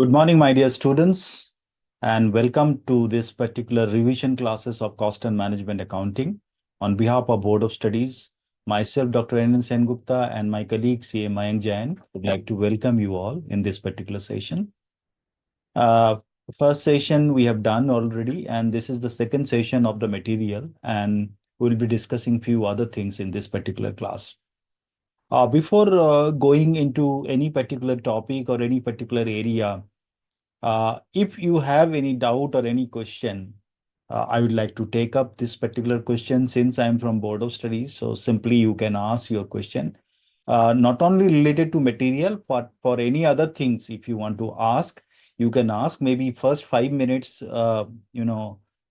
Good morning, my dear students, and welcome to this particular revision classes of Cost and Management Accounting. On behalf of Board of Studies, myself, Dr. Anand Sengupta, and my colleague, CMA Jain, would like to welcome you all in this particular session. Uh, First session we have done already, and this is the second session of the material, and we'll be discussing few other things in this particular class. Before going into any particular topic or any particular area, if you have any doubt or any question, I would like to take up this particular question since I'm from Board of Studies. So simply you can ask your question, not only related to material, but for any other things. If you want to ask, you can ask. Maybe first 5 minutes,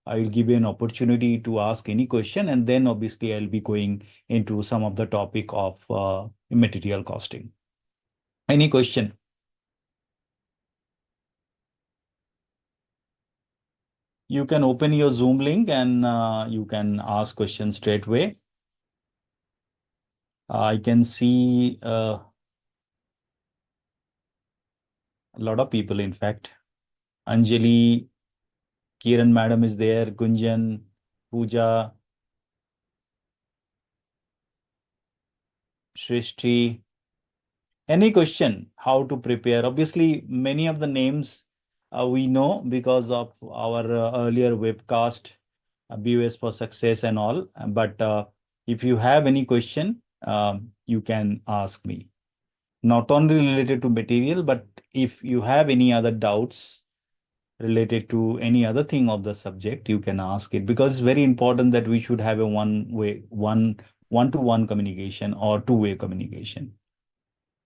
I will give you an opportunity to ask any question, and then obviously I'll be going into some of the topic of material costing. Any question? You can open your Zoom link and you can ask questions straight away. I can see a lot of people, in fact. Anjali, Kiran madam is there, Gunjan, Pooja, Shrishti. Any question how to prepare? Obviously, many of the names we know because of our earlier webcast, BOS for Success and all. But if you have any question, you can ask me. Not only related to material, but if you have any other doubts related to any other thing of the subject, you can ask it because it's very important that we should have a one-to-one communication or two-way communication.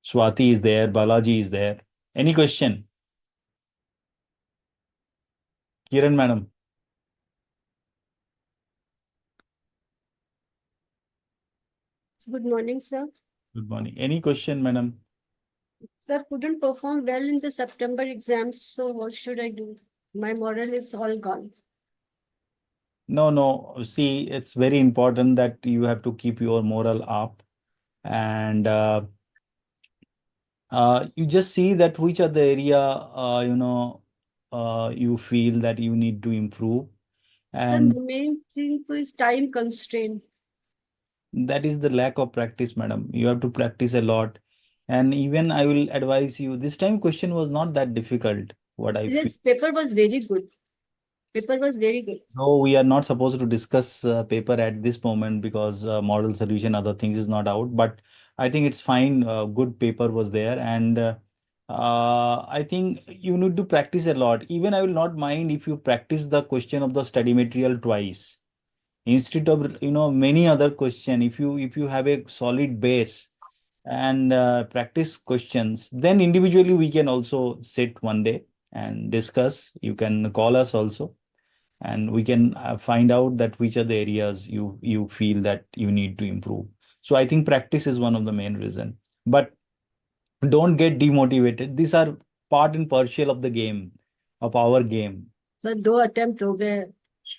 Swati is there, Balaji is there. Any question? Kiran madam. Good morning, sir. Good morning. Any question, madam? Sir, couldn't perform well in the September exams, so what should I do? My moral is all gone. No, no. See, it's very important that you have to keep your morale up and you just see that which are the area you feel that you need to improve, Sir, and the main thing is time constraint. that is the lack of practice, madam. You have to practice a lot, and even I will advise you, this time question was not that difficult, what I feel. Yes, paper was very good. Paper was very good. No, we are not supposed to discuss paper at this moment because model solution, other things is not out. But I think it's fine. Good paper was there, and I think you need to practice a lot. Even I will not mind if you practice the question of the study material twice instead of many other question. If you have a solid base and practice questions, then individually we can also sit one day and discuss. You can call us also and we can find out that which are the areas you feel that you need to improve. So I think practice is one of the main reason, but don't get demotivated. These are part and partial of the game, of our game. Sir 2 attempt हो गए.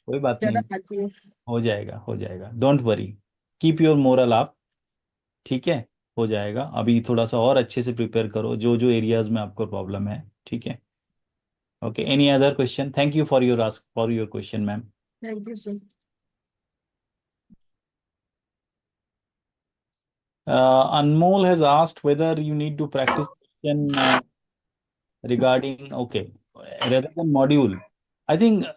कोई बात नहीं, ज्यादा खाती है. हो जाएगा हो जाएगा, don't worry, keep your moral up. ठीक है, हो जाएगा। अभी थोड़ा सा और अच्छे से प्रिपेयर करो जो जो एरियाज में आपको प्रॉब्लम है। ठीक है, okay. Any other question? Thank you for your question, ma'am. Thank you sir. Anmol has asked whether you need to practice question regarding, okay, rather than module. I think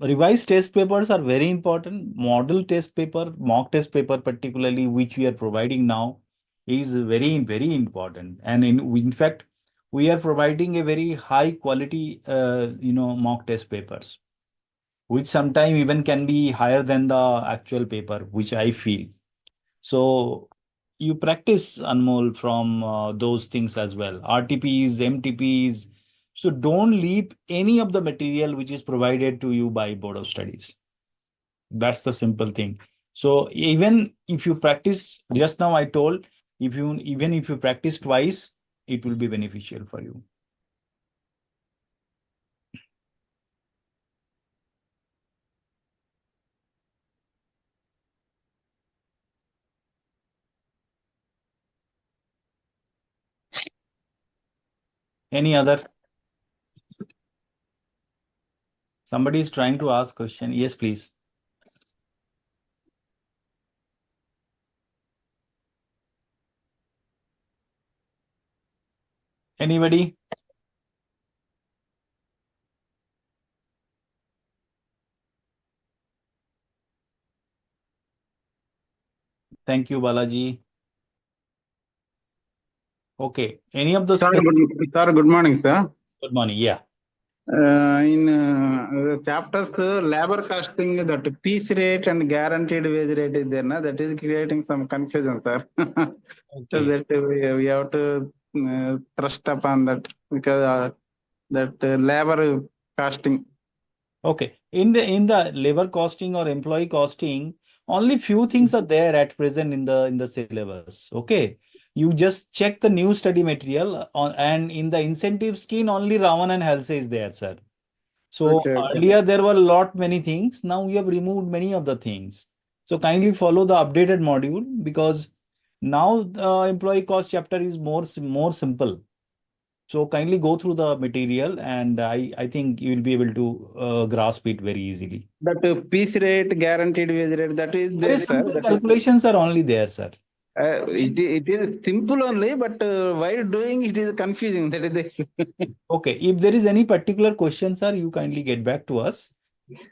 revised test papers are very important. Model test paper, mock test paper, particularly which we are providing now, is very, very important. And in fact, we are providing a very high quality, mock test papers, which sometimes even can be higher than the actual paper, which I feel. So you practice, Anmol, from those things as well. RTPs, MTPs. So don't leave any of the material which is provided to you by Board of Studies. That's the simple thing. So even if you practice, just now I told, even if you practice twice, it will be beneficial for you. Any other? Somebody is trying to ask question. Yes, please. Anybody? Thank you, Balaji. Okay. Any of the Good morning, sir. Good morning. Yeah. In the chapters, labor costing, that piece rate and guaranteed wage rate is there, na? That is creating some confusion, sir. So Okay. that we have to trust upon that, because that labor costing. Okay. In the labor costing or employee costing, only few things are there at present in the syllabus. Okay. You just check the new study material on, and in the incentive scheme only Raman and Halse is there, sir. So Okay, okay. earlier there were a lot many things. Now we have removed many of the things. So kindly follow the updated module, because now the employee cost chapter is more simple. So kindly go through the material, and I think you will be able to grasp it very easily. That piece rate, guaranteed wage rate, that is Very there, sir. simple calculations are only there, sir. It is simple only, but while doing it is confusing. That is the Okay, if there is any particular question, sir, you kindly get back to us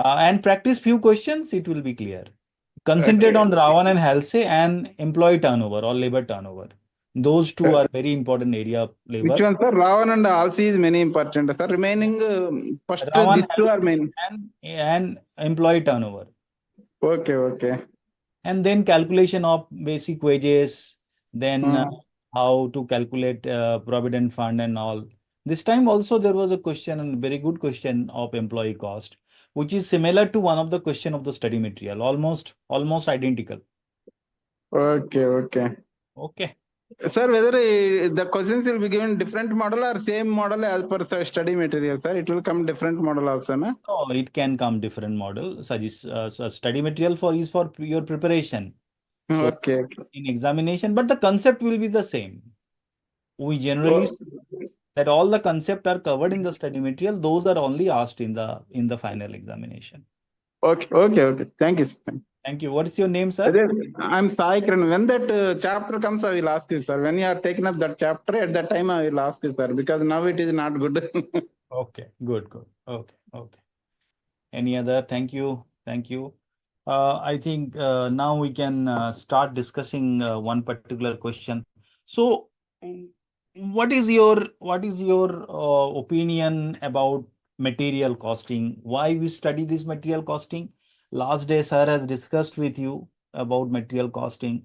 and practice few questions. It will be clear. Concentrate okay. on Ravan and Halse and employee turnover or labor turnover. Those two are very important area of Which labor. one, sir? Ravan and Alsi is many important, sir. Remaining, first Ravan, these two are Halse main. and employee turnover. Okay, okay. And then calculation of basic wages, then Hmm. how to calculate provident fund and all. This time also there was a question, and very good question, of employee cost, which is similar to one of the question of the study material, almost identical. Okay, okay. Okay. Sir, whether the questions will be given different model or same model as per study material, sir? It will come different model also, na? No, it can come different model. So study material for your preparation. So Okay, okay. in examination, but the concept will be the same. We generally Oh, see that all the concept are covered in the study material. Those are only asked in the final examination. okay, okay, okay. Thank you, sir. Thank you. What is your name, sir? I'm Sai Kiran. When that chapter comes, I will ask you, sir. When you are taking up that chapter, at that time I will ask you, sir, because now it is not good. Okay, good, good. Okay, okay. Any other? Thank you. Thank you. I think now we can start discussing one particular question. So, what is your opinion about material costing? Why we study this material costing? Last day, sir has discussed with you about material costing.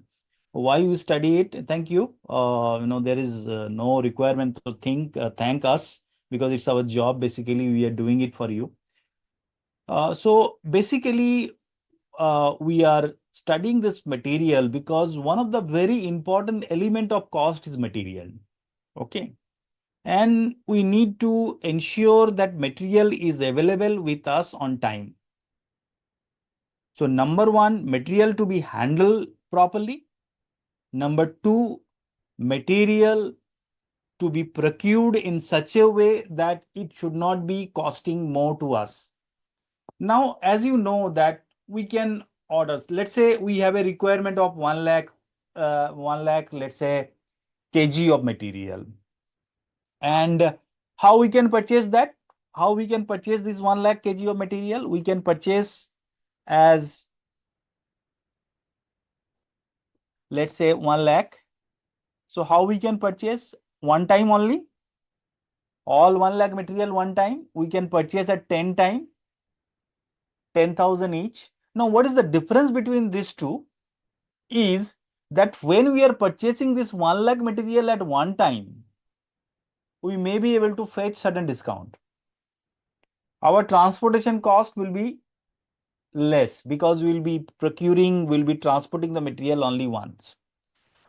Why you study it? Thank you. There is no requirement to thank us, because it's our job. Basically, we are doing it for you. So basically, we are studying this material because one of the very important element of cost is material. Okay. And we need to ensure that material is available with us on time. So number one, material to be handled properly. Number two, material to be procured in such a way that it should not be costing more to us. Now, as you know that we can order, let's say we have a requirement of 1 lakh, let's say, kg of material. And how we can purchase that? How we can purchase this 1 lakh kg of material? We can purchase as, let's say, 1 lakh. So how we can purchase? One time only. All 1 lakh material one time. We can purchase at 10 time, 10,000 each. Now, what is the difference between these two? Is that when we are purchasing this 1 lakh material at one time, we may be able to fetch certain discount. Our transportation cost will be less because we'll be transporting the material only once.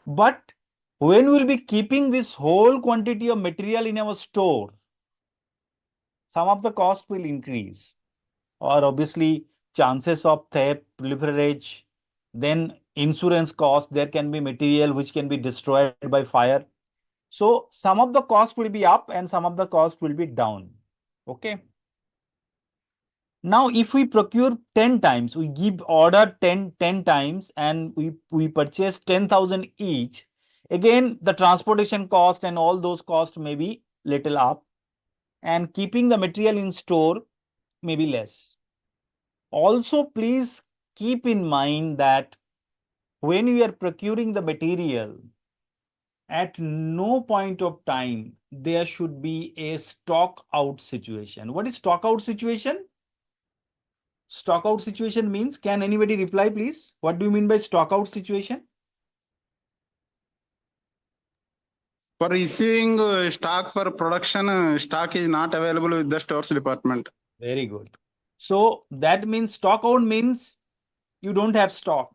But when we'll be keeping this whole quantity of material in our store, some of the cost will increase, or obviously chances of theft, leverage, then insurance cost. There can be material which can be destroyed by fire. So some of the cost will be up and some of the cost will be down. Okay. Now, if we procure 10 times, we give order 10 times and we purchase 10,000 each. Again, the transportation cost and all those costs may be little up, and keeping the material in store may be less. Also, please keep in mind that when we are procuring the material, at no point of time there should be a stock out situation. What is stock out situation? Stock out situation means, can anybody reply please? What do you mean by stock out situation? For issuing stock for production, stock is not available with the stores department. Very good. So that means stock out means you don't have stock.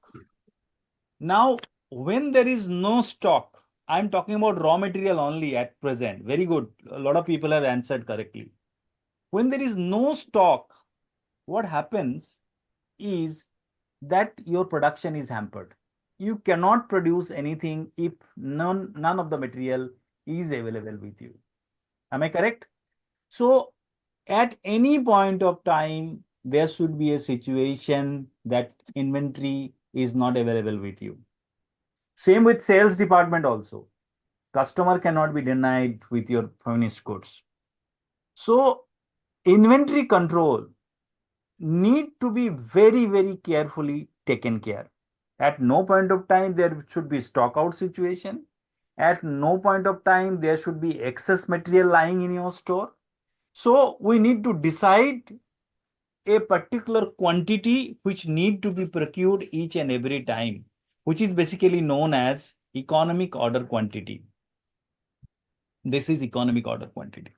Now, when there is no stock, I'm talking about raw material only at present. Very good. A lot of people have answered correctly. When there is no stock, what happens is that your production is hampered. You cannot produce anything if none of the material is available with you. Am I correct? So at any point of time, there should be a situation that inventory is not available with you. Same with sales department also. Customer cannot be denied with your finished goods. So inventory control need to be very, very carefully taken care. At no point of time there should be stock out situation. At no point of time there should be excess material lying in your store. So we need to decide a particular quantity which need to be procured each and every time, which is basically known as economic order quantity. This is economic order quantity.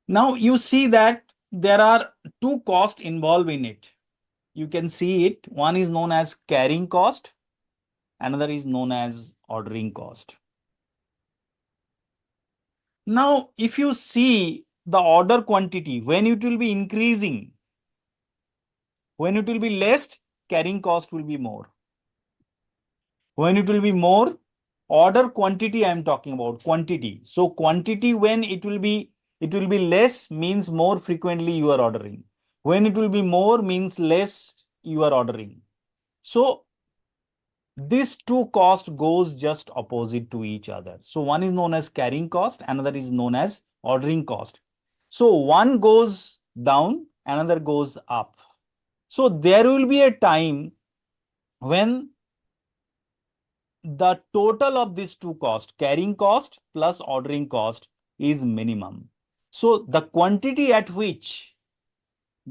Now you see that there are two costs involved in it. You can see it. One is known as carrying cost. Another is known as ordering cost. Now, if you see the order quantity, when it will be increasing, when it will be less, carrying cost will be more. When it will be more, order quantity I am talking about, quantity. So quantity when it will be less means more frequently you are ordering. When it will be more means less you are ordering. So these two costs goes just opposite to each other. So one is known as carrying cost, another is known as ordering cost. So one goes down, another goes up. So there will be a time when the total of these two costs, carrying cost plus ordering cost, is minimum. So the quantity at which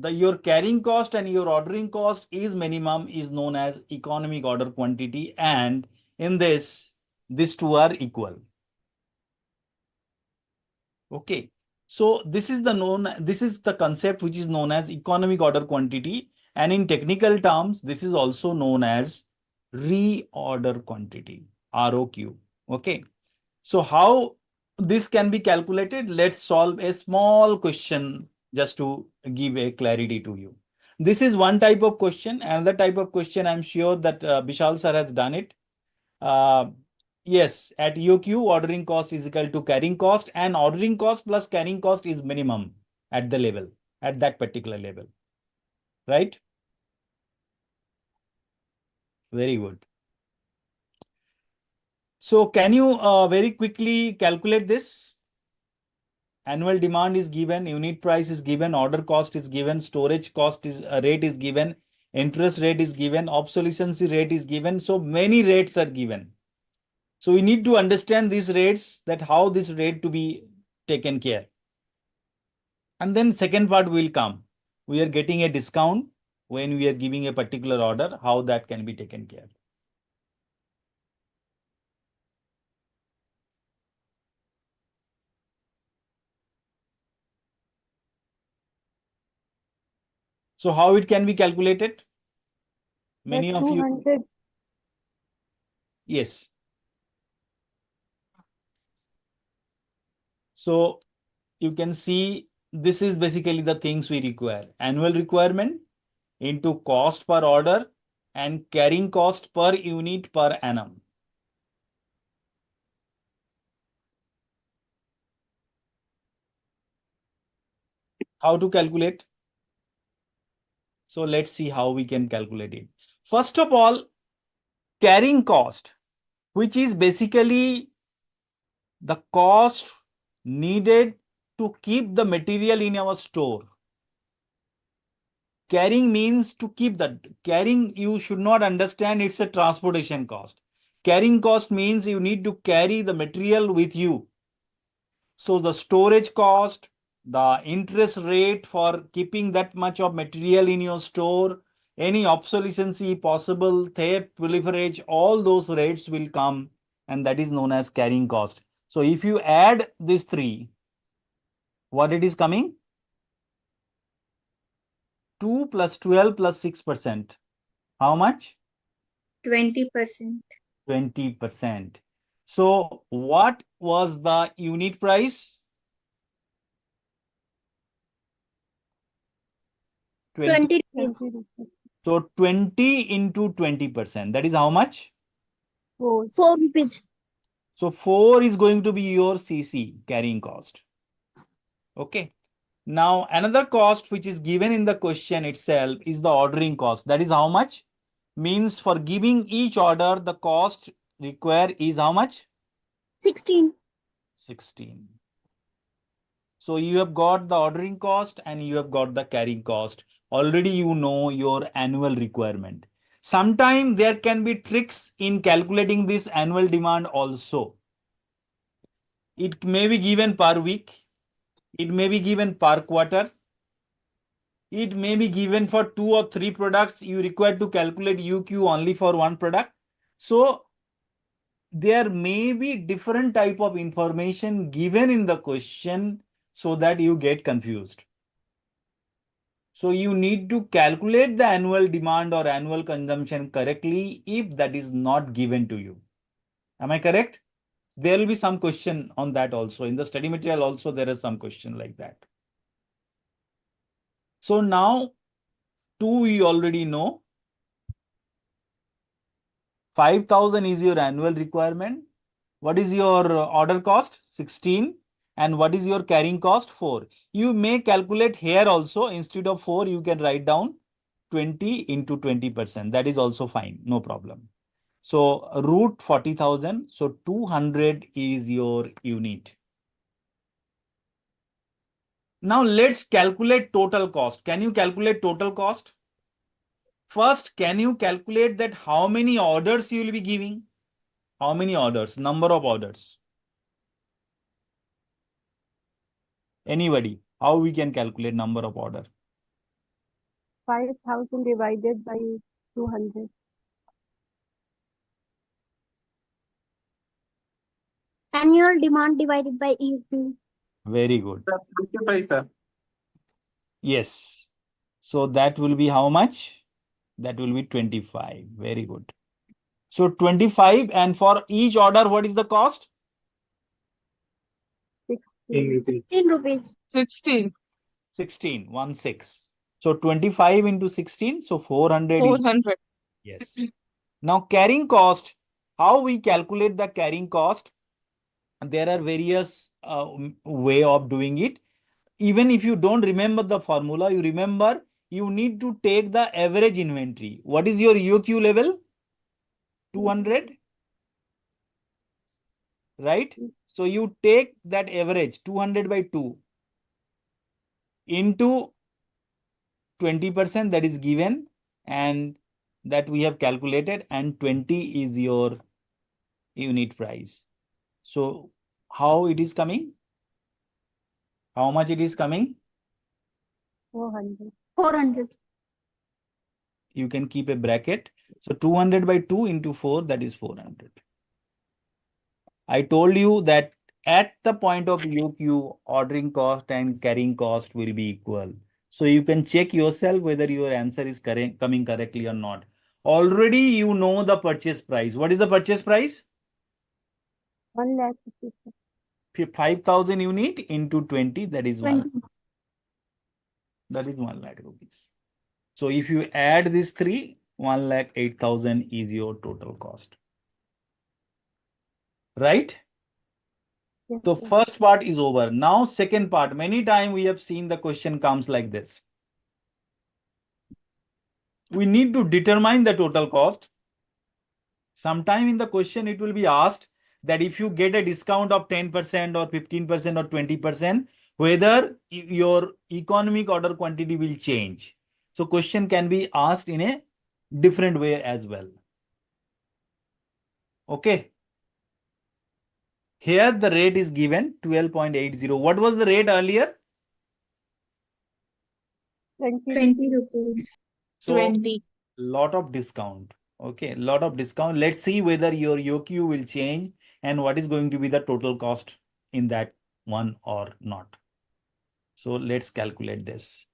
your carrying cost and your ordering cost is minimum is known as economic order quantity, and in this, these two are equal. Okay. So this is the concept which is known as economic order quantity, and in technical terms, this is also known as reorder quantity, ROQ. Okay. So how this can be calculated? Let's solve a small question just to give a clarity to you. This is one type of question. Another type of question, I'm sure that Bishal sir has done it. Yes, at EOQ, ordering cost is equal to carrying cost, and ordering cost plus carrying cost is minimum at the level, at that particular level. Right? Very good. So can you very quickly calculate this? Annual demand is given, unit price is given, order cost is given, storage cost is rate is given, interest rate is given, obsolescence rate is given. So many rates are given. So we need to understand these rates, that how this rate to be taken care. And then second part will come. We are getting a discount when we are giving a particular order, how that can be taken care. So how it can be calculated? Many of you. 200. Yes. So you can see this is basically the things we require. Annual requirement into cost per order and carrying cost per unit per annum. How to calculate? So let's see how we can calculate it. First of all, carrying cost, which is basically the cost needed to keep the material in our store. Carrying means to keep that. Carrying, you should not understand it's a transportation cost. Carrying cost means you need to carry the material with you. So the storage cost, the interest rate for keeping that much of material in your store, any obsolescence possible, theft, proliferage, all those rates will come, and that is known as carrying cost. So if you add these three, what it is coming? 2 plus 12 plus 6%. How much? 20%. 20%. So what was the unit price? 20 So 20 into 20%. That is how much? 4 rupees. So 4 is going to be your CC, carrying cost. Okay. Now another cost which is given in the question itself is the ordering cost. That is how much? Means for giving each order, the cost required is how much? 16. 16. So you have got the ordering cost and you have got the carrying cost. Already you know your annual requirement. Sometimes there can be tricks in calculating this annual demand also. It may be given per week. It may be given per quarter. It may be given for 2 or 3 products. You require to calculate UQ only for one product. So there may be different type of information given in the question so that you get confused. So you need to calculate the annual demand or annual consumption correctly if that is not given to you. Am I correct? There will be some question on that also. In the study material also, there is some question like that. So now, 2 we already know. 5,000 is your annual requirement. What is your order cost? 16. And what is your carrying cost? 4. You may calculate here also. Instead of 4, you can write down 20 into 20%. That is also fine. No problem. So root 40,000. So 200 is your unit. Now let's calculate total cost. Can you calculate total cost? First, can you calculate that how many orders you will be giving? How many orders? Number of orders. Anybody? How we can calculate number of order? 5,000 divided by 200. Annual demand divided by EQ. Very good. 25, sir. Yes. So that will be how much? That will be 25. Very good. So 25, and for each order, what is the cost? 16 rupees. 16. 16, 1 6. So 25 into 16, so 400 is 400. yes. Now carrying cost, how we calculate the carrying cost? There are various way of doing it. Even if you don't remember the formula, you remember you need to take the average inventory. What is your UQ level? 200, right? So you take that average 200 by 2 into 20% that is given, and that we have calculated, and 20 is your unit price. So how it is coming? How much it is coming? 400. 400. You can keep a bracket. So 200 by 2 into 4, that is 400. I told you that at the point of UQ, ordering cost and carrying cost will be equal. So you can check yourself whether your answer is correct, coming correctly or not. Already you know the purchase price. What is the purchase price? 1 lakh. 5,000 unit into 20, that is 1. 20. That is 1 lakh rupees. So if you add these three, 1,08,000 is your total cost. Right? Yes, So sir. first part is over. Now second part. Many times we have seen the question comes like this. We need to determine the total cost. Sometime in the question it will be asked that if you get a discount of 10% or 15% or 20%, whether your economic order quantity will change. So question can be asked in a different way as well. Okay. Here the rate is given 12.80. What was the rate earlier? 20 rupees. So 20. lot of discount. Okay, lot of discount. Let's see whether your EOQ will change and what is going to be the total cost in that one or not. So let's calculate this.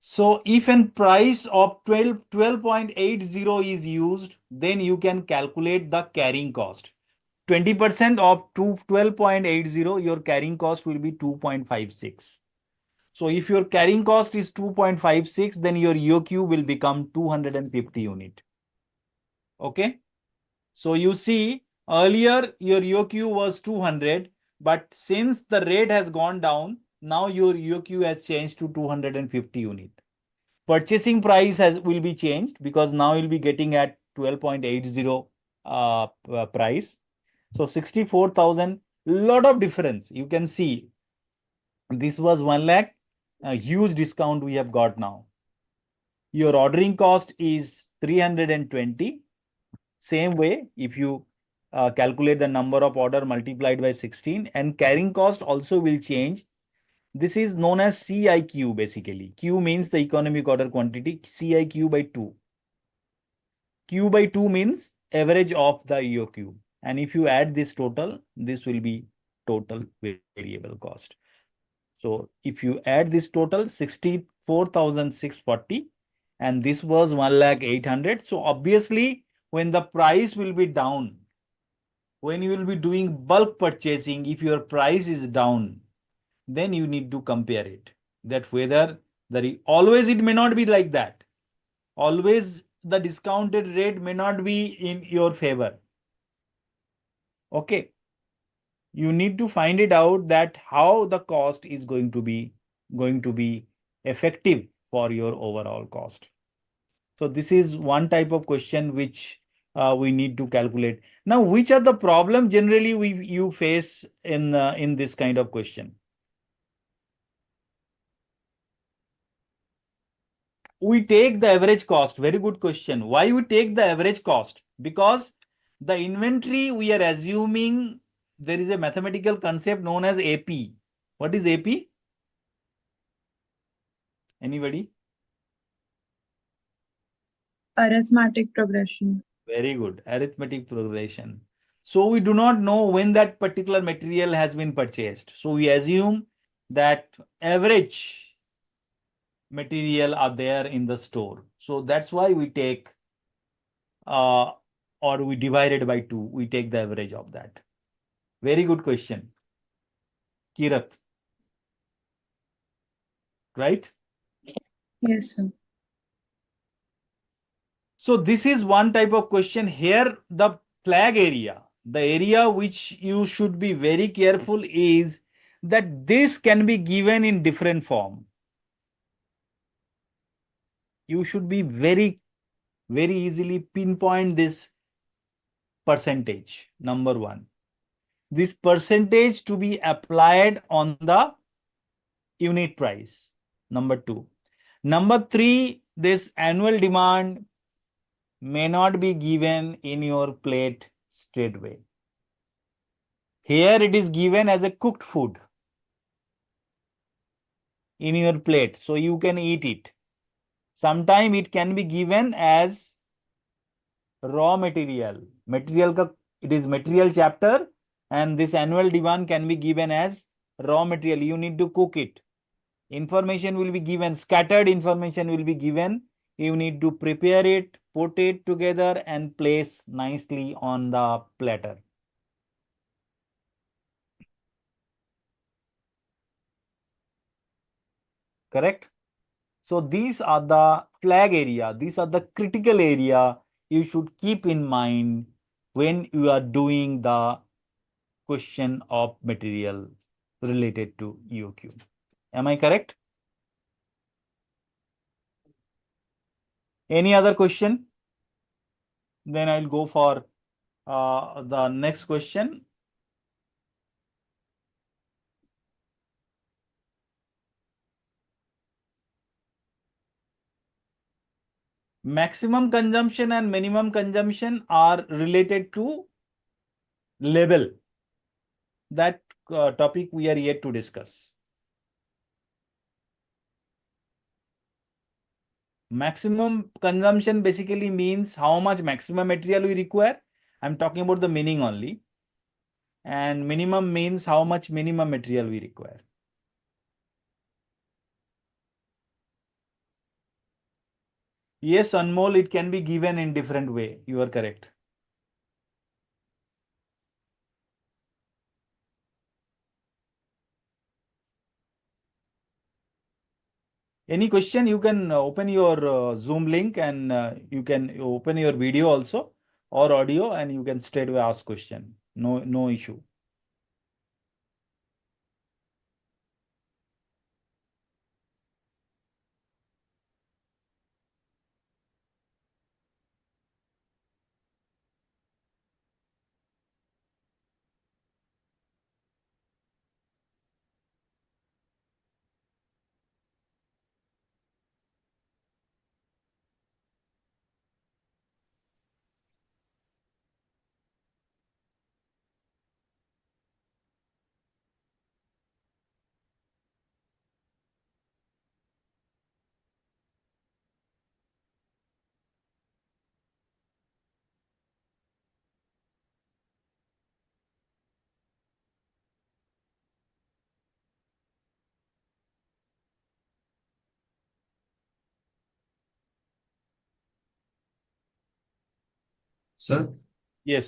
So if an price of 12.80 is used, then you can calculate the carrying cost. 20% of 12.80, your carrying cost will be 2.56. So if your carrying cost is 2.56, then your EOQ will become 250 unit. Okay. So you see earlier your EOQ was 200, but since the rate has gone down, now your EOQ has changed to 250 unit. Purchasing price will be changed because now you'll be getting at 12.80 price. So 64,000, lot of difference. You can see this was 1 lakh, a huge discount we have got now. Your ordering cost is 320. Same way, if you calculate the number of order multiplied by 16, and carrying cost also will change. This is known as CIQ basically. Q means the economic order quantity, CIQ by 2. Q by 2 means average of the EOQ. And if you add this total, this will be total variable cost. So if you add this total 64,640 and this was 1,800,000. So obviously when the price will be down, when you will be doing bulk purchasing, if your price is down, then you need to compare it. That whether always it may not be like that. Always the discounted rate may not be in your favor. Okay. You need to find it out that how the cost is going to be effective for your overall cost. So this is one type of question which we need to calculate. Now, which are the problem generally you face in this kind of question? We take the average cost. Very good question. Why we take the average cost? Because the inventory we are assuming there is a mathematical concept known as AP. What is AP? Anybody? Arithmetic progression. Very good. Arithmetic progression. So we do not know when that particular material has been purchased. So we assume that average material are there in the store. So that's why we take or we divide it by 2. We take the average of that. Very good question. Kirat. Right? Yes, sir. So this is one type of question. Here, the flag area, the area which you should be very careful is that this can be given in different form. You should be very easily pinpoint this percentage, number 1. This percentage to be applied on the unit price, number 2. Number 3, this annual demand may not be given in your plate straightway. Here it is given as a cooked food in your plate, so you can eat it. Sometime it can be given as raw material. It is material chapter, and this annual demand can be given as raw material. You need to cook it. Information will be given, scattered information will be given. You need to prepare it, put it together and place nicely on the platter. Correct? So these are the flag area. These are the critical area you should keep in mind when you are doing the question of material related to EOQ. Am I correct? Any other question? Then I'll go for the next question. Maximum consumption and minimum consumption are related to label. That topic we are yet to discuss. Maximum consumption basically means how much maximum material we require. I'm talking about the meaning only. And minimum means how much minimum material we require. Yes, Anmol, it can be given in different way. You are correct. Any question, you can open your Zoom link and you can open your video also or audio and you can straight away ask question. No issue. Sir Yes.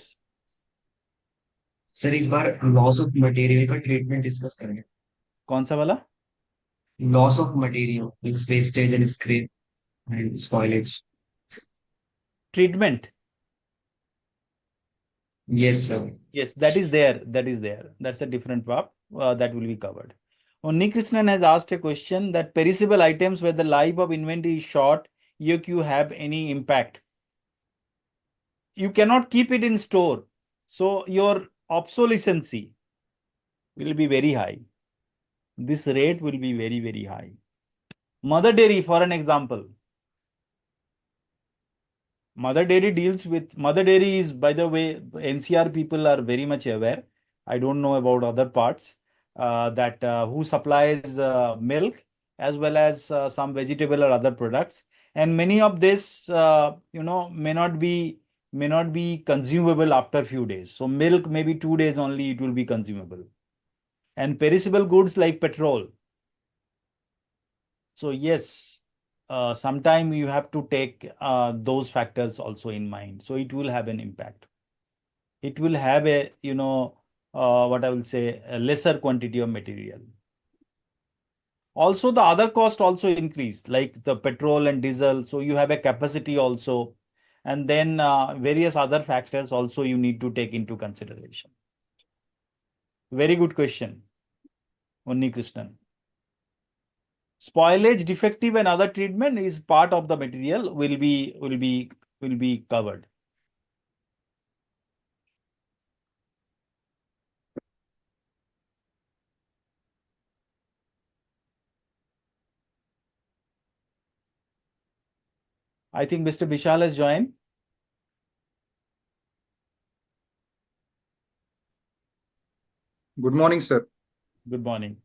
Sir एक बार loss of material का treatment discuss करेंगे कौन सा वाला? Loss of material means wastage and scrap and spoilage Treatment. Yes sir Yes, that is there. That's a different part that will be covered. Onni Krishnan has asked a question that perishable items where the life of inventory is short, EOQ have any impact? You cannot keep it in store. So your obsolescence will be very high. This rate will be very, very high. Mother dairy, for an example. Mother dairy deals with, mother dairy is, by the way, NCR people are very much aware. I don't know about other parts that who supplies milk as well as some vegetable or other products. And many of this, may not be consumable after few days. So milk, maybe 2 days only it will be consumable. And perishable goods like petrol. So yes, sometime you have to take those factors also in mind. So it will have an impact. It will have a, what I will say, a lesser quantity of material. Also, the other cost also increase, like the petrol and diesel. So you have a capacity also. And then various other factors also you need to take into consideration. Very good question, Onni Krishnan. Spoilage, defective and other treatment is part of the material will be covered. I think Mr. Vishal has joined. Good morning, sir. Good morning.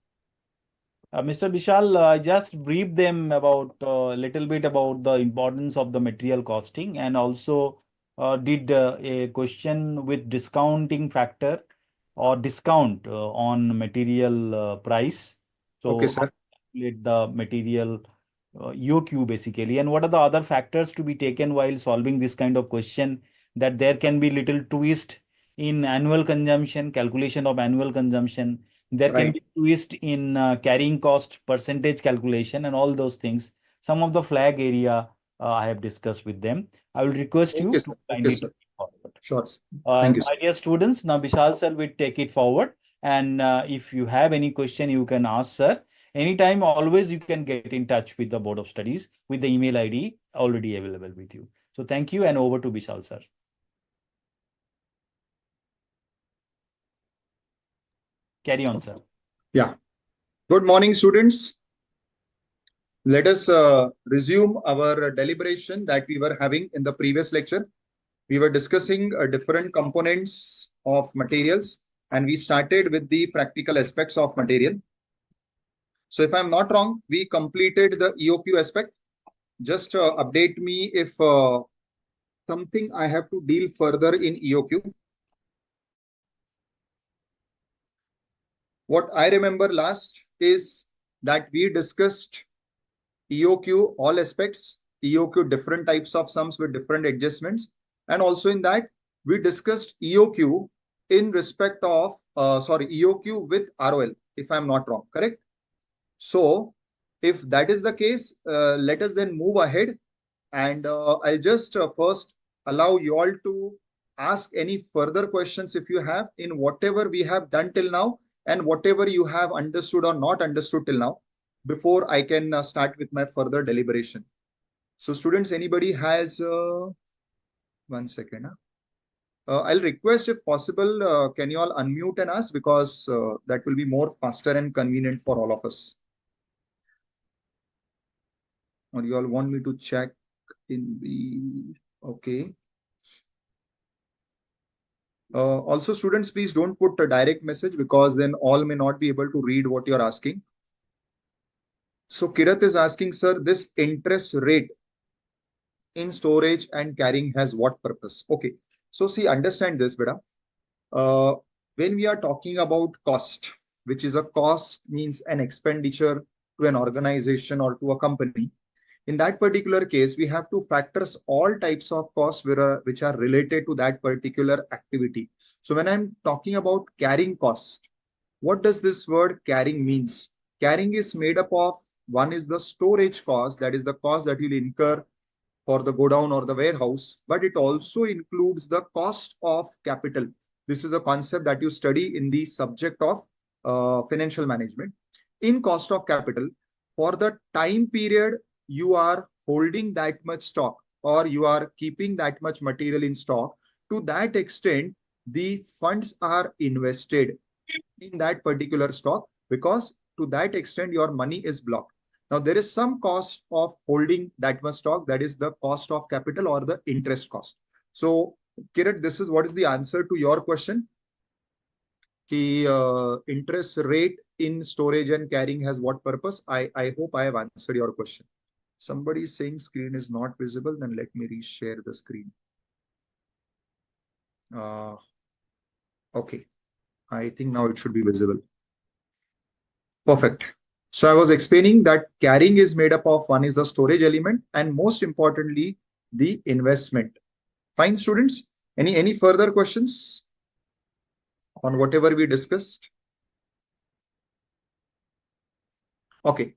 Mr. Vishal, I just briefed them about a little bit about the importance of the material costing and also did a question with discounting factor or discount on material price. So Okay, sir. calculate the material EOQ basically, and what are the other factors to be taken while solving this kind of question, that there can be little twist in annual consumption, calculation of annual consumption. There can Right. be twist in carrying cost percentage calculation and all those things. Some of the flag area I have discussed with them. I will request you Okay, to sir. kindly Okay, sir. take forward. Sure. Thank you, sir. My dear students, now Vishal sir will take it forward. And if you have any question, you can ask sir. Anytime, always you can get in touch with the Board of Studies with the email ID already available with you. So thank you, and over to Vishal sir. Carry on, sir. Yeah. Good morning, students. Let us resume our deliberation that we were having in the previous lecture. We were discussing different components of materials, and we started with the practical aspects of material. So if I'm not wrong, we completed the EOQ aspect. Just update me if something I have to deal further in EOQ. What I remember last is that we discussed EOQ, all aspects, EOQ, different types of sums with different adjustments. And also in that, we discussed EOQ in respect of, EOQ with ROL, if I'm not wrong, correct? So if that is the case, let us then move ahead. And I'll just first allow you all to ask any further questions if you have in whatever we have done till now and whatever you have understood or not understood till now, before I can start with my further deliberation. So students, anybody has, 1 second. I'll request if possible, can you all unmute and ask, because that will be more faster and convenient for all of us. Or you all want me to check in the, okay. Also, students, please don't put a direct message, because then all may not be able to read what you're asking. So Kirat is asking, sir, this interest rate in storage and carrying has what purpose? Okay. So see, understand this, beta. When we are talking about cost, which is a cost means an expenditure to an organization or to a company. In that particular case, we have to factor all types of costs which are related to that particular activity. So when I'm talking about carrying cost, what does this word carrying means? Carrying is made up of, one is the storage cost, that is the cost that you'll incur for the godown or the warehouse, but it also includes the cost of capital. This is a concept that you study in the subject of financial management. In cost of capital, for the time period you are holding that much stock or you are keeping that much material in stock, to that extent, the funds are invested in that particular stock, because to that extent your money is blocked. Now there is some cost of holding that much stock, that is the cost of capital or the interest cost. So Kirat, this is what is the answer to your question. The interest rate in storage and carrying has what purpose? I hope I have answered your question. Somebody is saying screen is not visible, then let me reshare the screen. Okay, I think now it should be visible. Perfect. So I was explaining that carrying is made up of, one is the storage element and most importantly, the investment. Fine, students. Any further questions on whatever we discussed? Okay.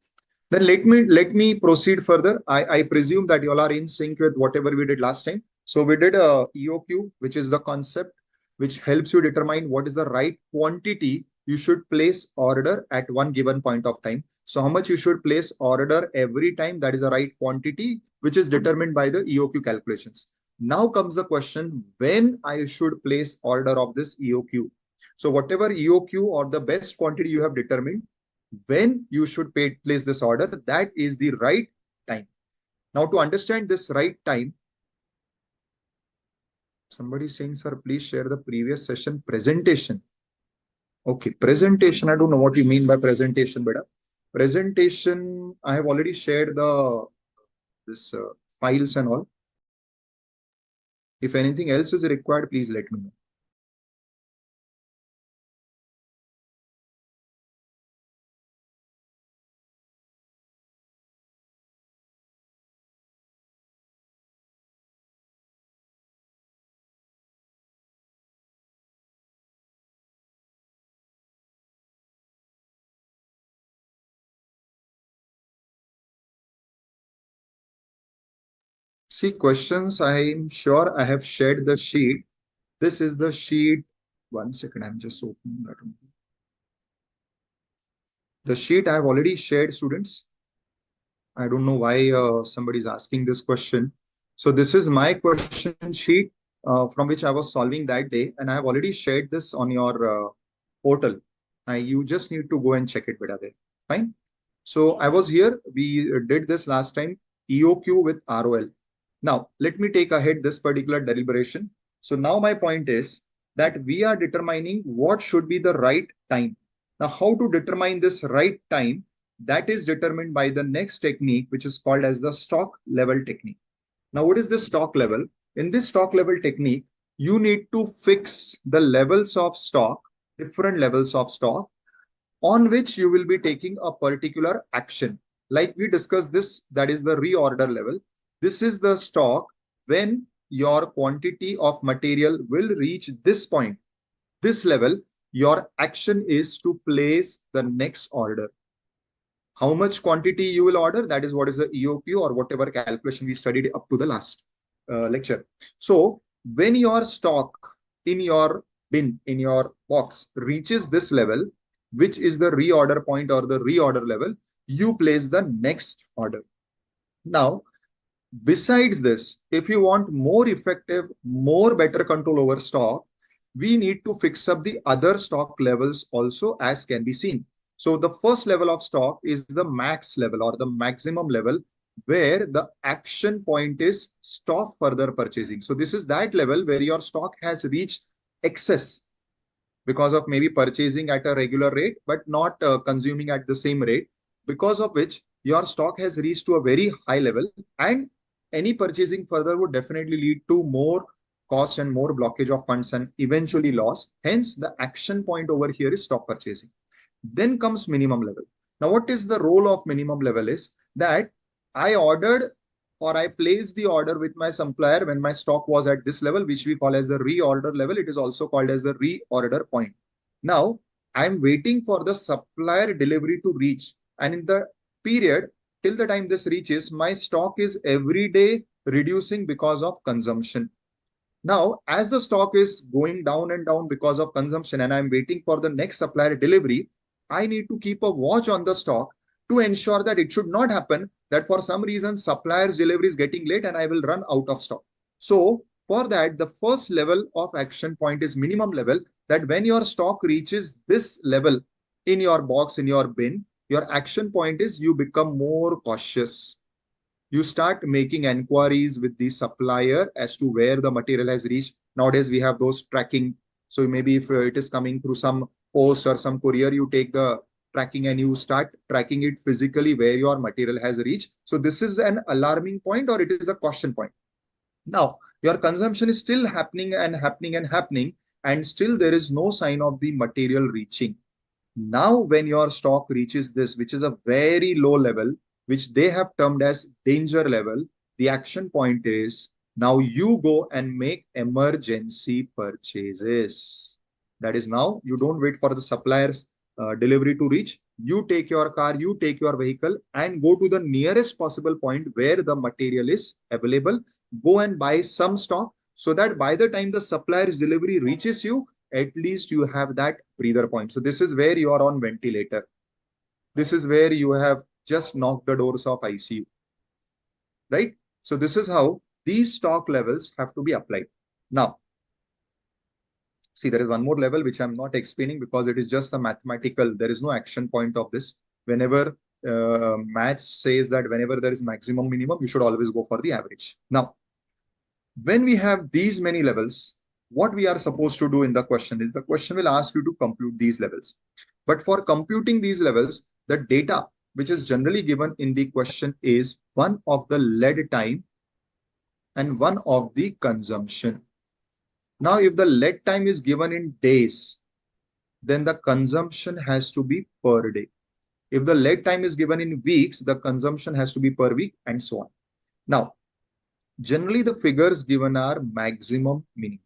Then let me proceed further. I presume that you all are in sync with whatever we did last time. So we did a EOQ, which is the concept which helps you determine what is the right quantity you should place order at one given point of time. So how much you should place order every time, that is the right quantity, which is determined by the EOQ calculations. Now comes the question, when I should place order of this EOQ. So whatever EOQ or the best quantity you have determined, when you should place this order, that is the right time. Now to understand this right time, somebody is saying, sir, please share the previous session presentation. Okay, presentation. I don't know what you mean by presentation, beta. Presentation, I have already shared this files and all. If anything else is required, please let me know. See, questions, I'm sure I have shared the sheet. This is the sheet. One second, I'm just opening that one. The sheet I have already shared, students. I don't know why somebody is asking this question. So this is my question sheet from which I was solving that day, and I have already shared this on your portal. You just need to go and check it, beta. Fine. So I was here. We did this last time, EOQ with ROL. Now let me take ahead this particular deliberation. So now my point is that we are determining what should be the right time. Now, how to determine this right time? That is determined by the next technique, which is called as the stock level technique. Now, what is the stock level? In this stock level technique, you need to fix the levels of stock, different levels of stock, on which you will be taking a particular action. Like we discussed this, that is the reorder level. This is the stock when your quantity of material will reach this point, this level. Your action is to place the next order. How much quantity you will order, that is what is the EOQ or whatever calculation we studied up to the last lecture. So when your stock in your bin, in your box reaches this level, which is the reorder point or the reorder level, you place the next order. Now, besides this, if you want more effective, more better control over stock, we need to fix up the other stock levels also, as can be seen. So the first level of stock is the max level or the maximum level, where the action point is stop further purchasing. So this is that level where your stock has reached excess because of maybe purchasing at a regular rate, but not consuming at the same rate, because of which your stock has reached to a very high level, and any purchasing further would definitely lead to more cost and more blockage of funds and eventually loss. Hence, the action point over here is stop purchasing. Then comes minimum level. Now, what is the role of minimum level is that I ordered or I placed the order with my supplier when my stock was at this level, which we call as the reorder level. It is also called as the reorder point. Now, I'm waiting for the supplier delivery to reach. And in the period till the time this reaches, my stock is every day reducing because of consumption. Now, as the stock is going down and down because of consumption, and I'm waiting for the next supplier delivery, I need to keep a watch on the stock to ensure that it should not happen that for some reason supplier's delivery is getting late and I will run out of stock. So for that, the first level of action point is minimum level, that when your stock reaches this level in your box, in your bin, your action point is you become more cautious. You start making inquiries with the supplier as to where the material has reached. Nowadays, we have those tracking. So maybe if it is coming through some post or some courier, you take the tracking and you start tracking it physically where your material has reached. So this is an alarming point, or it is a caution point. Now, your consumption is still happening and happening and happening, and still there is no sign of the material reaching. Now, when your stock reaches this, which is a very low level, which they have termed as danger level, the action point is now you go and make emergency purchases. That is, now you don't wait for the supplier's delivery to reach. You take your car, you take your vehicle and go to the nearest possible point where the material is available. Go and buy some stock so that by the time the supplier's delivery reaches you, at least you have that breather point. So this is where you are on ventilator. This is where you have just knocked the doors of ICU, right? So this is how these stock levels have to be applied. Now, see, there is one more level which I'm not explaining because it is just a mathematical. There is no action point of this. Whenever maths says that whenever there is maximum minimum, you should always go for the average. Now, when we have these many levels, what we are supposed to do in the question is the question will ask you to compute these levels. But for computing these levels, the data which is generally given in the question is one of the lead time and one of the consumption. Now, if the lead time is given in days, then the consumption has to be per day. If the lead time is given in weeks, the consumption has to be per week, and so on. Now, generally the figures given are maximum minimum.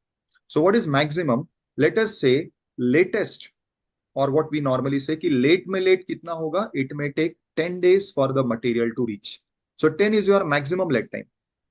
So what is maximum? Let us say latest, or what we normally say ki late mein late kitna hoga? It may take 10 days for the material to reach. So 10 is your maximum lead time.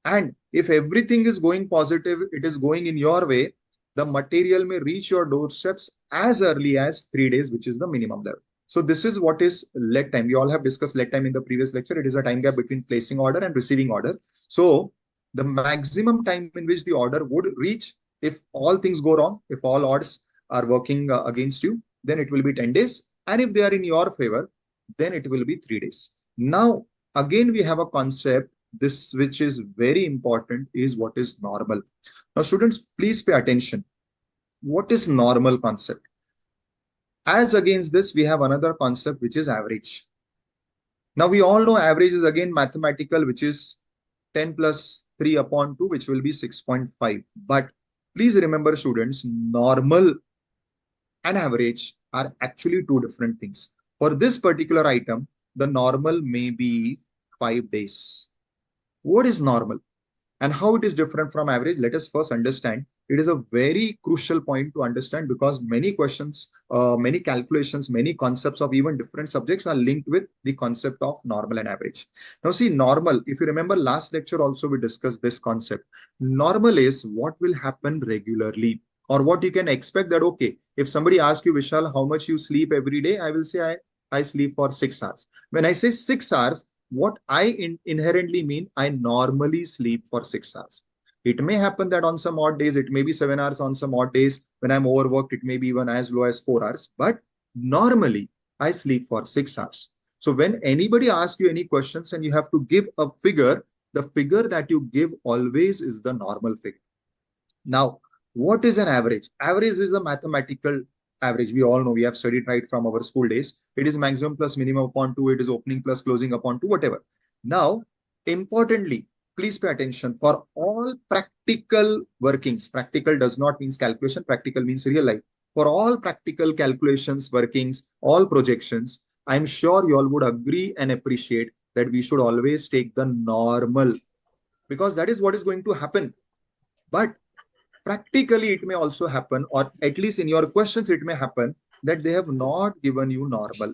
And if everything is going positive, it is going in your way, the material may reach your doorsteps as early as 3 days, which is the minimum level. So this is what is lead time. We all have discussed lead time in the previous lecture. It is a time gap between placing order and receiving order. So the maximum time in which the order would reach, if all things go wrong, if all odds are working against you, then it will be 10 days. And if they are in your favor, then it will be 3 days. Now, again, we have a concept, this which is very important, is what is normal. Now, students, please pay attention. What is normal concept? As against this, we have another concept, which is average. Now, we all know average is again mathematical, which is 10 plus 3 upon 2, which will be 6.5. But please remember, students, normal and average are actually two different things. For this particular item, the normal may be 5 days. What is normal and how it is different from average? Let us first understand. It is a very crucial point to understand, because many questions, many calculations, many concepts of even different subjects are linked with the concept of normal and average. Now see, normal, if you remember last lecture also we discussed this concept. Normal is what will happen regularly, or what you can expect that, okay, if somebody asks you, Vishal, how much you sleep every day? I will say, I sleep for 6 hours. When I say 6 hours, what I inherently mean, I normally sleep for 6 hours. It may happen that on some odd days, it may be 7 hours. On some odd days, when I'm overworked, it may be even as low as 4 hours. But normally, I sleep for 6 hours. So when anybody asks you any questions and you have to give a figure, the figure that you give always is the normal figure. Now, what is an average? Average is a mathematical average. We all know, we have studied right from our school days. It is maximum plus minimum upon 2. It is opening plus closing upon 2, whatever. Now, importantly, please pay attention. For all practical workings, practical does not mean calculation. Practical means real life. For all practical calculations, workings, all projections, I'm sure you all would agree and appreciate that we should always take the normal, because that is what is going to happen. But practically, it may also happen, or at least in your questions, it may happen that they have not given you normal.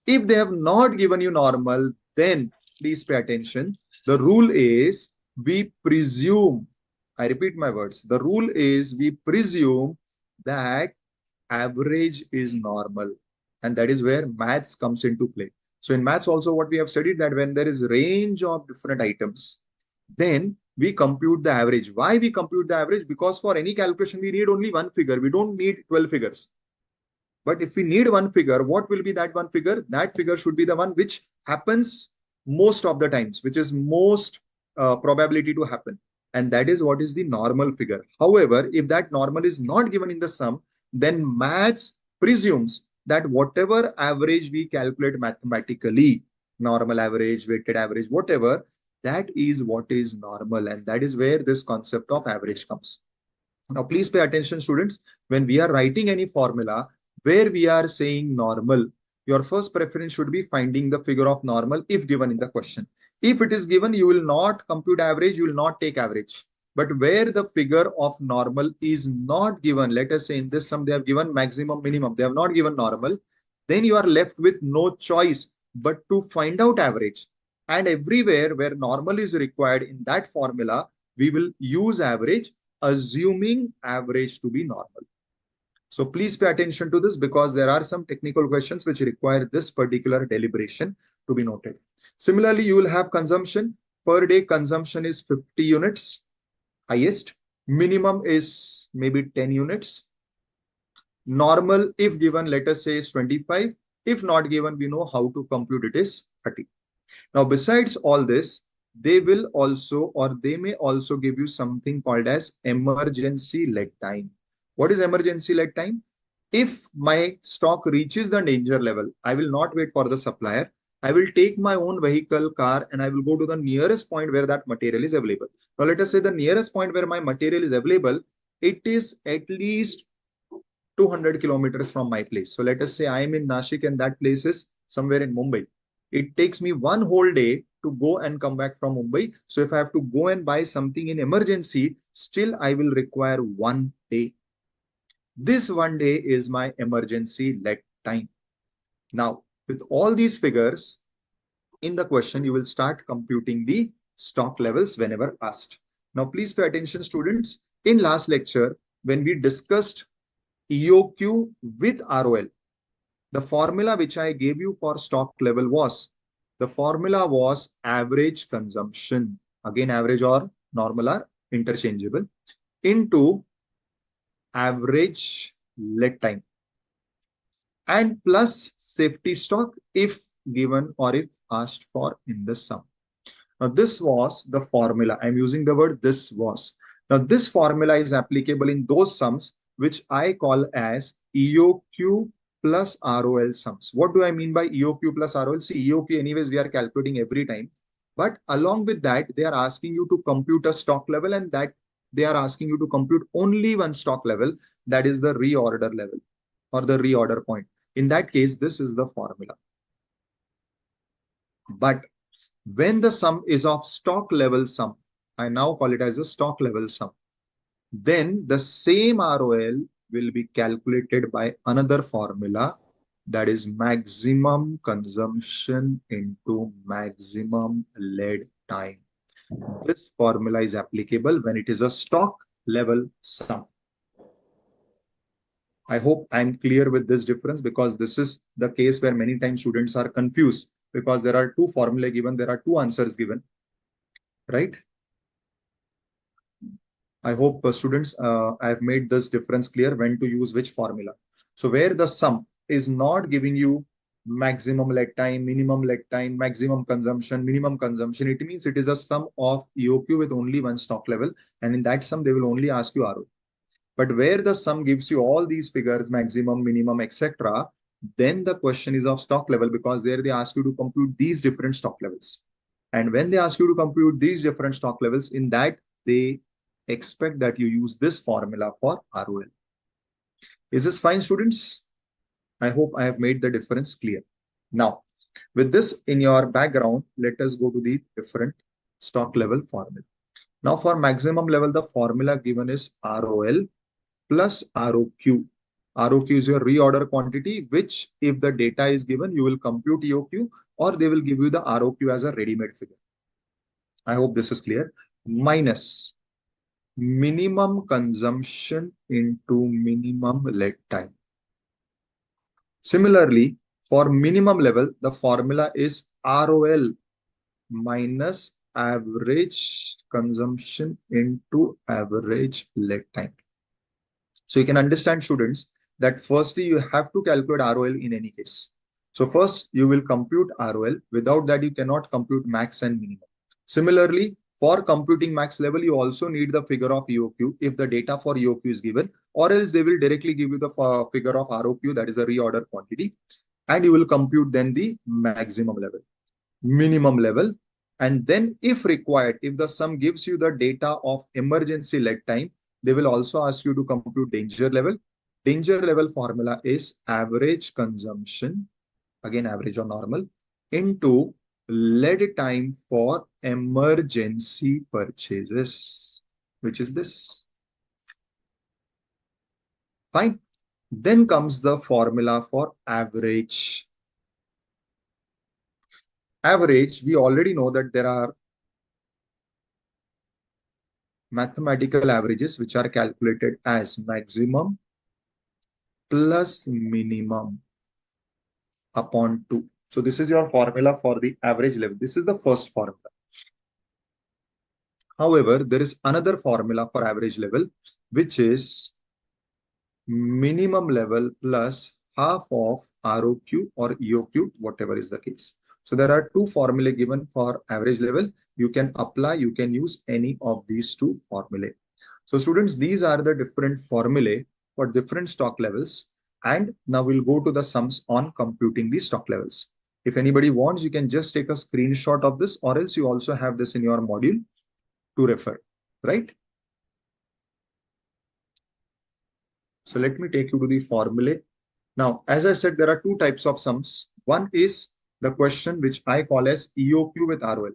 If they have not given you normal, then please pay attention. The rule is we presume, I repeat my words, the rule is we presume that average is normal. And that is where maths comes into play. So in maths also, what we have studied, that when there is range of different items, then we compute the average. Why we compute the average? Because for any calculation, we need only one figure. We don't need 12 figures. But if we need one figure, what will be that one figure? That figure should be the one which happens most of the times, which is most probability to happen. And that is what is the normal figure. However, if that normal is not given in the sum, then maths presumes that whatever average we calculate mathematically, normal average, weighted average, whatever, that is what is normal. And that is where this concept of average comes. Now, please pay attention, students. When we are writing any formula where we are saying normal, your first preference should be finding the figure of normal if given in the question. If it is given, you will not compute average, you will not take average. But where the figure of normal is not given, let us say in this sum they have given maximum, minimum, they have not given normal, then you are left with no choice but to find out average. And everywhere where normal is required in that formula, we will use average, assuming average to be normal. So please pay attention to this, because there are some technical questions which require this particular deliberation to be noted. Similarly, you will have consumption. Per day consumption is 50 units, highest. Minimum is maybe 10 units. Normal, if given, let us say is 25. If not given, we know how to compute it is 30. Now, besides all this, they will also, or they may also give you something called as emergency lead time. What is emergency lead time? If my stock reaches the danger level, I will not wait for the supplier. I will take my own vehicle, car, and I will go to the nearest point where that material is available. Now, let us say the nearest point where my material is available, it is at least 200 kilometers from my place. So let us say I am in Nashik and that place is somewhere in Mumbai. It takes me one whole day to go and come back from Mumbai. So if I have to go and buy something in emergency, still I will require 1 day. This 1 day is my emergency lead time. Now, with all these figures in the question, you will start computing the stock levels whenever asked. Now, please pay attention, students. In last lecture, when we discussed EOQ with ROL, the formula which I gave you for stock level was, the formula was average consumption. Again, average or normal are interchangeable, into average lead time and plus safety stock if given or if asked for in the sum. Now, this was the formula. I'm using the word this was. Now, this formula is applicable in those sums which I call as EOQ plus ROL sums. What do I mean by EOQ plus ROL? See, EOQ anyways we are calculating every time. But along with that, they are asking you to compute a stock level, and that they are asking you to compute only one stock level, that is the reorder level or the reorder point. In that case, this is the formula. But when the sum is of stock level sum, I now call it as a stock level sum, then the same ROL will be calculated by another formula, that is maximum consumption into maximum lead time. This formula is applicable when it is a stock level sum. I hope I'm clear with this difference, because this is the case where many times students are confused, because there are two formulae given, there are two answers given, right? I hope students, I have made this difference clear when to use which formula. So where the sum is not giving you maximum lead time, minimum lead time, maximum consumption, minimum consumption, it means it is a sum of EOQ with only one stock level, and in that sum they will only ask you RO. But where the sum gives you all these figures, maximum, minimum, etc., then the question is of stock level, because there they ask you to compute these different stock levels. And when they ask you to compute these different stock levels, in that they expect that you use this formula for ROL. Is this fine, students? I hope I have made the difference clear. Now, with this in your background, let us go to the different stock level formula. Now, for maximum level, the formula given is ROL plus ROQ. ROQ is your reorder quantity, which if the data is given, you will compute EOQ, or they will give you the ROQ as a ready-made figure. I hope this is clear. Minus minimum consumption into minimum lead time. Similarly, for minimum level, the formula is ROL minus average consumption into average lead time. So you can understand, students, that firstly you have to calculate ROL in any case. So first you will compute ROL. Without that, you cannot compute max and minimum. Similarly, for computing max level, you also need the figure of EOQ if the data for EOQ is given, or else they will directly give you the figure of ROQ, that is a reorder quantity, and you will compute then the maximum level, minimum level, and then if required, if the sum gives you the data of emergency lead time, they will also ask you to compute danger level. Danger level formula is average consumption, again average or normal, into lead time for emergency purchases, which is this. Fine. Then comes the formula for average. Average, we already know that there are mathematical averages which are calculated as maximum plus minimum upon 2. So this is your formula for the average level. This is the first formula. However, there is another formula for average level, which is minimum level plus half of ROQ or EOQ, whatever is the case. So there are two formulae given for average level. You can apply, you can use any of these two formulae. So students, these are the different formulae for different stock levels. And now we'll go to the sums on computing the stock levels. If anybody wants, you can just take a screenshot of this, or else you also have this in your module to refer, right? So let me take you to the formulae. Now, as I said, there are two types of sums. One is the question which I call as EOQ with ROL.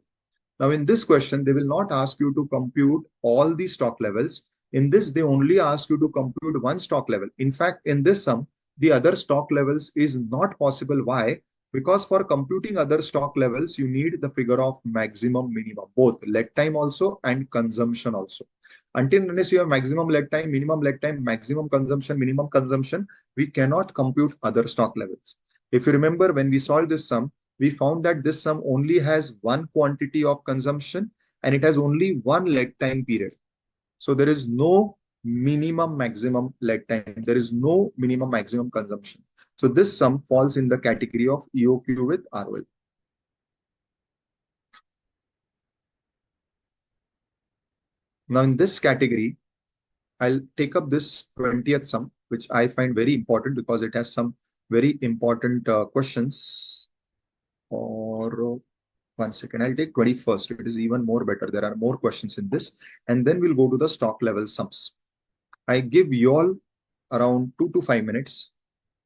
Now, in this question, they will not ask you to compute all the stock levels. In this, they only ask you to compute one stock level. In fact, in this sum, the other stock levels is not possible. Why? Because for computing other stock levels, you need the figure of maximum, minimum, both leg time also and consumption also. Until unless you have maximum leg time, maximum consumption, minimum consumption, we cannot compute other stock levels. If you remember, when we solved this sum, we found that this sum only has one quantity of consumption and it has only one leg time period. So there is no minimum maximum leg time. There is no minimum maximum consumption. So this sum falls in the category of EOQ with ROL. Now in this category, I'll take up this 20th sum, which I find very important because it has some very important questions. Or 1 second, I'll take 21st. It is even more better. There are more questions in this. And then we'll go to the stock level sums. I give you all around 2 to 5 minutes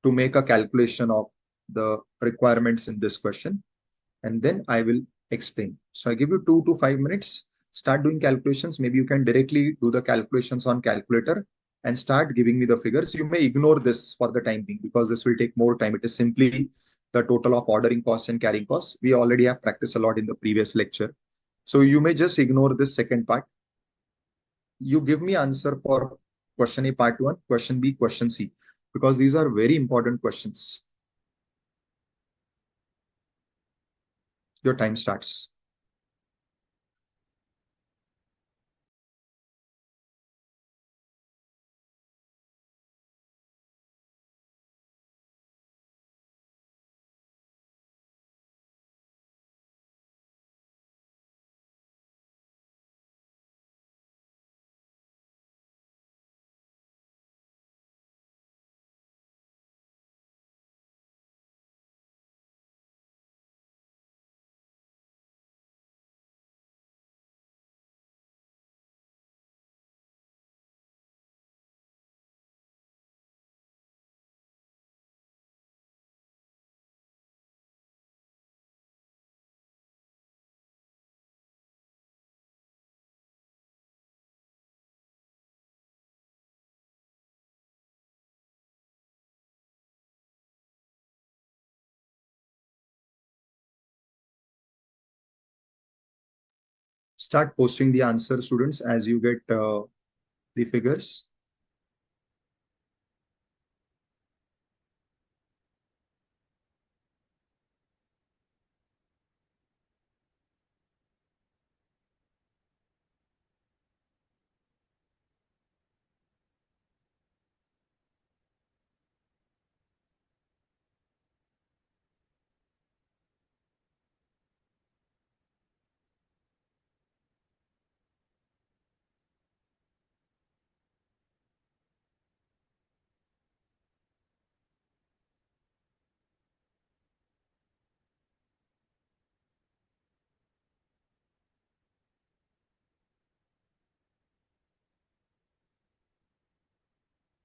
to make a calculation of the requirements in this question, and then I will explain. So I give you 2 to 5 minutes, start doing calculations. Maybe you can directly do the calculations on calculator and start giving me the figures. You may ignore this for the time being because this will take more time. It is simply the total of ordering costs and carrying costs. We already have practiced a lot in the previous lecture. So you may just ignore this second part. You give me answer for question A part 1, question B, question C, because these are very important questions. Your time starts. Start posting the answer, students, as you get the figures.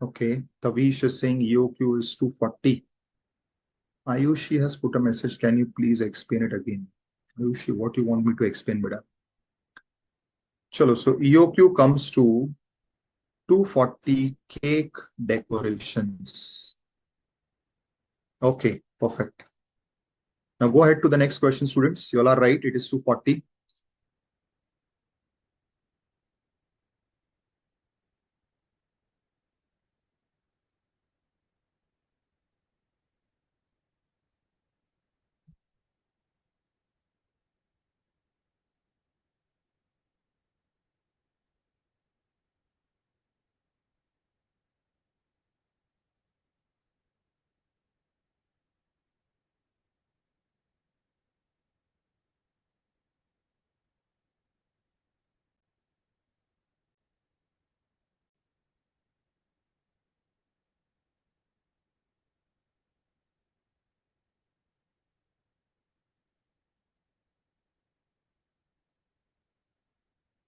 Okay, Tavish is saying EOQ is 240. Ayushi has put a message. Can you please explain it again? Ayushi, what you want me to explain, beta? Chalo, so EOQ comes to 240 cake decorations. Okay, perfect. Now go ahead to the next question, students. You all are right. It is 240.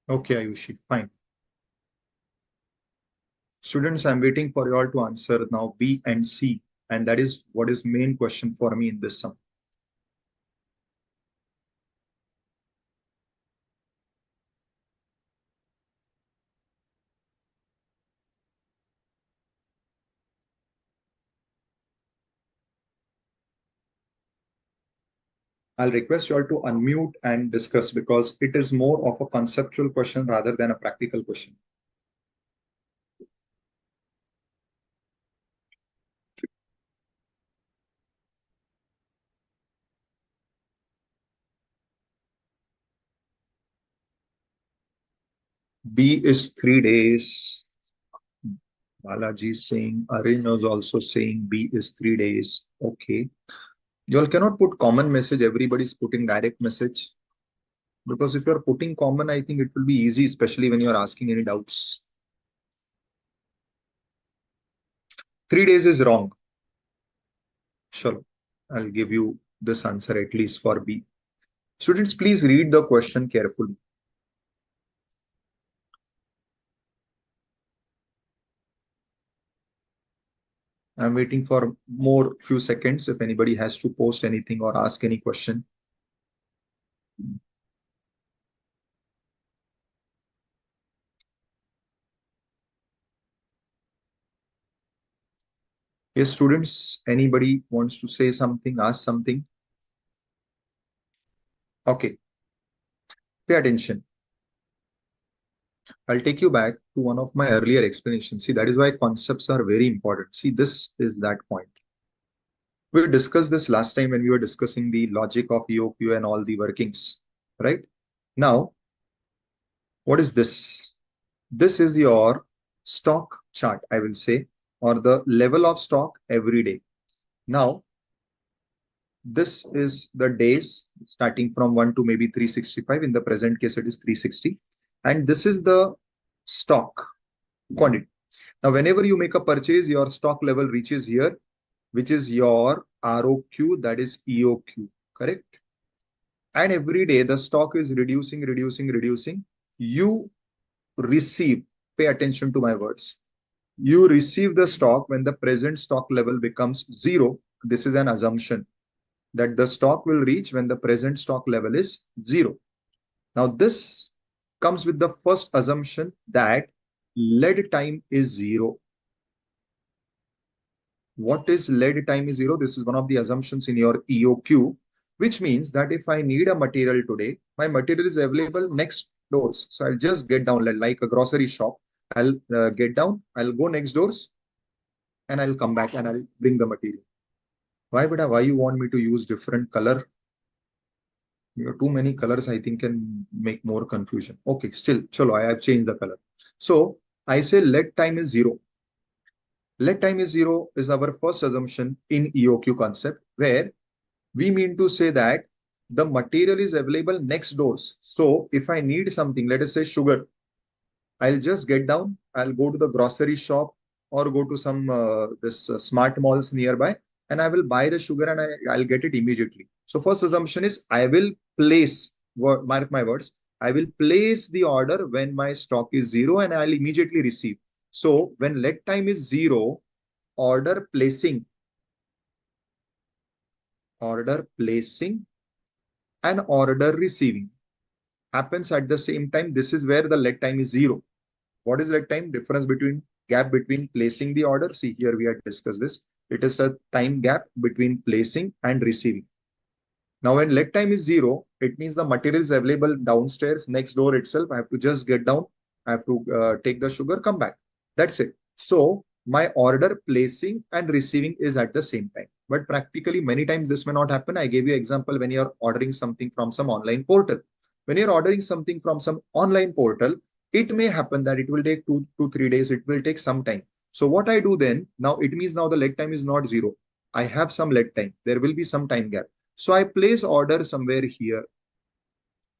Okay, Ayushi, fine. Students, I'm waiting for you all to answer now B and C. And that is what is main question for me in this sum. I'll request you all to unmute and discuss because it is more of a conceptual question rather than a practical question. B is 3 days. Balaji is saying, Arin was also saying B is 3 days. Okay. You all cannot put common message. Everybody's putting direct message. Because if you're putting common, I think it will be easy, especially when you're asking any doubts. 3 days is wrong. Sure. I'll give you this answer at least for B. Students, please read the question carefully. I'm waiting for more few seconds if anybody has to post anything or ask any question. Yes, students, anybody wants to say something, ask something? Okay. Pay attention. I'll take you back to one of my earlier explanations. See, that is why concepts are very important. See, this is that point. We discussed this last time when we were discussing the logic of EOQ and all the workings, right? Now, what is this? This is your stock chart, I will say, or the level of stock every day. Now, this is the days starting from 1 to maybe 365. In the present case, it is 360. And this is the stock quantity. Now, whenever you make a purchase, your stock level reaches here, which is your ROQ, that is EOQ, correct? And every day the stock is reducing, reducing, reducing. You receive, pay attention to my words. You receive the stock when the present stock level becomes 0. This is an assumption that the stock will reach when the present stock level is 0. Now, this comes with the first assumption that lead time is 0. What is lead time is 0? This is one of the assumptions in your EOQ, which means that if I need a material today, my material is available next doors. So I'll just get down like a grocery shop. I'll get down, I'll go next doors, and I'll come back and I'll bring the material. Why you want me to use different color? You know, too many colors, I think, can make more confusion. Okay, still, chalo, I have changed the color. So I say lead time is 0. Lead time is 0 is our first assumption in EOQ concept, where we mean to say that the material is available next doors. So if I need something, let us say sugar, I'll just get down, I'll go to the grocery shop or go to some smart malls nearby, and I will buy the sugar and I'll get it immediately. So first assumption is I will place, mark my words, I will place the order when my stock is 0 and I'll immediately receive. So when lead time is 0, order placing and order receiving happens at the same time. This is where the lead time is 0. What is lead time? Difference between gap between placing the order. See, here we had discussed this. It is a time gap between placing and receiving. Now, when lead time is 0, it means the material is available downstairs, next door itself. I have to just get down. I have to take the sugar, come back. That's it. So my order placing and receiving is at the same time. But practically, many times this may not happen. I gave you an example when you're ordering something from some online portal. When you're ordering something from some online portal, it may happen that it will take 2 to 3 days. It will take some time. So what I do then, now it means now the lead time is not 0. I have some lead time. There will be some time gap. So I place order somewhere here.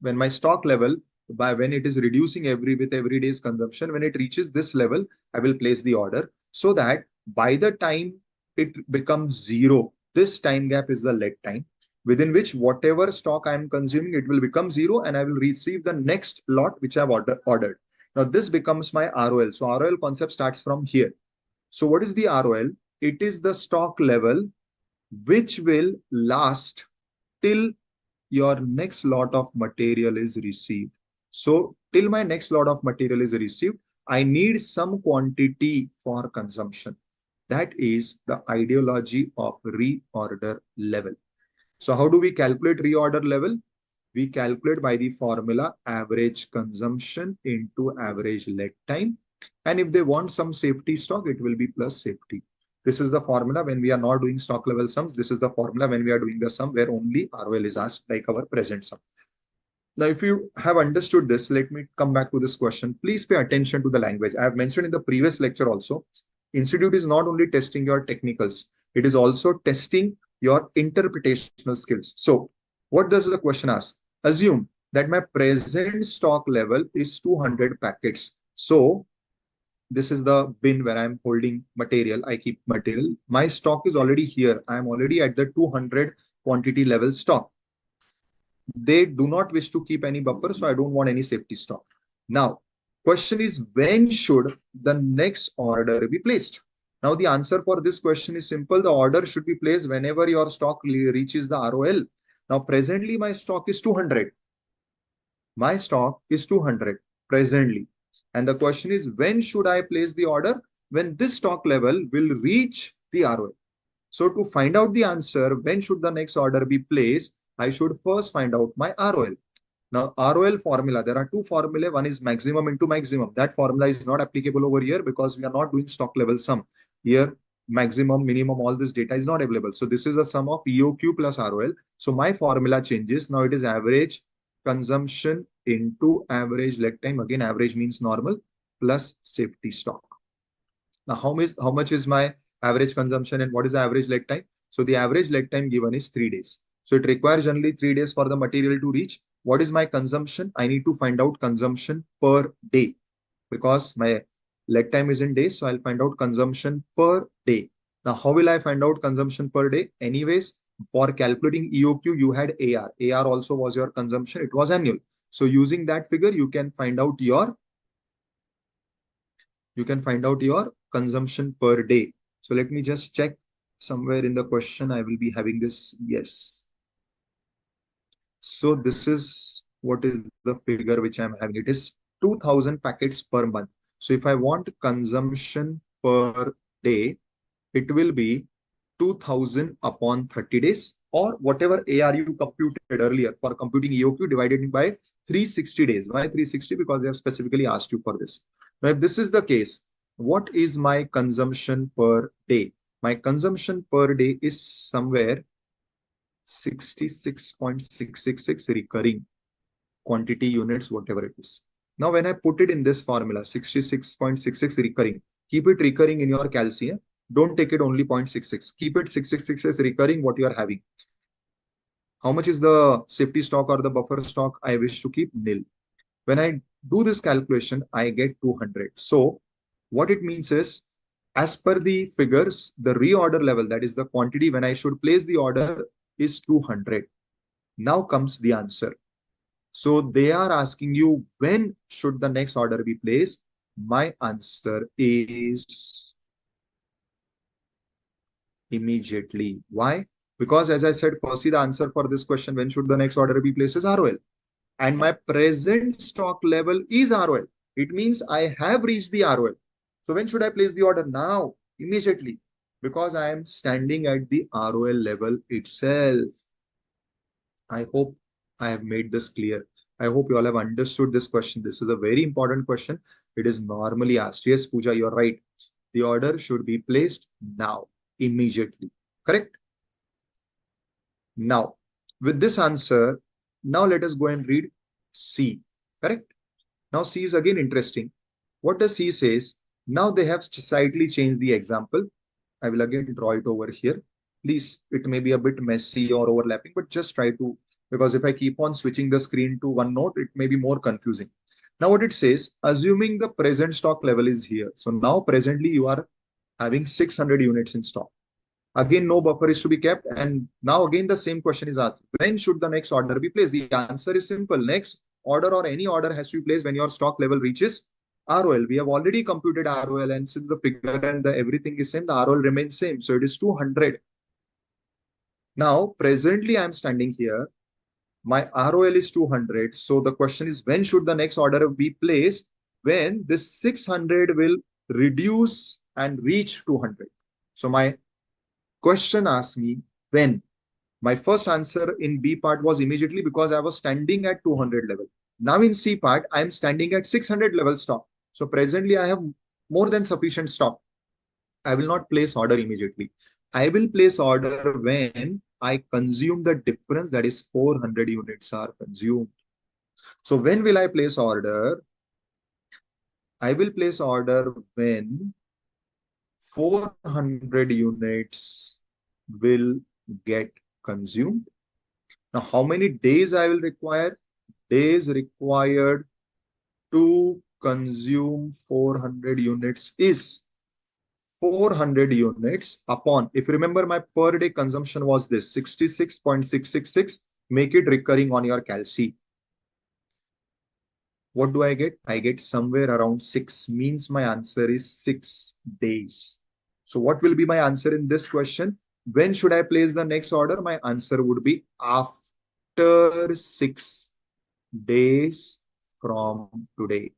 When my stock level, when it is reducing with every day's consumption, when it reaches this level, I will place the order so that by the time it becomes 0, this time gap is the lead time, within which whatever stock I am consuming, it will become 0 and I will receive the next lot which I have ordered. Now this becomes my ROL. So ROL concept starts from here. So what is the ROL? It is the stock level which will last till your next lot of material is received. So till my next lot of material is received, I need some quantity for consumption. That is the ideology of reorder level. So how do we calculate reorder level? We calculate by the formula average consumption into average leg time. And if they want some safety stock, it will be plus safety. This is the formula when we are not doing stock level sums. This is the formula when we are doing the sum where only ROL is asked, like our present sum. Now, if you have understood this, let me come back to this question. Please pay attention to the language. I have mentioned in the previous lecture also, Institute is not only testing your technicals, it is also testing your interpretational skills. So what does the question ask? Assume that my present stock level is 200 packets. So this is the bin where I'm holding material. I keep material. My stock is already here. I'm already at the 200 quantity level stock. They do not wish to keep any buffer, so I don't want any safety stock. Now, question is, when should the next order be placed? Now, the answer for this question is simple. The order should be placed whenever your stock reaches the ROL. Now, presently, my stock is 200. My stock is 200 presently. And the question is, when should I place the order? When this stock level will reach the ROL. So to find out the answer, when should the next order be placed, I should first find out my ROL. Now, ROL formula, there are two formulae. One is maximum into maximum. That formula is not applicable over here because we are not doing stock level sum. Here, maximum, minimum, all this data is not available. So this is the sum of EOQ plus ROL. So my formula changes. Now it is average consumption into average leg time. Again, average means normal plus safety stock. Now, how much is my average consumption and what is the average leg time? So the average leg time given is 3 days. So it requires generally 3 days for the material to reach. What is my consumption? I need to find out consumption per day because my leg time is in days. So I'll find out consumption per day. Now, how will I find out consumption per day? Anyways, for calculating EOQ, you had AR. AR also was your consumption. It was annual. So using that figure, you can find out your consumption per day. So let me just check somewhere in the question. I will be having this. Yes. So this is what is the figure which I'm having. It is 2000 packets per month. So if I want consumption per day, it will be 2000 upon 30 days or whatever AR you computed earlier for computing EOQ divided by 360 days. Why 360? Because they have specifically asked you for this. Now, if this is the case, what is my consumption per day? My consumption per day is somewhere 66.666 recurring quantity units, whatever it is. Now, when I put it in this formula, 66.66 recurring, keep it recurring in your calcium. Don't take it only 0.66. Keep it 666 recurring what you are having. How much is the safety stock or the buffer stock I wish to keep? Nil. When I do this calculation, I get 200. So what it means is, as per the figures, the reorder level, that is the quantity when I should place the order, is 200. Now comes the answer. So they are asking you, when should the next order be placed? My answer is immediately. Why? Because as I said, firstly, the answer for this question, when should the next order be placed, is ROL. And my present stock level is ROL. It means I have reached the ROL. So when should I place the order? Now, immediately, because I am standing at the ROL level itself. I hope I have made this clear. I hope you all have understood this question. This is a very important question. It is normally asked. Yes, Pooja, you're right. The order should be placed now, immediately. Correct? Now, with this answer, now let us go and read C. Correct? Now C is again interesting. What does C says? Now they have slightly changed the example. I will again draw it over here. Please, it may be a bit messy or overlapping, but just try to, because if I keep on switching the screen to OneNote, it may be more confusing. Now what it says, assuming the present stock level is here. So now presently you are having 600 units in stock. Again, no buffer is to be kept. And now again, the same question is asked. When should the next order be placed? The answer is simple. Next order or any order has to be placed when your stock level reaches ROL. We have already computed ROL, and since the figure and the everything is same, the ROL remains same. So it is 200. Now, presently I am standing here. My ROL is 200. So the question is, when should the next order be placed? When this 600 will reduce and reach 200. So my question asks me when. My first answer in B part was immediately because I was standing at 200 level. Now in C part, I am standing at 600 level stock. So presently I have more than sufficient stock. I will not place order immediately. I will place order when I consume the difference, that is 400 units are consumed. So when will I place order? I will place order when 400 units will get consumed. Now, how many days I will require? Days required to consume 400 units is 400 units upon, if you remember, my per day consumption was this 66.666. Make it recurring on your calci. What do I get? I get somewhere around 6, means my answer is 6 days. So what will be my answer in this question? When should I place the next order? My answer would be after 6 days from today.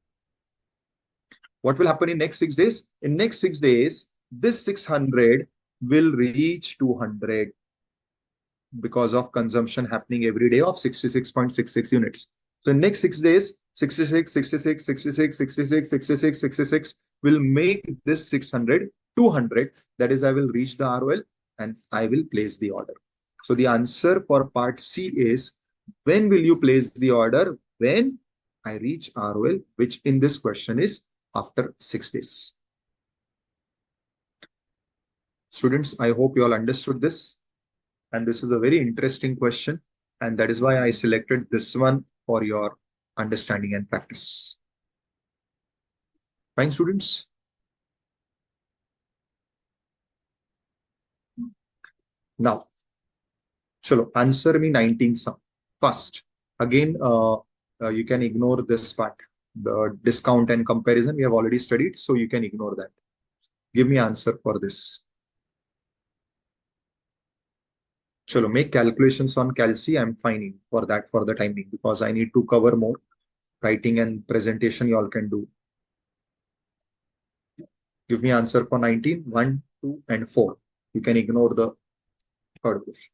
What will happen in next 6 days? In next 6 days, this 600 will reach 200 because of consumption happening every day of 66.66 units. So in next 6 days, 66, 66, 66, 66, 66, 66 will make this 600 200. That is, I will reach the ROL and I will place the order. So the answer for part C is, when will you place the order? When I reach ROL, which in this question is after 6 days. Students, I hope you all understood this. And this is a very interesting question. And that is why I selected this one for your understanding and practice. Fine, students? Now, chalo, answer me 19 sum. First, again, you can ignore this part. The discount and comparison we have already studied, so you can ignore that. Give me answer for this. Chalo, make calculations on calci. I'm fine for that for the timing because I need to cover more. Writing and presentation you all can do. Give me answer for 19, 1, 2, and 4. You can ignore the third question.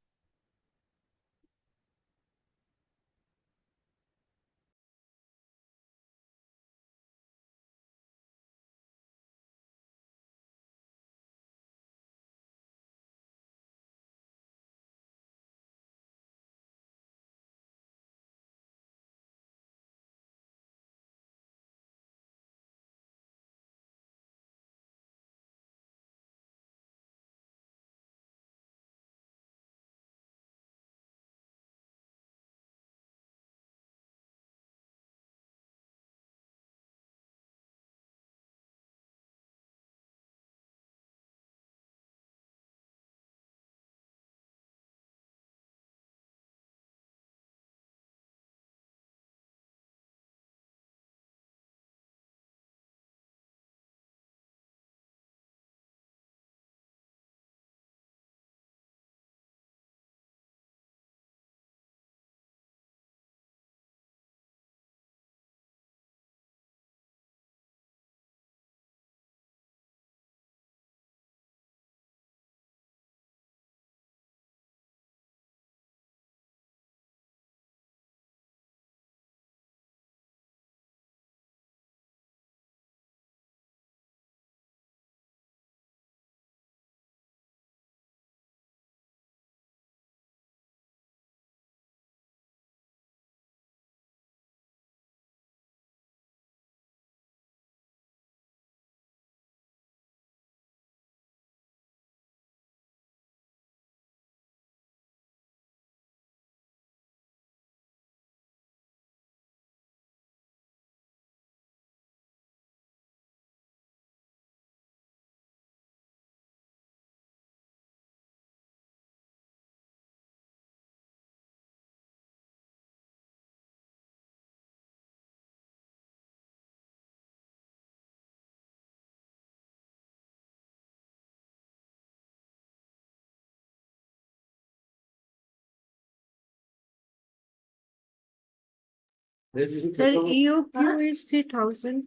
Sir, EOQ is 3,000.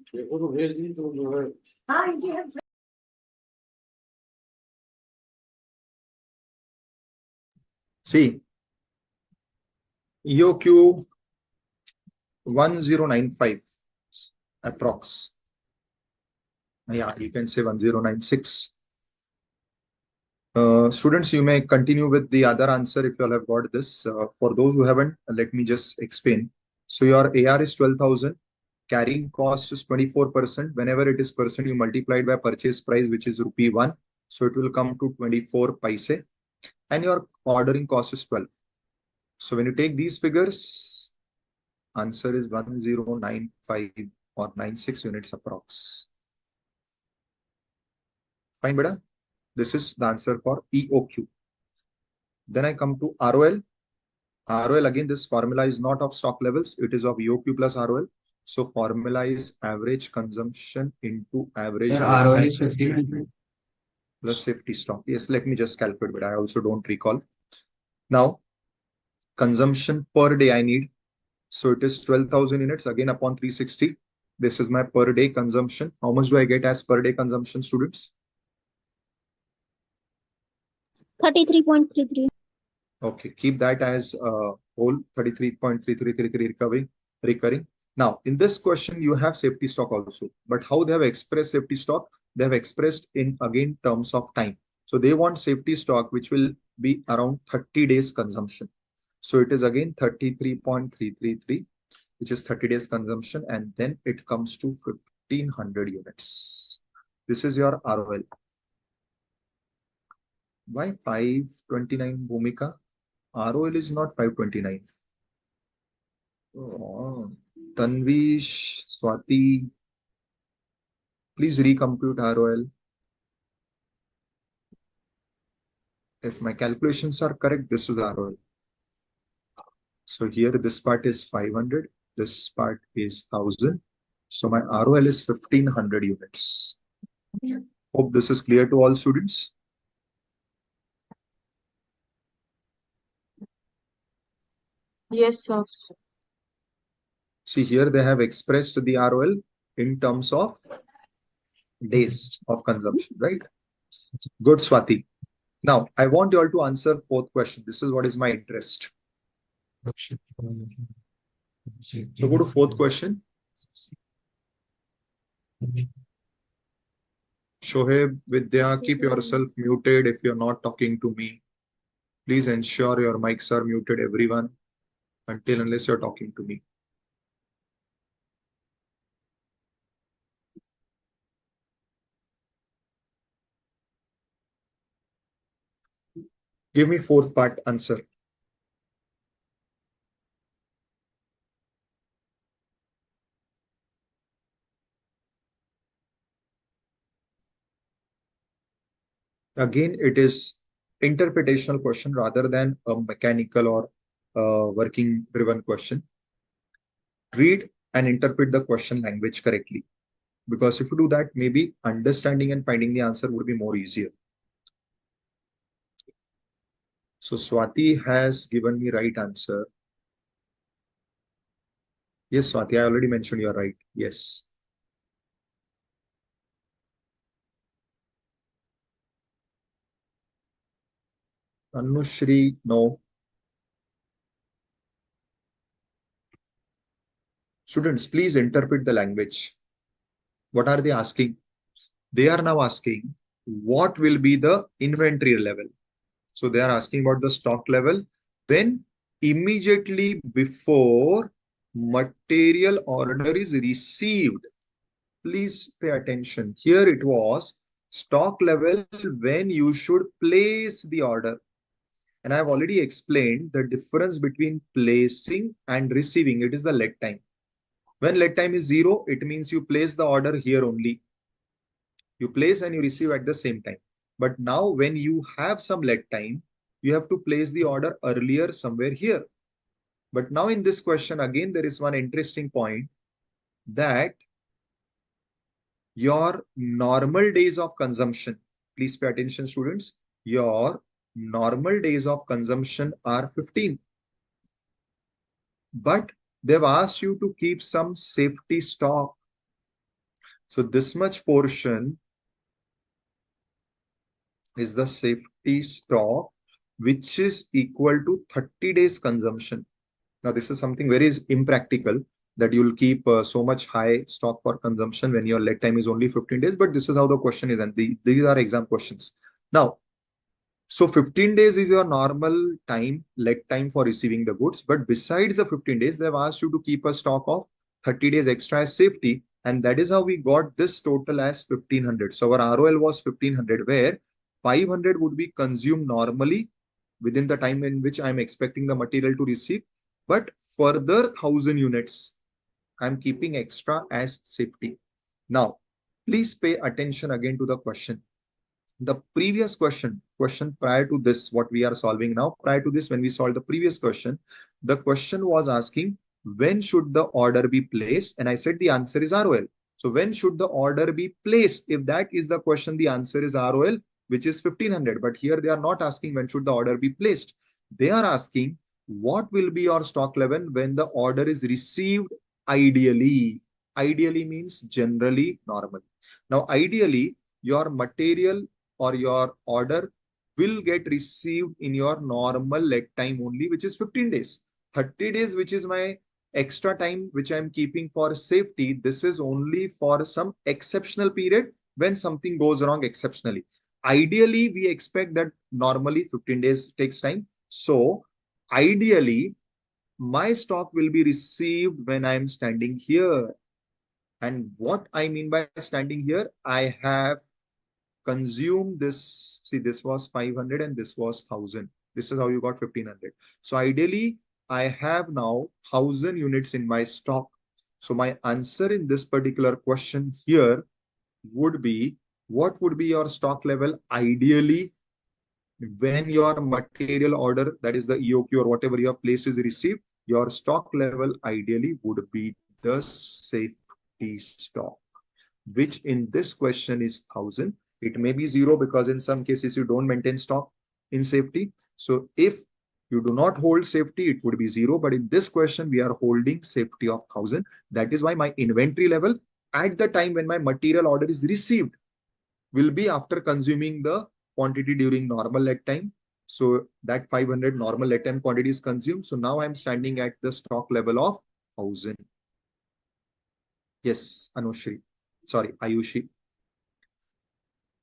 See, EOQ 1095 approx. Yeah, you can say 1096. Students, you may continue with the other answer if you all have got this. For those who haven't, let me just explain. So your AR is 12,000. Carrying cost is 24%. Whenever it is percent, you multiply it by purchase price, which is rupee 1. So it will come to 24 paise. And your ordering cost is 12. So when you take these figures, answer is 1095 or 96 units approx. Fine, beta? This is the answer for EOQ. Then I come to ROL. ROL, again, this formula is not of stock levels. It is of EOQ plus ROL. So formula is average consumption into average Sir, lead ROL time is 1500. plus safety stock. Yes, let me just calculate, but I also don't recall. Now, consumption per day I need. So it is 12,000 units again upon 360. This is my per day consumption. How much do I get as per day consumption, students? 33.33. Okay, keep that as whole 33.3333 recurring. Now, in this question, you have safety stock also, but how they have expressed safety stock? They have expressed in again terms of time. So they want safety stock, which will be around 30 days consumption. So it is again 33.333, which is 30 days consumption, and then it comes to 1500 units. This is your ROL. Why 529, Bhumika? ROL is not 529. Oh, Tanvish, Swati, please recompute ROL. If my calculations are correct, this is ROL. So here this part is 500, this part is 1000. So my ROL is 1500 units. Hope this is clear to all students. Yes, sir. See, here they have expressed the ROL in terms of days of consumption, right? Good, Swati. Now, I want you all to answer fourth question. This is what is my interest. So go to fourth question. Shoaib, Vidya, keep yourself muted if you're not talking to me. Please ensure your mics are muted, everyone, unless you're talking to me. Give me fourth part answer. Again, it is interpretational question rather than a mechanical or working driven question. Read and interpret the question language correctly. Because if you do that, maybe understanding and finding the answer would be more easier. So Swati has given me right answer. Yes, Swati, I already mentioned you're right. Yes. Anushri, no. Students, please interpret the language. What are they asking? They are now asking what will be the inventory level. So they are asking about the stock level. Then immediately before material order is received, please pay attention. Here it was stock level when you should place the order. And I've already explained the difference between placing and receiving. It is the lead time. When lead time is 0, it means you place the order here only. You place and you receive at the same time. But now when you have some lead time, you have to place the order earlier somewhere here. But now in this question, again, there is one interesting point that your normal days of consumption, please pay attention, students, your normal days of consumption are 15. But they've asked you to keep some safety stock. So this much portion is the safety stock, which is equal to 30 days consumption. Now, this is something very impractical that you'll keep so much high stock for consumption when your lead time is only 15 days. But this is how the question is, and these are exam questions. Now, so 15 days is your normal time, lead time for receiving the goods. But besides the 15 days, they've asked you to keep a stock of 30 days extra as safety. And that is how we got this total as 1500. So our ROL was 1500, where 500 would be consumed normally within the time in which I'm expecting the material to receive. But further 1000 units, I'm keeping extra as safety. Now, please pay attention again to the question. The previous question prior to this, what we are solving now, prior to this, when we solved the previous question, the question was asking, when should the order be placed? And I said the answer is ROL. So when should the order be placed? If that is the question, the answer is ROL, which is 1500. But here they are not asking when should the order be placed. They are asking what will be your stock level when the order is received ideally. Ideally means generally, normally. Now, ideally, your material or your order will get received in your normal lead time only, which is 15 days. 30 days, which is my extra time, which I'm keeping for safety. This is only for some exceptional period when something goes wrong exceptionally. Ideally, we expect that normally 15 days takes time. So ideally, my stock will be received when I'm standing here. And what I mean by standing here, I have consume this. See, this was 500 and this was 1000. This is how you got 1500. So ideally, I have now 1000 units in my stock. So my answer in this particular question here would be, what would be your stock level ideally when your material order, that is the EOQ or whatever your place is received? Your stock level ideally would be the safety stock, which in this question is 1000. It may be 0 because in some cases you don't maintain stock in safety. So if you do not hold safety, it would be 0. But in this question, we are holding safety of 1000. That is why my inventory level at the time when my material order is received will be after consuming the quantity during normal lead time. So that 500 normal lead time quantity is consumed. So now I'm standing at the stock level of 1000. Yes, Anushri. Sorry, Ayushi.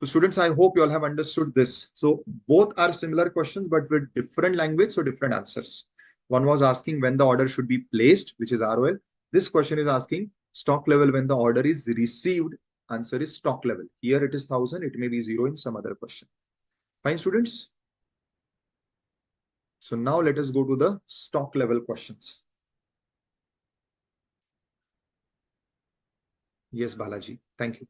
So students, I hope you all have understood this. So both are similar questions, but with different language, so different answers. One was asking when the order should be placed, which is ROL. This question is asking stock level when the order is received. Answer is stock level. Here it is 1000. It may be 0 in some other question. Fine, students. So now let us go to the stock level questions. Yes, Balaji. Thank you.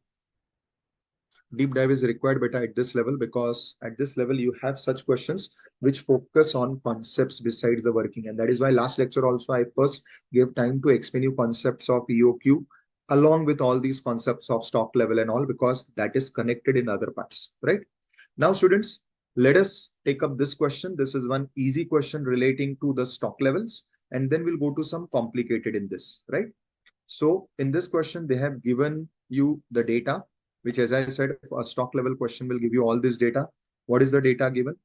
Deep dive is required beta at this level, because at this level you have such questions which focus on concepts besides the working. And that is why last lecture also I first gave time to explain you concepts of EOQ along with all these concepts of stock level and all, because that is connected in other parts, right? Now, students, let us take up this question. This is one easy question relating to the stock levels, and then we'll go to some complicated in this, right? So in this question, they have given you the data, which, as I said, a stock level question will give you all this data. What is the data given?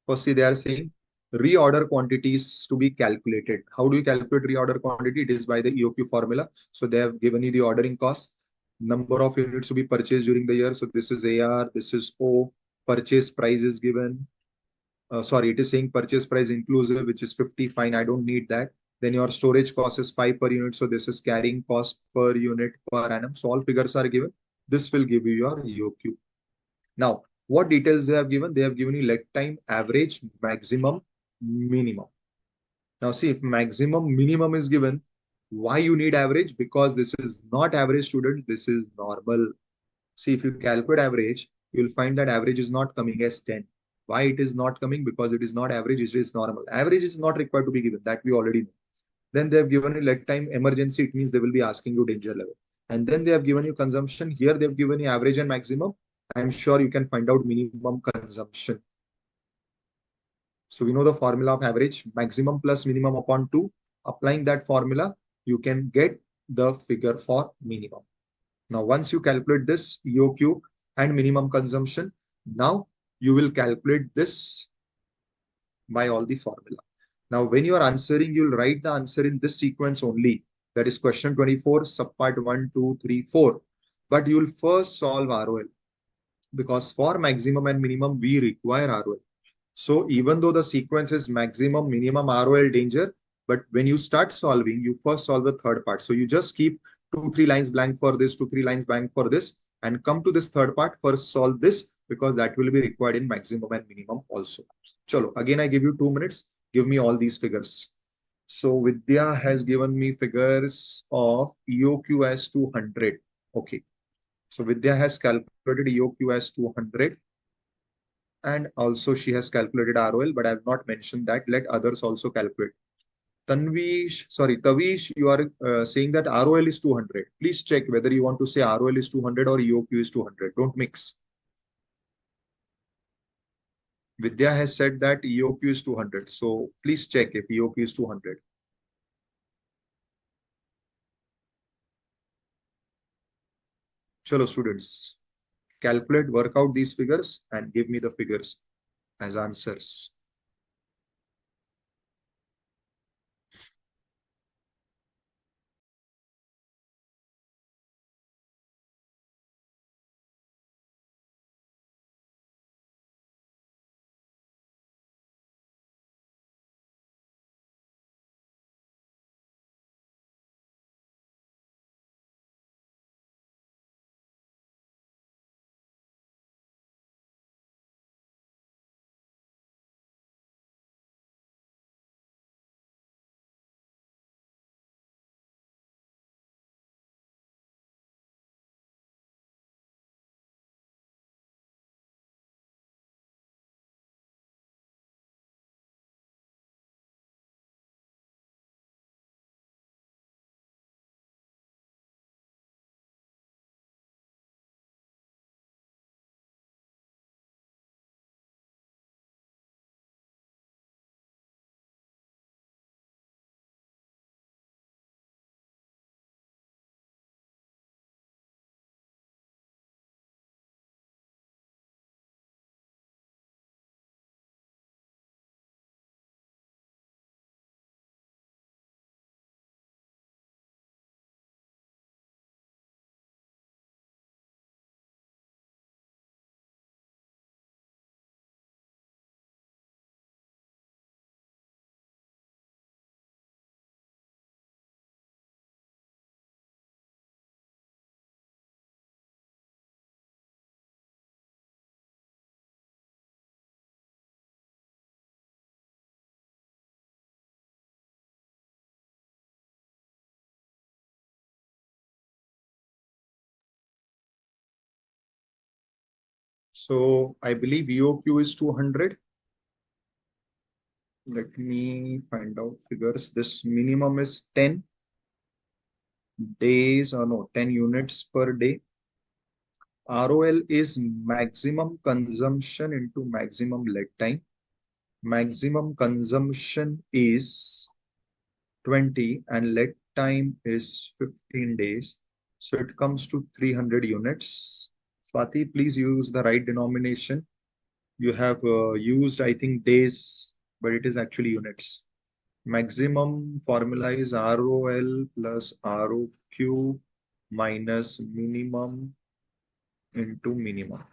Firstly, they are saying reorder quantities to be calculated. How do you calculate reorder quantity? It is by the EOQ formula. So they have given you the ordering cost, number of units to be purchased during the year. So this is AR, this is O. Purchase price is given. Sorry, it is saying purchase price inclusive, which is 50. Fine, I don't need that. Then your storage cost is 5 per unit. So this is carrying cost per unit per annum. So all figures are given. This will give you your EOQ. Now, what details they have given? They have given you lead time, average, maximum, minimum. Now see, if maximum, minimum is given, why you need average? Because this is not average, students. This is normal. See, if you calculate average, you will find that average is not coming as 10. Why it is not coming? Because it is not average, it is normal. Average is not required to be given. That we already know. Then they have given you lead time emergency. It means they will be asking you danger level. And then they have given you consumption. Here they have given you average and maximum. I'm sure you can find out minimum consumption. So we know the formula of average, maximum plus minimum upon 2. Applying that formula, you can get the figure for minimum. Now, once you calculate this EOQ and minimum consumption, now you will calculate this by all the formula. Now, when you are answering, you'll write the answer in this sequence only. That is question 24, subpart 1, 2, 3, 4. But you'll first solve ROL, because for maximum and minimum, we require ROL. So even though the sequence is maximum, minimum, ROL, danger, but when you start solving, you first solve the third part. So you just keep 2-3 lines blank for this, 2-3 lines blank for this, and come to this third part, first solve this, because that will be required in maximum and minimum also. Chalo, again, I give you 2 minutes. Give me all these figures. So Vidya has given me figures of EOQ as 200. Okay. So Vidya has calculated EOQ as 200. And also she has calculated ROL, but I have not mentioned that. Let others also calculate. Tavish, you are saying that ROL is 200. Please check whether you want to say ROL is 200 or EOQ is 200. Don't mix. Vidya has said that EOQ is 200. So please check if EOQ is 200. Chalo students, calculate, work out these figures and give me the figures as answers. So I believe EOQ is 200. Let me find out figures. This minimum is 10 days, or no, 10 units per day. ROL is maximum consumption into maximum lead time. Maximum consumption is 20 and lead time is 15 days. So it comes to 300 units. Swati, please use the right denomination. You have used, I think, days, but it is actually units. Maximum formula is ROL plus ROQ minus minimum into minimum.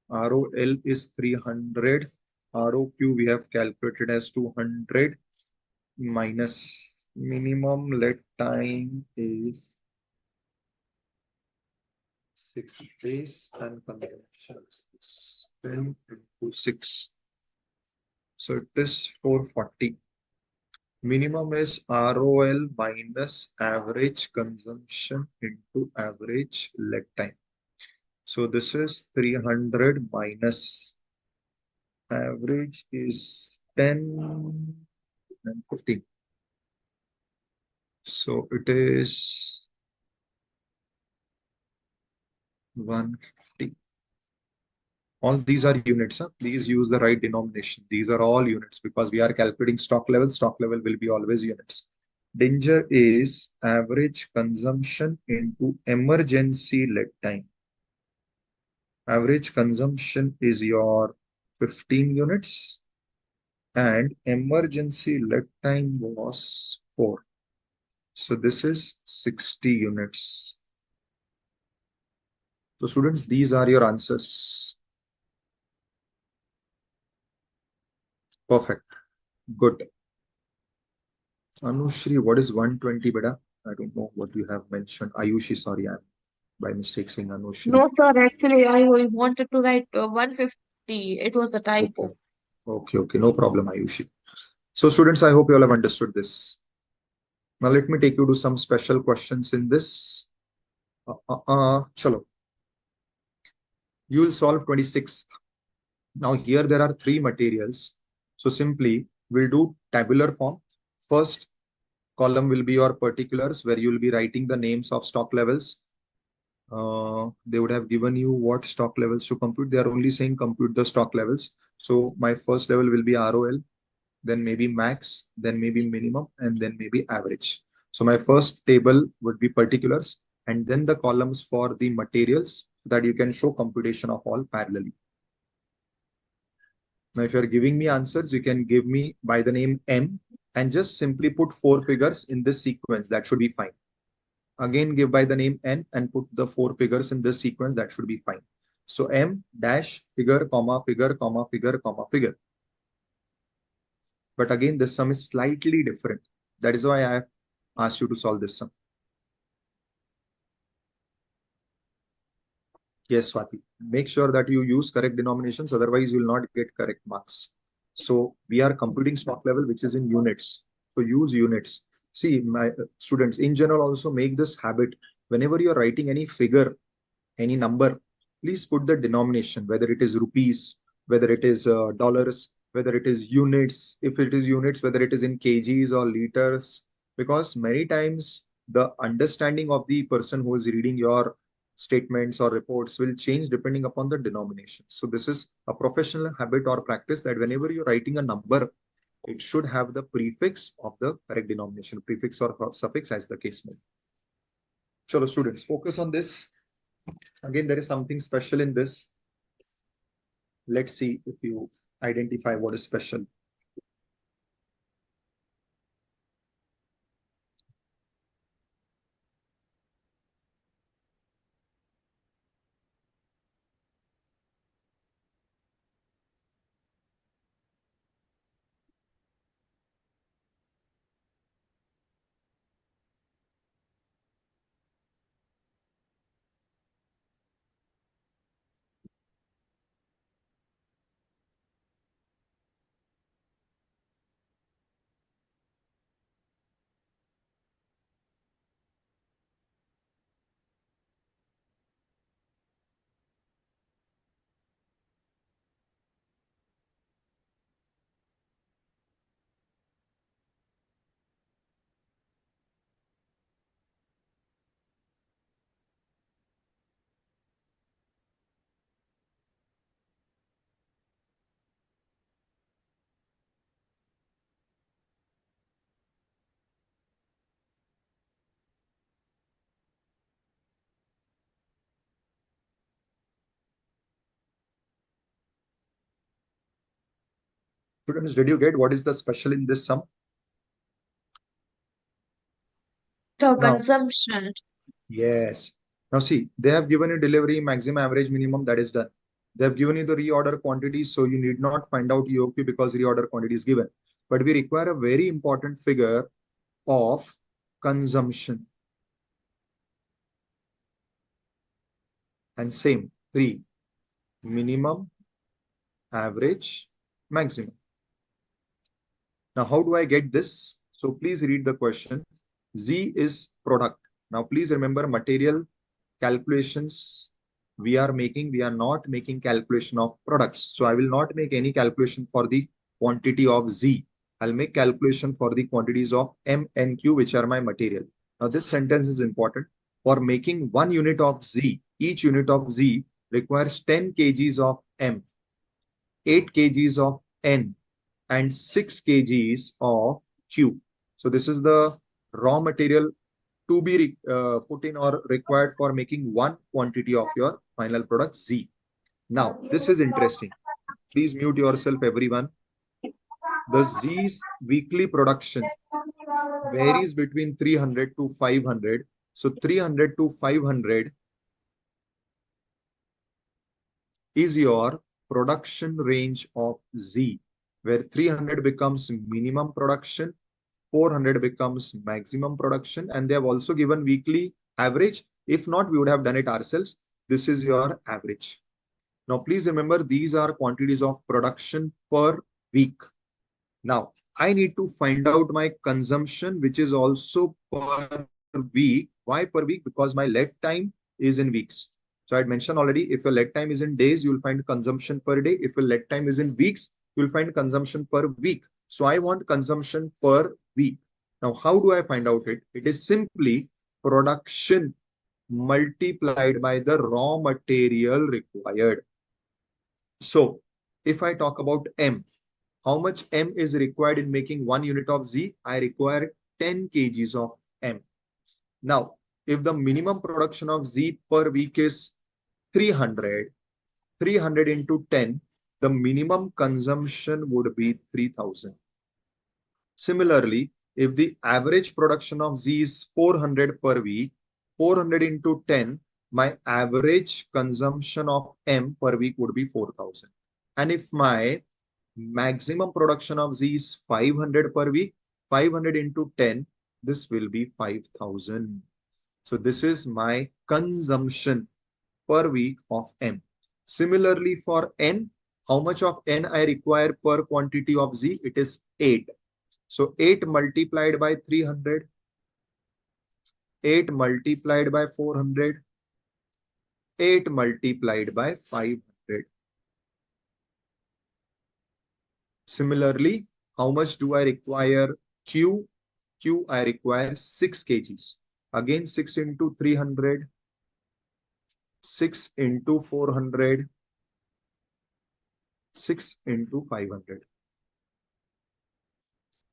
ROL is 300. ROQ we have calculated as 200 minus minimum lead time is 6 days and consumption is 10 into 6. So it is 440. Minimum is ROL minus average consumption into average lead time. So this is 300 minus average is 10 and 15. So it is 150. All these are units. Huh? Please use the right denomination. These are all units because we are calculating stock level. Stock level will be always units. Danger is average consumption into emergency lead time. Average consumption is your 15 units and emergency lead time was 4. So this is 60 units. So students, these are your answers. Perfect. Good. Anushri, what is 120 beta? I don't know what you have mentioned. Ayushi, sorry, I'm by mistake saying Anushri. No, sir. Actually, I wanted to write 150. It was a typo. Okay. No problem, Ayushi. So students, I hope you all have understood this. Now let me take you to some special questions in this. Chalo. You will solve 26th. Now here there are 3 materials. So simply we'll do tabular form. First column will be your particulars where you will be writing the names of stock levels. They would have given you what stock levels to compute. They are only saying compute the stock levels. So my first level will be ROL, then maybe max, then maybe minimum, and then maybe average. So my first table would be particulars, and then the columns for the materials that you can show computation of all parallelly. Now, if you're giving me answers, you can give me by the name M and just simply put 4 figures in this sequence. That should be fine. Again, give by the name N and put the 4 figures in this sequence. That should be fine. So M dash figure, comma, figure, comma, figure, comma, figure. But again, this sum is slightly different. That is why I have asked you to solve this sum. Yes, Swati. Make sure that you use correct denominations. Otherwise, you will not get correct marks. So we are computing stock level, which is in units. So use units. See, my students in general also make this habit. Whenever you're writing any figure, any number, please put the denomination, whether it is rupees, whether it is dollars, whether it is units, if it is units, whether it is in kgs or liters, because many times the understanding of the person who is reading your statements or reports will change depending upon the denomination. So this is a professional habit or practice that whenever you're writing a number, it should have the prefix of the correct denomination, prefix or suffix as the case may be. So students, focus on this. Again, there is something special in this. Let's see if you identify what is special. Students, did you get what is the special in this sum? The Now, consumption. yes. Now see, they have given you delivery, maximum, average, minimum, that is done. They have given you the reorder quantity, so you need not find out EOQ because reorder quantity is given. But we require a very important figure of consumption. And same, 3, minimum, average, maximum. Now, how do I get this? So please read the question. Z is product. Now, please remember material calculations we are not making calculation of products. So I will not make any calculation for the quantity of Z. I'll make calculation for the quantities of M and Q, which are my material. Now, this sentence is important. For making 1 unit of Z, each unit of Z requires 10 kgs of M, 8 kgs of N, and 6 kgs of Q. So this is the raw material to be put in or required for making 1 quantity of your final product Z. Now, this is interesting. Please mute yourself, everyone. the Z's weekly production varies between 300 to 500. So 300 to 500 is your production range of Z, where 300 becomes minimum production, 400 becomes maximum production, and they have also given weekly average. If not, we would have done it ourselves. This is your average. Now, please remember, these are quantities of production per week. Now, I need to find out my consumption, which is also per week. Why per week? Because my lead time is in weeks. So I had mentioned already, if your lead time is in days, you'll find consumption per day. If your lead time is in weeks, you'll find consumption per week. So I want consumption per week. Now, how do I find out it? It is simply production multiplied by the raw material required. So if I talk about M, how much M is required in making 1 unit of Z? I require 10 kgs of M. Now, if the minimum production of Z per week is 300, 300 into 10, the minimum consumption would be 3000. Similarly, if the average production of Z is 400 per week, 400 into 10, my average consumption of M per week would be 4000. And if my maximum production of Z is 500 per week, 500 into 10, this will be 5000. So this is my consumption per week of M. Similarly for N, how much of N I require per quantity of Z? It is 8. So 8 multiplied by 300, 8 multiplied by 400, 8 multiplied by 500. Similarly, how much do I require Q? Q I require 6 kgs. Again 6 into 300, 6 into 400, 6 into 500.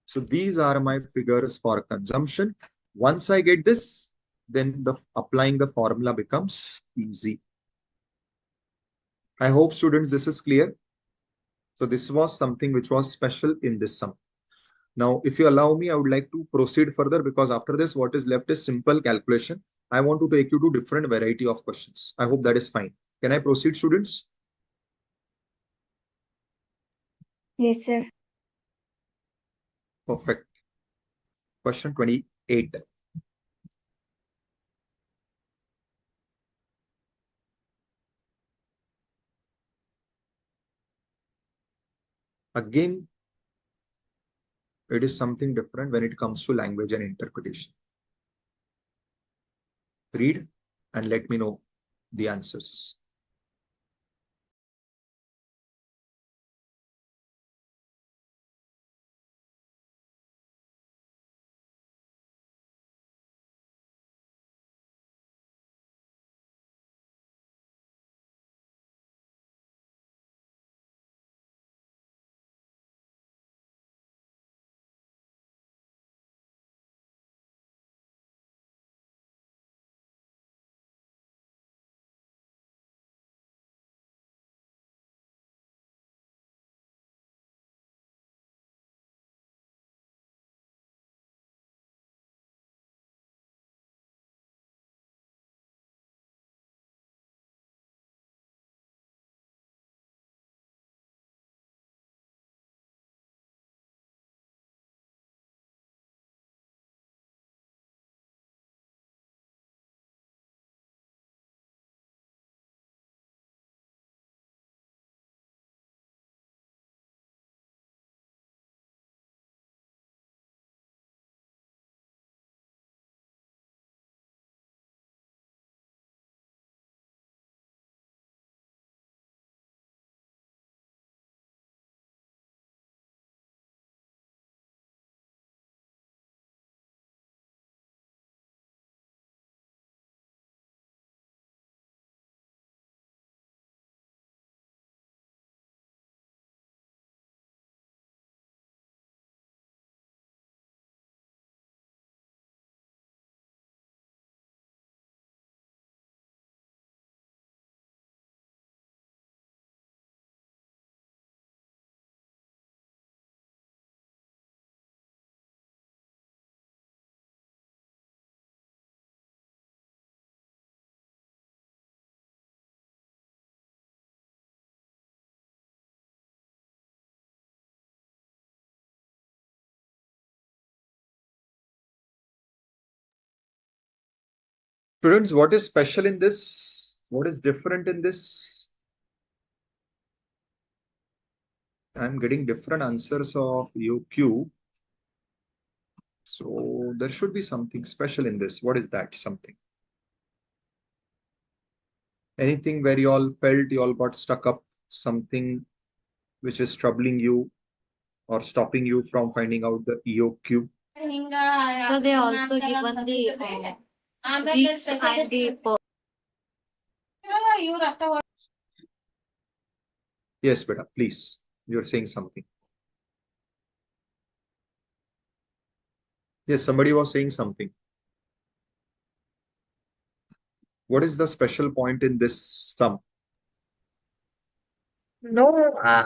So these are my figures for consumption. Once I get this, then applying the formula becomes easy. I hope students this is clear. So this was something which was special in this sum. Now, if you allow me, I would like to proceed further because after this, what is left is simple calculation. I want to take you to different variety of questions. I hope that is fine. Can I proceed, students? Yes, sir. Perfect. Question 28. Again, it is something different when it comes to language and interpretation. Read and let me know the answers. Students, what is special in this? What is different in this? I'm getting different answers of EOQ. So there should be something special in this. What is that something? Anything where you all felt you all got stuck up, something which is troubling you or stopping you from finding out the EOQ? So they also given the weeks and the Yes, beta, please. You're saying something. Yes, somebody was saying something. What is the special point in this sum? No, I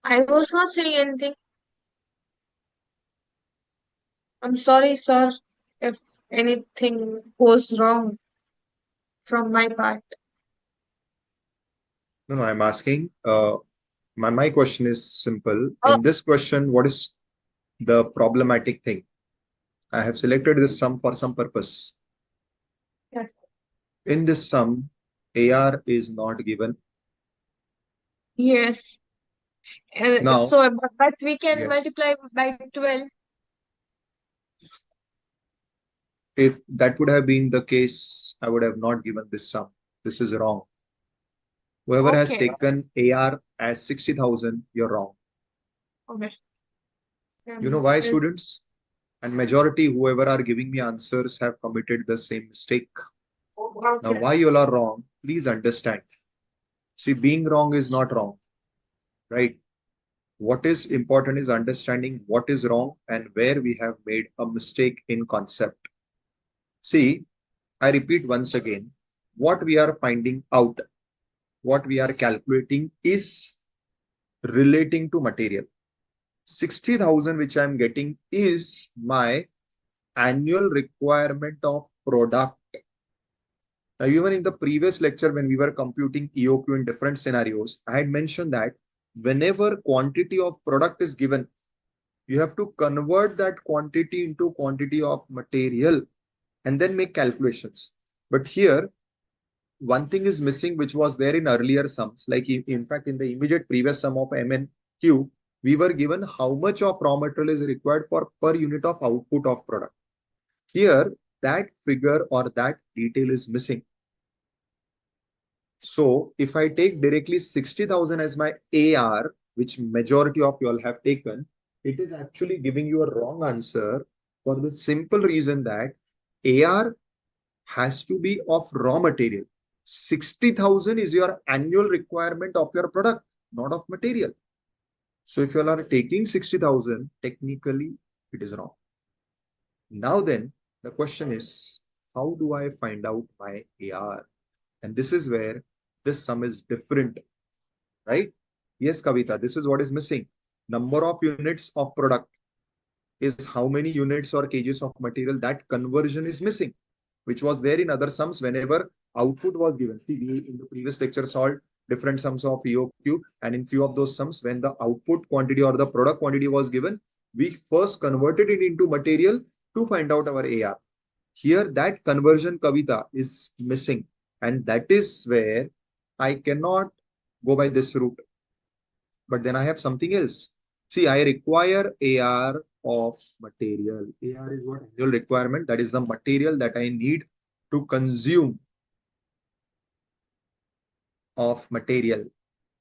was not saying anything. I'm sorry, sir, if anything goes wrong from my part. No, I'm asking. My question is simple. Oh. In this question, what is the problematic thing? I have selected this sum for some purpose. Yeah. In this sum, AR is not given. Yes. Now, So, but we can yes. multiply by 12. If that would have been the case, I would have not given this sum. This is wrong. Whoever has Okay. taken AR as 60,000, you're wrong. Okay. You know why, It's- students? And majority, whoever are giving me answers, have committed the same mistake. Now, Okay. why you all are wrong, please understand. See, being wrong is not wrong, right? What is important is understanding what is wrong and where we have made a mistake in concept. See, I repeat once again, what we are finding out, what we are calculating is relating to material. 60,000 which I'm getting is my annual requirement of product. Now, even in the previous lecture, when we were computing EOQ in different scenarios, I had mentioned that whenever quantity of product is given, you have to convert that quantity into quantity of material and then make calculations. But here, one thing is missing, which was there in earlier sums. Like in fact, in the immediate previous sum of M and Q, we were given how much of raw material is required for per unit of output of product. Here, that figure or that detail is missing. So if I take directly 60,000 as my AR, which majority of you all have taken, it is actually giving you a wrong answer for the simple reason that AR has to be of raw material. 60,000 is your annual requirement of your product, not of material. So if you all are taking 60,000, technically it is wrong. Now then, the question is, how do I find out my AR? And this is where this sum is different, right? Yes, Kavita, this is what is missing. Number of units of product is how many units or kgs of material. That conversion is missing, which was there in other sums whenever output was given. See, we in the previous lecture solved different sums of EOQ, and in few of those sums, when the output quantity or the product quantity was given, we first converted it into material to find out our AR. Here, that conversion, Kavita, is missing, and that is where I cannot go by this route. But then I have something else. See, I require AR of material. AR is what annual requirement. That is the material that I need to consume of material.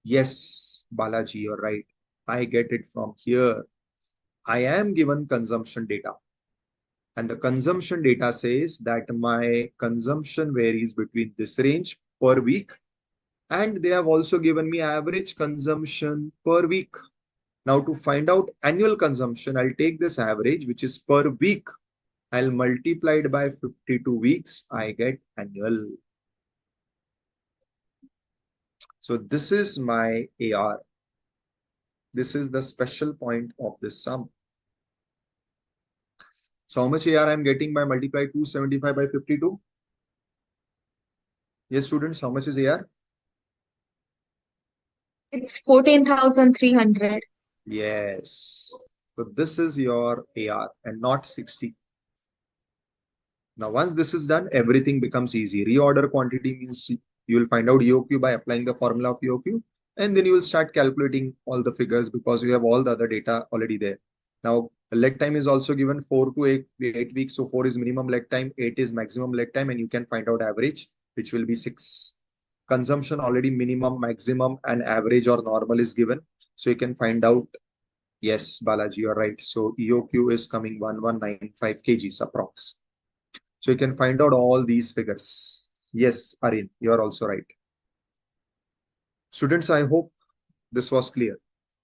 Yes, Balaji, you're right. I get it from here. I am given consumption data. And the consumption data says that my consumption varies between this range per week. And they have also given me average consumption per week. Now to find out annual consumption, I'll take this average, which is per week. I'll multiply it by 52 weeks. I get annual. So this is my AR. This is the special point of this sum. So how much AR I'm getting by multiply 275 by 52? Yes, students, how much is AR? It's 14,300. Yes. So this is your AR and not 60. Now, once this is done, everything becomes easy. Reorder quantity means you will find out EOQ by applying the formula of EOQ, and then you will start calculating all the figures because you have all the other data already there. Now, leg time is also given 4 to 8 weeks. So 4 is minimum leg time, 8 is maximum leg time, and you can find out average, which will be 6. Consumption already minimum, maximum, and average or normal is given. So you can find out, yes, Balaji, you're right. So EOQ is coming 1195 kgs approx. So you can find out all these figures. Yes, Arin, you are also right. Students, I hope this was clear.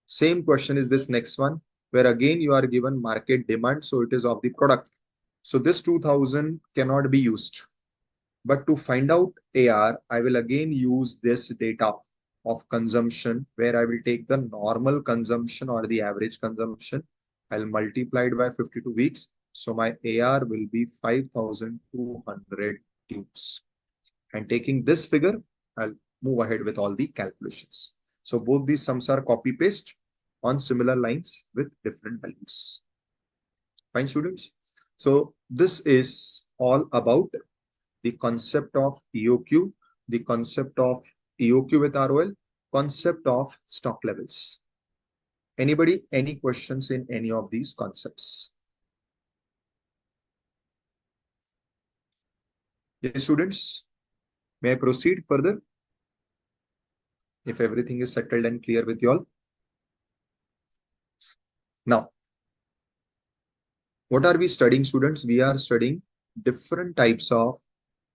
Same question is this next one, where again you are given market demand. So it is of the product. So this 2000 cannot be used. But to find out AR, I will again use this data of consumption, where I will take the normal consumption or the average consumption. I'll multiply it by 52 weeks. So my AR will be 5,200 tubes. And taking this figure, I'll move ahead with all the calculations. So both these sums are copy paste on similar lines with different values. Fine, students. So this is all about the concept of EOQ, the concept of EOQ with ROL, concept of stock levels. Anybody, any questions in any of these concepts? Yes, students, may I proceed further? If everything is settled and clear with you all. Now, what are we studying, students? We are studying different types of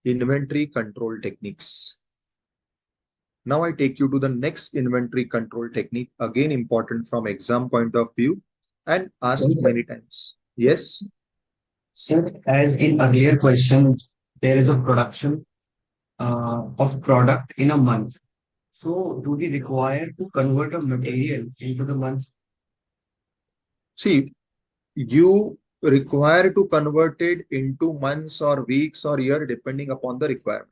inventory control techniques. Now I take you to the next inventory control technique, again important from exam point of view and asked many times. Yes? Sir, as in earlier question, there is a production of product in a month. So do we require to convert a material into the month? See, you require to convert it into months or weeks or year depending upon the requirement.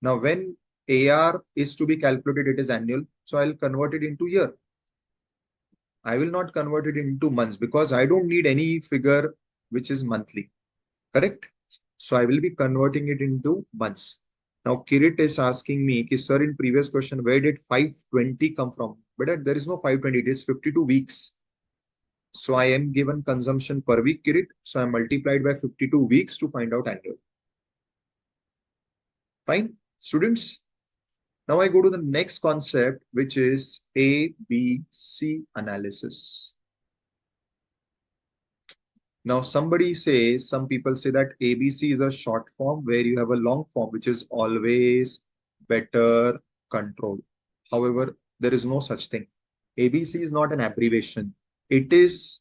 Now, when AR is to be calculated, it is annual. So I'll convert it into year. I will not convert it into months because I don't need any figure which is monthly. Correct? So I will be converting it into months. Now, Kirit is asking me, sir, in previous question, where did 520 come from? But there is no 520, it is 52 weeks. So I am given consumption per week, Kirit. So I multiplied by 52 weeks to find out annual. Fine, students. Now I go to the next concept, which is ABC analysis. Now some people say that ABC is a short form where you have a long form, which is always better control. However, there is no such thing. ABC is not an abbreviation. It is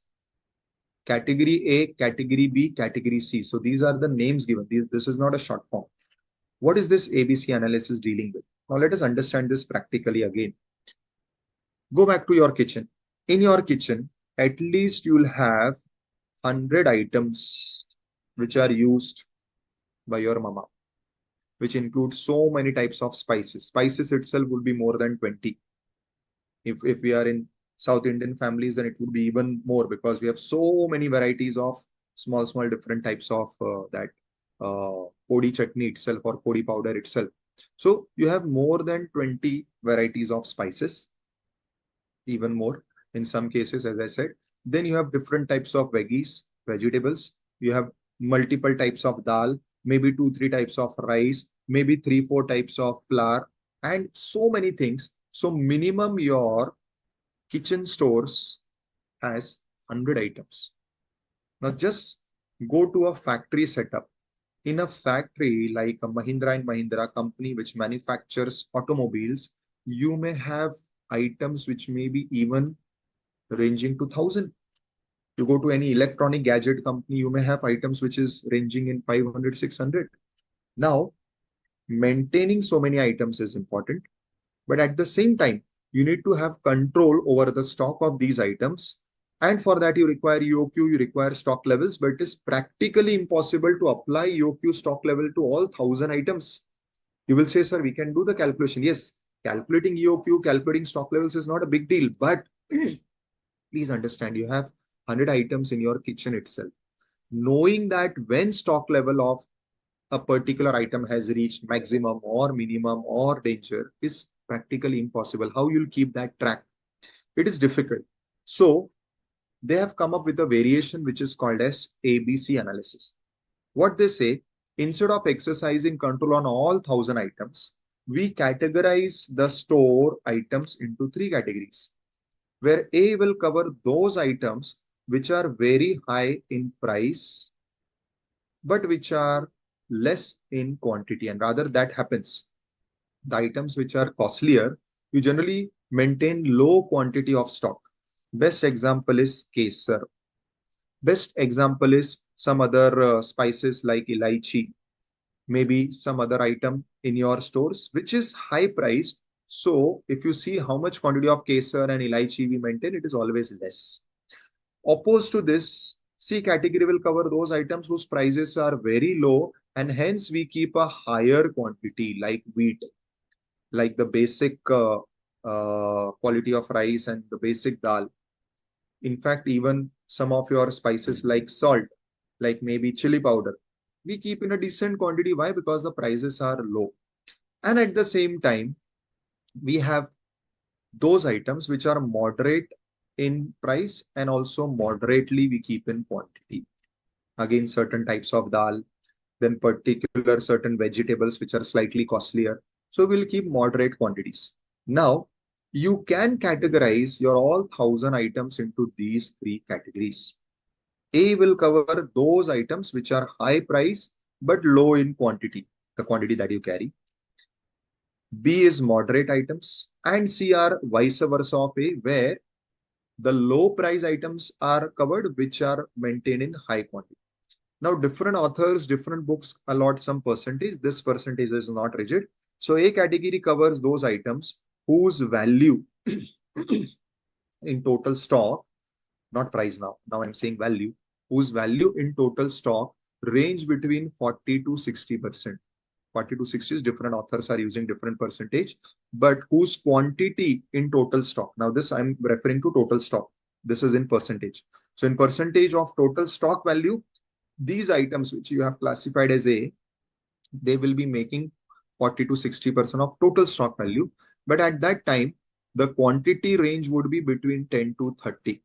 category A, category B, category C. So these are the names given. This is not a short form. What is this ABC analysis dealing with? Now let us understand this practically again. Go back to your kitchen. In your kitchen, at least you will have 100 items which are used by your mama, which include so many types of spices. Spices itself would be more than 20. If we are in South Indian families, then it would be even more because we have so many varieties of small different types of that podi chutney itself or podi powder itself. So you have more than 20 varieties of spices, even more in some cases, as I said. Then you have different types of vegetables. You have multiple types of dal, maybe 2-3 types of rice, maybe 3-4 types of flour, and so many things. So minimum your kitchen stores has 100 items. Now just go to a factory setup. In a factory like a Mahindra and Mahindra company which manufactures automobiles, you may have items which may be even ranging to 1,000. You go to any electronic gadget company, you may have items which is ranging in 500, 600. Now, maintaining so many items is important, but at the same time, you need to have control over the stock of these items. And for that, you require EOQ, you require stock levels, but it is practically impossible to apply EOQ stock level to all 1,000 items. You will say, sir, we can do the calculation. Yes, calculating EOQ, calculating stock levels is not a big deal, but please understand, you have 100 items in your kitchen itself. Knowing that when stock level of a particular item has reached maximum or minimum or danger is practically impossible. How you'll keep that track? It is difficult. So they have come up with a variation which is called as ABC analysis. What they say, instead of exercising control on all 1,000 items, we categorize the store items into 3 categories, where A will cover those items which are very high in price, but which are less in quantity. And rather that happens. The items which are costlier, you generally maintain low quantity of stock. Best example is kesar. Best example is some other spices like elaichi, maybe some other item in your stores, which is high priced. So if you see how much quantity of kesar and elaichi we maintain, it is always less. Opposed to this, C category will cover those items whose prices are very low, and hence we keep a higher quantity like wheat, like the basic quality of rice and the basic dal. In fact, even some of your spices like salt, like maybe chili powder, we keep in a decent quantity. Why? Because the prices are low. And at the same time, we have those items which are moderate in price and also moderately we keep in quantity. Again, certain types of dal, then particular certain vegetables which are slightly costlier. So we'll keep moderate quantities. Now, you can categorize your all 1,000 items into these 3 categories. A will cover those items which are high price but low in quantity, the quantity that you carry. B is moderate items, and C are vice versa of A, where the low price items are covered which are maintained in high quantity. Now, different authors, different books allot some percentage. This percentage is not rigid. So A category covers those items whose value in total stock, not price now, now I'm saying value, whose value in total stock range between 40 to 60%. 40 to 60 is different authors are using different percentage, but whose quantity in total stock. Now this I'm referring to total stock. This is in percentage. So in percentage of total stock value, these items which you have classified as A, they will be making 40 to 60% of total stock value. But at that time, the quantity range would be between 10 to 30.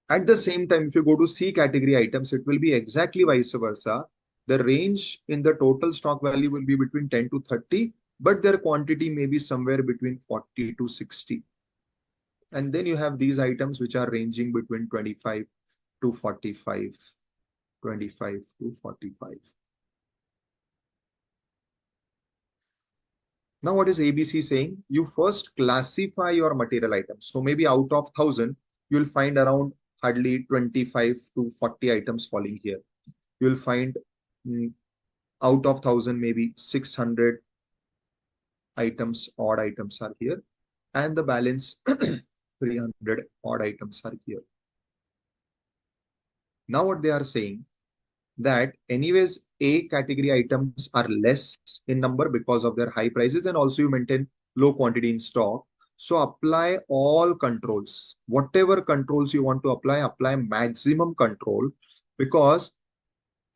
At the same time, if you go to C category items, it will be exactly vice versa. The range in the total stock value will be between 10 to 30, but their quantity may be somewhere between 40 to 60. And then you have these items which are ranging between 25 to 45, 25 to 45. Now, what is ABC saying? You first classify your material items. So maybe out of 1,000, you'll find around hardly 25 to 40 items falling here. You'll find out of 1,000, maybe 600 items, odd items are here. And the balance 300 odd items are here. Now what they are saying that anyways, A category items are less in number because of their high prices and also you maintain low quantity in stock. So apply all controls, whatever controls you want to apply maximum control because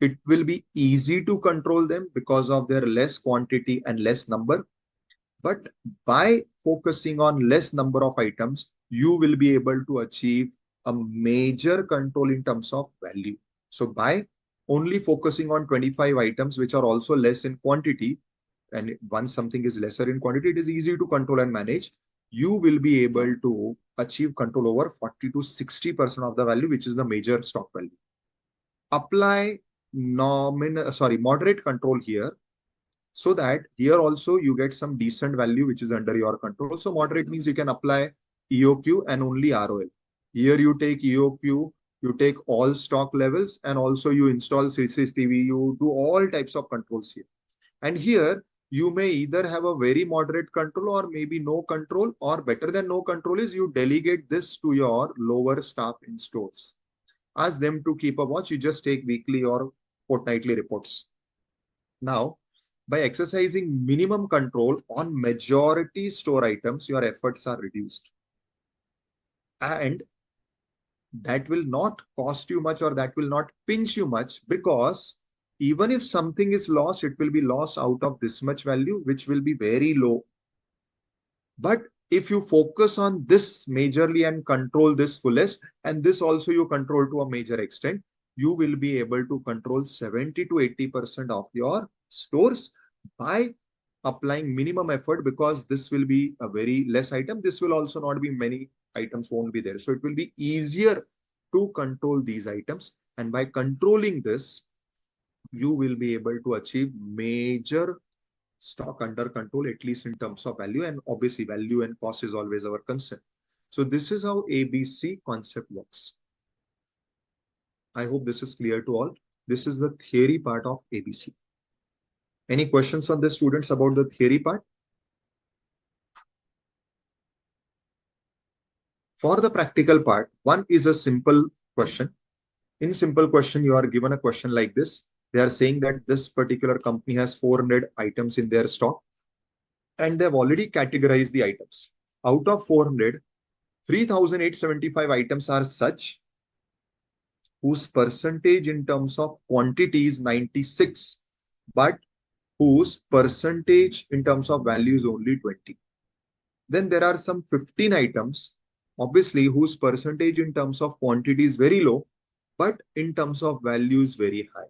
it will be easy to control them because of their less quantity and less number. But by focusing on less number of items, you will be able to achieve a major control in terms of value. So by only focusing on 25 items, which are also less in quantity, and once something is lesser in quantity, it is easy to control and manage. You will be able to achieve control over 40 to 60% of the value, which is the major stock value. Apply moderate control here, so that here also you get some decent value which is under your control. So moderate means you can apply EOQ and only ROL. Here you take EOQ, you take all stock levels, and also you install CCTV, you do all types of controls here. And here you may either have a very moderate control or maybe no control, or better than no control is you delegate this to your lower staff in stores. Ask them to keep a watch. You just take weekly or fortnightly reports. Now, by exercising minimum control on majority store items, your efforts are reduced. And that will not cost you much or that will not pinch you much because even if something is lost, it will be lost out of this much value, which will be very low. But if you focus on this majorly and control this fullest, and this also you control to a major extent, you will be able to control 70 to 80% of your stores by applying minimum effort, because this will be a very less item. This will also not be many items won't be there. So it will be easier to control these items. And by controlling this, you will be able to achieve major stock under control, at least in terms of value. And obviously value and cost is always our concern. So this is how ABC concept works. I hope this is clear to all. This is the theory part of ABC. Any questions on this, students, about the theory part? For the practical part, one is a simple question. In simple question, you are given a question like this. They are saying that this particular company has 400 items in their stock, and they've already categorized the items. Out of 400, 3,875 items are such whose percentage in terms of quantity is 96, but whose percentage in terms of value is only 20. Then there are some 15 items, obviously, whose percentage in terms of quantity is very low, but in terms of value is very high.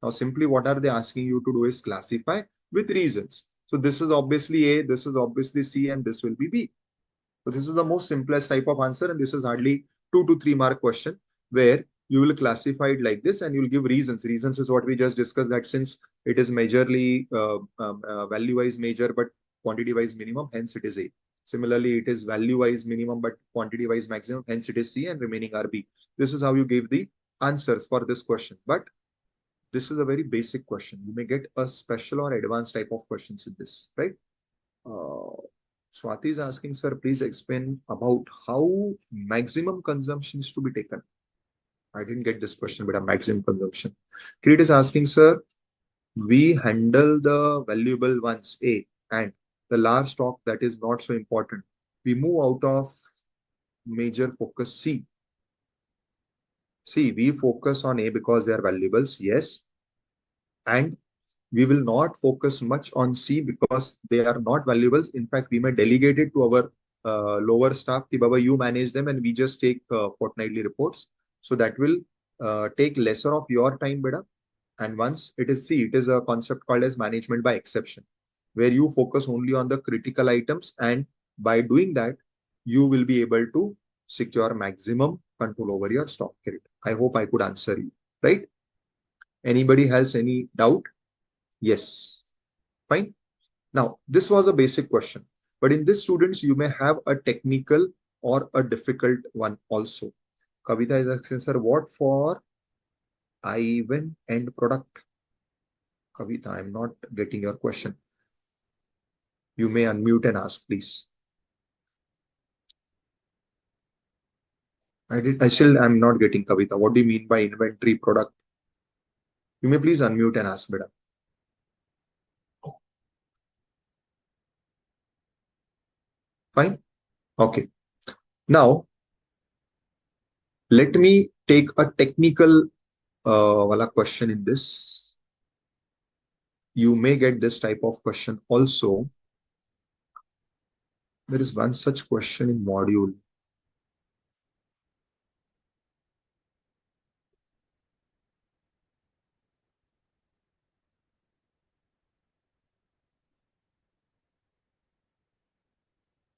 Now, simply what are they asking you to do is classify with reasons. So this is obviously A, this is obviously C, and this will be B. So this is the most simplest type of answer, and this is hardly 2 to 3 mark question, where you will classify it like this and you will give reasons. Reasons is what we just discussed, that since it is majorly value-wise major but quantity-wise minimum, hence it is A. Similarly, it is value-wise minimum but quantity-wise maximum, hence it is C, and remaining are B. This is how you give the answers for this question. But this is a very basic question. You may get a special or advanced type of questions in this, right? Swati is asking, sir, please explain about how maximum consumption is to be taken. I didn't get this question, but a maximum consumption. Kirit is asking, sir, we handle the valuable ones, A, and the large stock that is not so important, we move out of major focus C. See, we focus on A because they are valuables, yes. And we will not focus much on C because they are not valuables. In fact, we may delegate it to our lower staff. Ki Baba, you manage them and we just take fortnightly reports. So that will take lesser of your time, beta. And once it is C, it is a concept called as management by exception, where you focus only on the critical items. And by doing that, you will be able to secure maximum control over your stock. I hope I could answer you, right? Anybody has any doubt? Yes. Fine. Now, this was a basic question, but in this, students, you may have a technical or a difficult one also. Kavita is asking, sir, what for even end product? Kavita, I'm not getting your question. You may unmute and ask, please. I'm not getting, Kavita. What do you mean by inventory product? You may please unmute and ask, beta. Fine. Okay. Now, let me take a technical question in this. You may get this type of question also. There is one such question in module.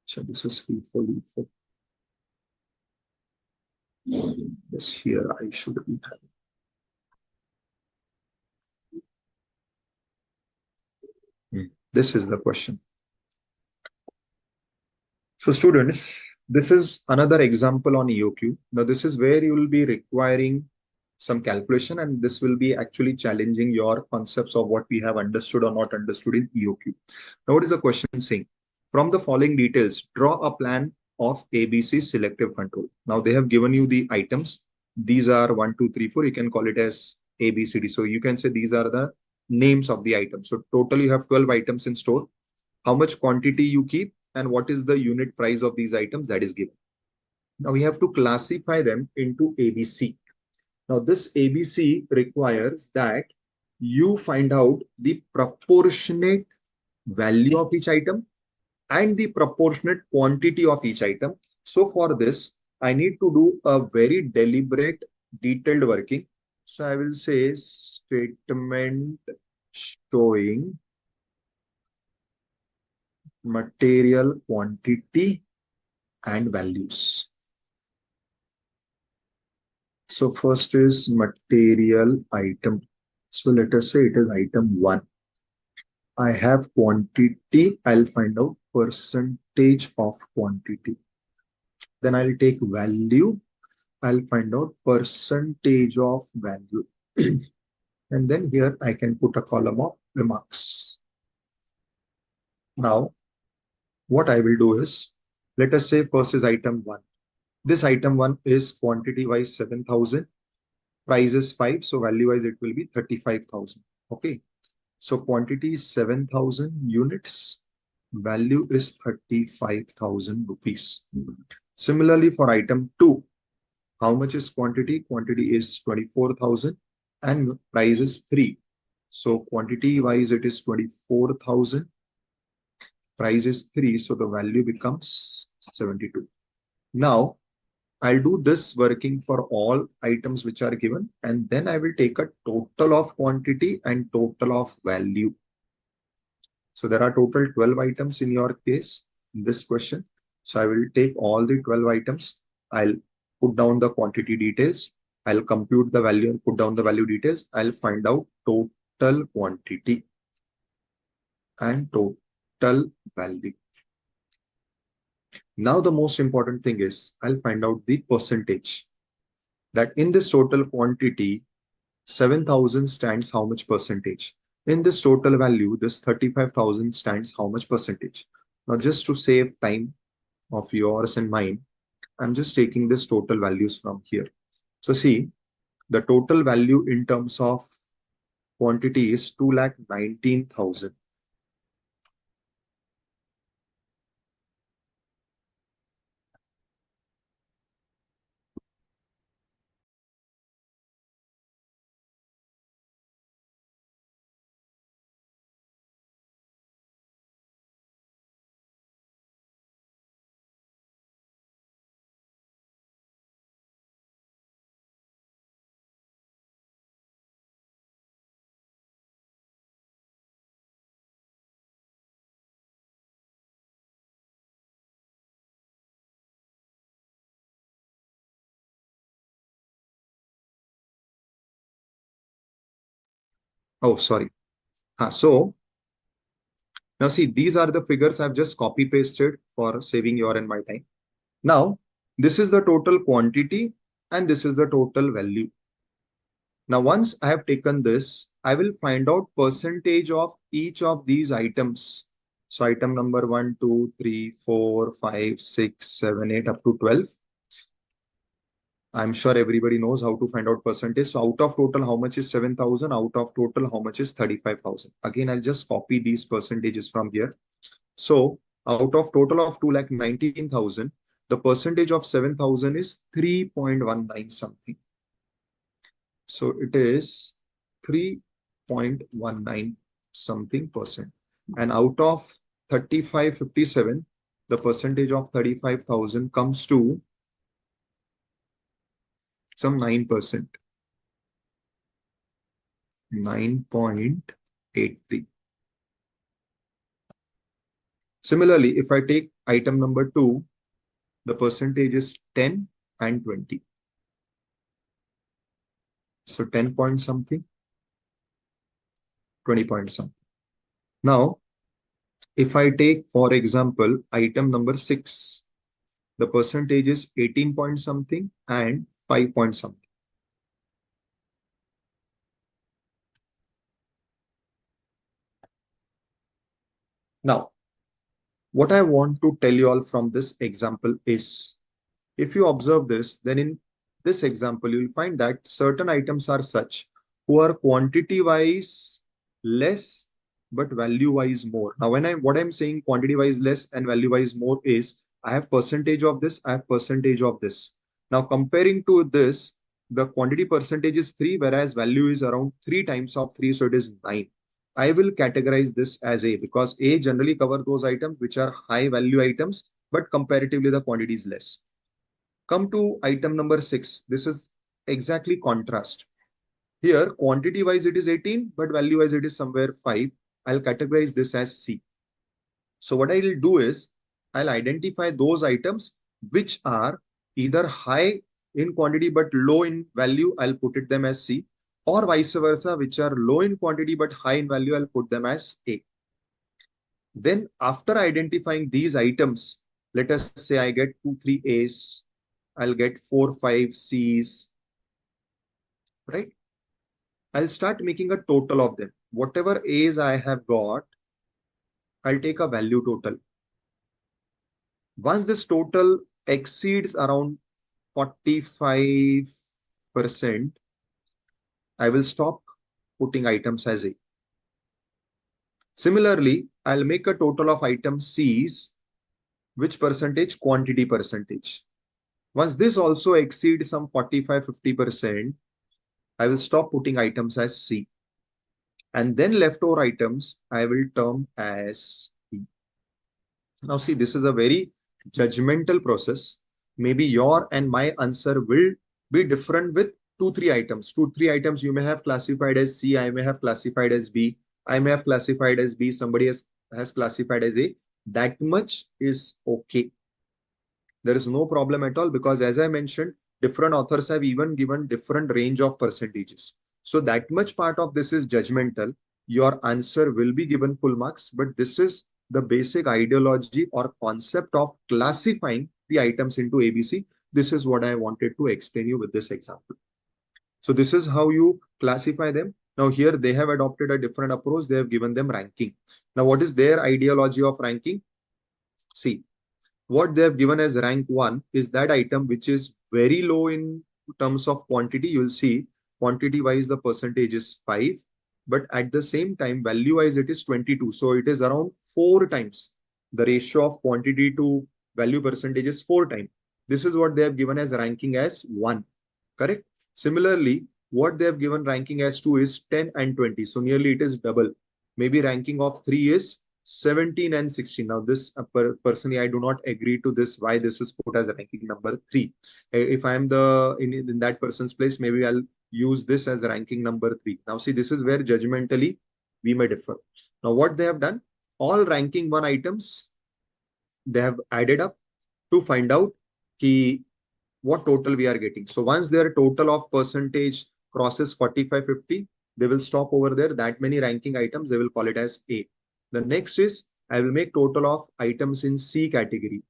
So this is FIFO. Yes, here I should be having. This is the question. So students, this is another example on EOQ. Now this is where you will be requiring some calculation, and this will be actually challenging your concepts of what we have understood or not understood in EOQ. Now what is the question saying? From the following details, draw a plan of ABC selective control. Now they have given you the items. These are 1, 2, 3, 4. You can call it as ABCD. So you can say these are the names of the items. So total you have 12 items in store. How much quantity you keep and what is the unit price of these items that is given. Now we have to classify them into ABC. Now this ABC requires that you find out the proportionate value of each item and the proportionate quantity of each item. So for this, I need to do a very deliberate, detailed working. So I will say statement showing material quantity and values. So first is material item. So let us say it is item 1. I have quantity. I'll find out percentage of quantity. Then I'll take value. I'll find out percentage of value. And then here I can put a column of remarks. Now, what I will do is, let us say first is item 1. This item 1 is quantity wise 7,000. Price is 5. So value wise it will be 35,000. Okay. So quantity is 7,000 units. Value is 35,000 rupees. Similarly for item 2, how much is quantity? Quantity is 24,000 and price is 3. So quantity wise it is 24,000. Price is 3. So the value becomes 72. Now I'll do this working for all items which are given, and then I will take a total of quantity and total of value. So there are total 12 items in your case in this question. So I will take all the 12 items. I'll put down the quantity details. I'll compute the value and put down the value details. I'll find out total quantity and total value. Now the most important thing is I'll find out the percentage, that in this total quantity 7,000 stands how much percentage. In this total value, this 35,000 stands how much percentage. Now just to save time of yours and mine, I'm just taking this total values from here. So see, the total value in terms of quantity is 2,19,000. Oh, sorry. So now see, these are the figures I've just copy pasted for saving your and my time. Now, this is the total quantity and this is the total value. Now, once I have taken this, I will find out percentage of each of these items. So item number 1, 2, 3, 4, 5, 6, 7, 8 up to 12. I'm sure everybody knows how to find out percentage. So out of total, how much is 7,000? Out of total, how much is 35,000? Again, I'll just copy these percentages from here. So out of total of 2,19,000, the percentage of 7,000 is 3.19 something. So it is 3.19 something percent. And out of 3557, the percentage of 35,000 comes to some 9%. 9.83. Similarly, if I take item number 2, the percentage is 10 and 20. So 10 point something, 20 point something. Now, if I take, for example, item number 6, the percentage is 18 point something and 5 point something. Now, what I want to tell you all from this example is, if you observe this, then in this example, you will find that certain items are such who are quantity wise less, but value wise more. Now, what I'm saying quantity wise less and value wise more is, I have percentage of this, I have percentage of this. Now, comparing to this, the quantity percentage is 3, whereas value is around 3 times of 3, so it is 9. I will categorize this as A because A generally cover those items which are high value items, but comparatively the quantity is less. Come to item number 6. This is exactly contrast. Here, quantity wise it is 18, but value wise it is somewhere 5. I'll categorize this as C. So what I will do is I'll identify those items which are either high in quantity but low in value. I'll put it them as C, or vice versa, which are low in quantity but high in value. I'll put them as A. Then after identifying these items, let us say I get 2, 3 A's. I'll get 4, 5 C's, right? I'll start making a total of them. Whatever A's I have got, I'll take a value total. Once this total exceeds around 45%, I will stop putting items as A. Similarly, I'll make a total of item C's, which percentage? Quantity percentage. Once this also exceeds some 45-50%, I will stop putting items as C. And then leftover items, I will term as B. Now see, this is a very judgmental process. Maybe your and my answer will be different with 2-3 items. 2-3 items you may have classified as C, I may have classified as B, I may have classified as B, somebody has classified as A. That much is okay. There is no problem at all because as I mentioned, different authors have even given different range of percentages. So that much part of this is judgmental. Your answer will be given full marks, but this is the basic ideology or concept of classifying the items into ABC. This is what I wanted to explain you with this example. So this is how you classify them. Now here they have adopted a different approach. They have given them ranking. Now what is their ideology of ranking? See, what they have given as rank 1 is that item which is very low in terms of quantity. You'll see quantity wise the percentage is 5, but at the same time value wise it is 22. So it is around 4 times. The ratio of quantity to value percentage is 4 times. This is what they have given as ranking as 1. Correct? Similarly, what they have given ranking as 2 is 10 and 20. So nearly it is double. Maybe ranking of 3 is 17 and 16. Now this personally I do not agree to this, why this is put as ranking number 3. If I am in that person's place, maybe I'll use this as ranking number 3. Now see, this is where judgmentally we may differ. Now what they have done, all ranking 1 items they have added up to find out what total we are getting. So once their total of percentage crosses 45-50, they will stop over there. That many ranking items, they will call it as A. The next is I will make total of items in C category.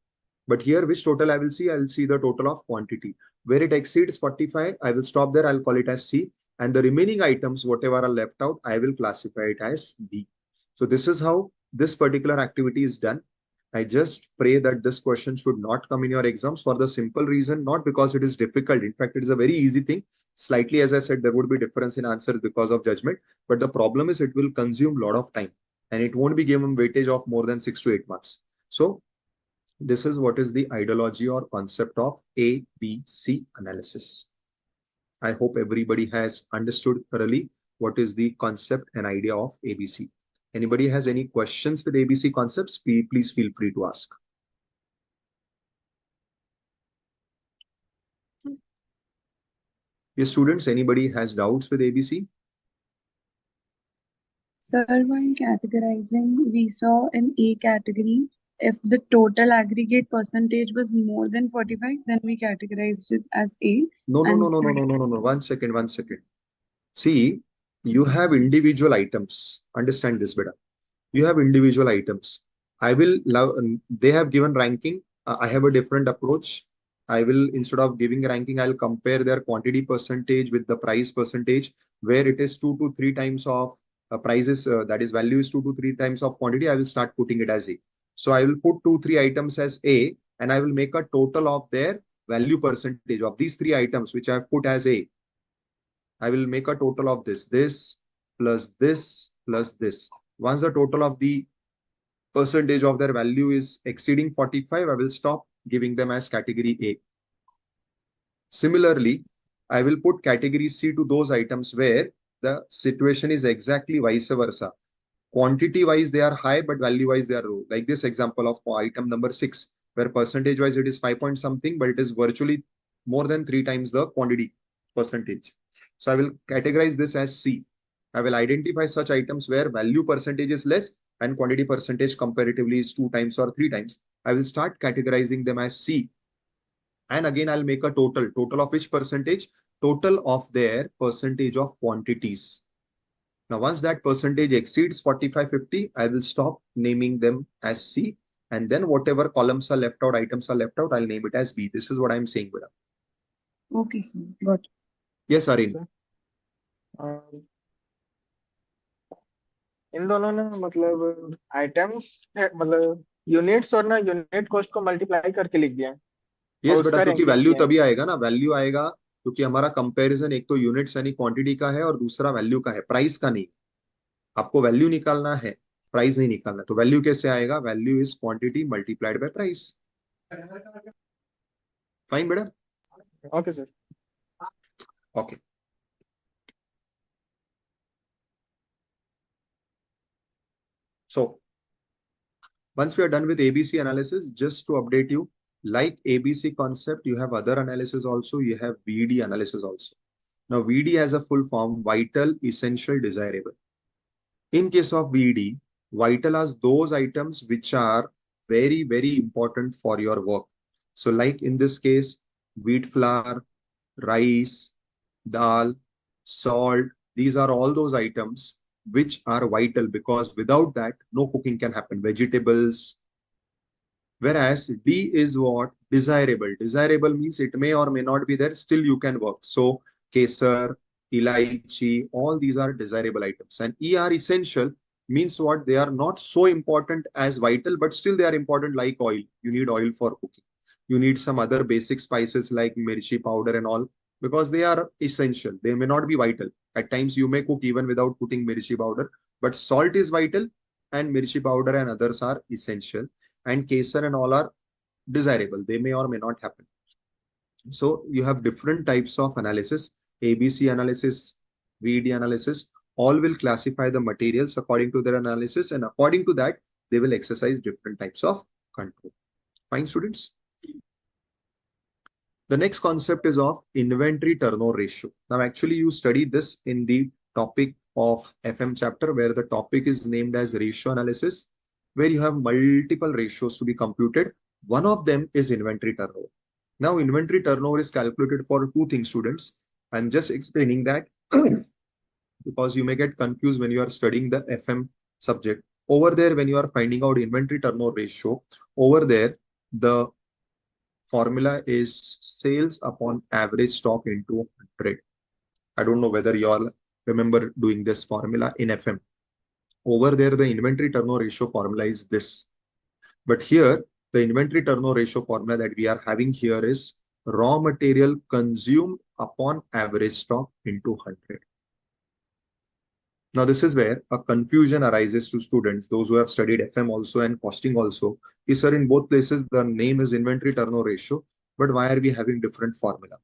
But here which total I will see? I will see the total of quantity. Where it exceeds 45, I will stop there. I'll call it as C. And the remaining items, whatever are left out, I will classify it as B. So this is how this particular activity is done. I just pray that this question should not come in your exams for the simple reason, not because it is difficult. In fact, it is a very easy thing. Slightly, as I said, there would be difference in answers because of judgment. But the problem is it will consume a lot of time and it won't be given weightage of more than 6 to 8 marks. So this is what is the ideology or concept of ABC analysis. I hope everybody has understood thoroughly what is the concept and idea of ABC. Anybody has any questions with ABC concepts, please feel free to ask. Yes, students, anybody has doubts with ABC? Sir, while categorizing, we saw in A category, if the total aggregate percentage was more than 45, then we categorized it as A. No. One second. See, you have individual items. Understand this better. You have individual items. They have given ranking. I have a different approach. I will, instead of giving ranking, I'll compare their quantity percentage with the price percentage, where it is 2 to 3 times of prices, that is value is 2 to 3 times of quantity. I will start putting it as A. So I will put 2-3 items as A, and I will make a total of their value percentage of these 3 items, which I have put as A. I will make a total of this plus this plus this. Once the total of the percentage of their value is exceeding 45, I will stop giving them as category A. Similarly, I will put category C to those items where the situation is exactly vice versa. Quantity wise, they are high, but value wise, they are low. Like this example of item number 6, where percentage wise it is 5 point something, but it is virtually more than 3 times the quantity percentage. So I will categorize this as C. I will identify such items where value percentage is less and quantity percentage comparatively is 2 times or 3 times. I will start categorizing them as C. And again, I'll make a total of which percentage? Total of their percentage of quantities. Now, once that percentage exceeds 45-50, I will stop naming them as C. And then whatever columns are left out, items are left out, I'll name it as B. This is what I'm saying, Veda. Okay, sir. Got it. Yes, Arin. इन दोनों ने मतलब items मतलब units और ना unit cost को multiply करके लिख दिया यस और बेटा, उसका क्योंकि रैंकिंग वैल्यू किया है। तभी आएगा ना, वैल्यू आएगा क्योंकि हमारा कंपैरिजन एक तो यूनिट्स यानी क्वांटिटी का है और दूसरा वैल्यू का है, प्राइस का नहीं। आपको वैल्यू निकालना है, प्राइस नहीं निकालना। तो वैल्यू कैसे आएगा? Value is quantity multiplied by price. Fine बेटा? Okay sir. Okay. So once we are done with ABC analysis, just to update you, like ABC concept, you have other analysis also. You have VD analysis also. Now VD has a full form: vital, essential, desirable. In case of VD, vital are those items which are very, very important for your work. So like in this case, wheat flour, rice, dal, salt, these are all those items which are vital, because without that, no cooking can happen. Vegetables. Whereas D is what? Desirable. Desirable means it may or may not be there, still you can work. So kesar, elaichi, all these are desirable items. And E are essential means what? They are not so important as vital, but still they are important, like oil. You need oil for cooking. You need some other basic spices like mirchi powder and all, because they are essential. They may not be vital. At times you may cook even without putting mirchi powder, but salt is vital and mirchi powder and others are essential. And kesar and all are desirable. They may or may not happen. So you have different types of analysis: ABC analysis, VD analysis. All will classify the materials according to their analysis, and according to that, they will exercise different types of control. Fine, students? The next concept is of inventory turnover ratio. Now, actually, you study this in the topic of FM chapter, where the topic is named as ratio analysis, where you have multiple ratios to be computed. One of them is inventory turnover. Now, inventory turnover is calculated for two things, students. I'm just explaining that because you may get confused when you are studying the FM subject. Over there, when you are finding out inventory turnover ratio, over there, the formula is sales upon average stock into 100. I don't know whether you all remember doing this formula in FM. Over there, the inventory turnover ratio formula is this. But here, the inventory turnover ratio formula that we are having here is raw material consumed upon average stock into 100. Now, this is where a confusion arises to students, those who have studied FM also and costing also. Sir, in both places, the name is inventory turnover ratio, but why are we having different formula?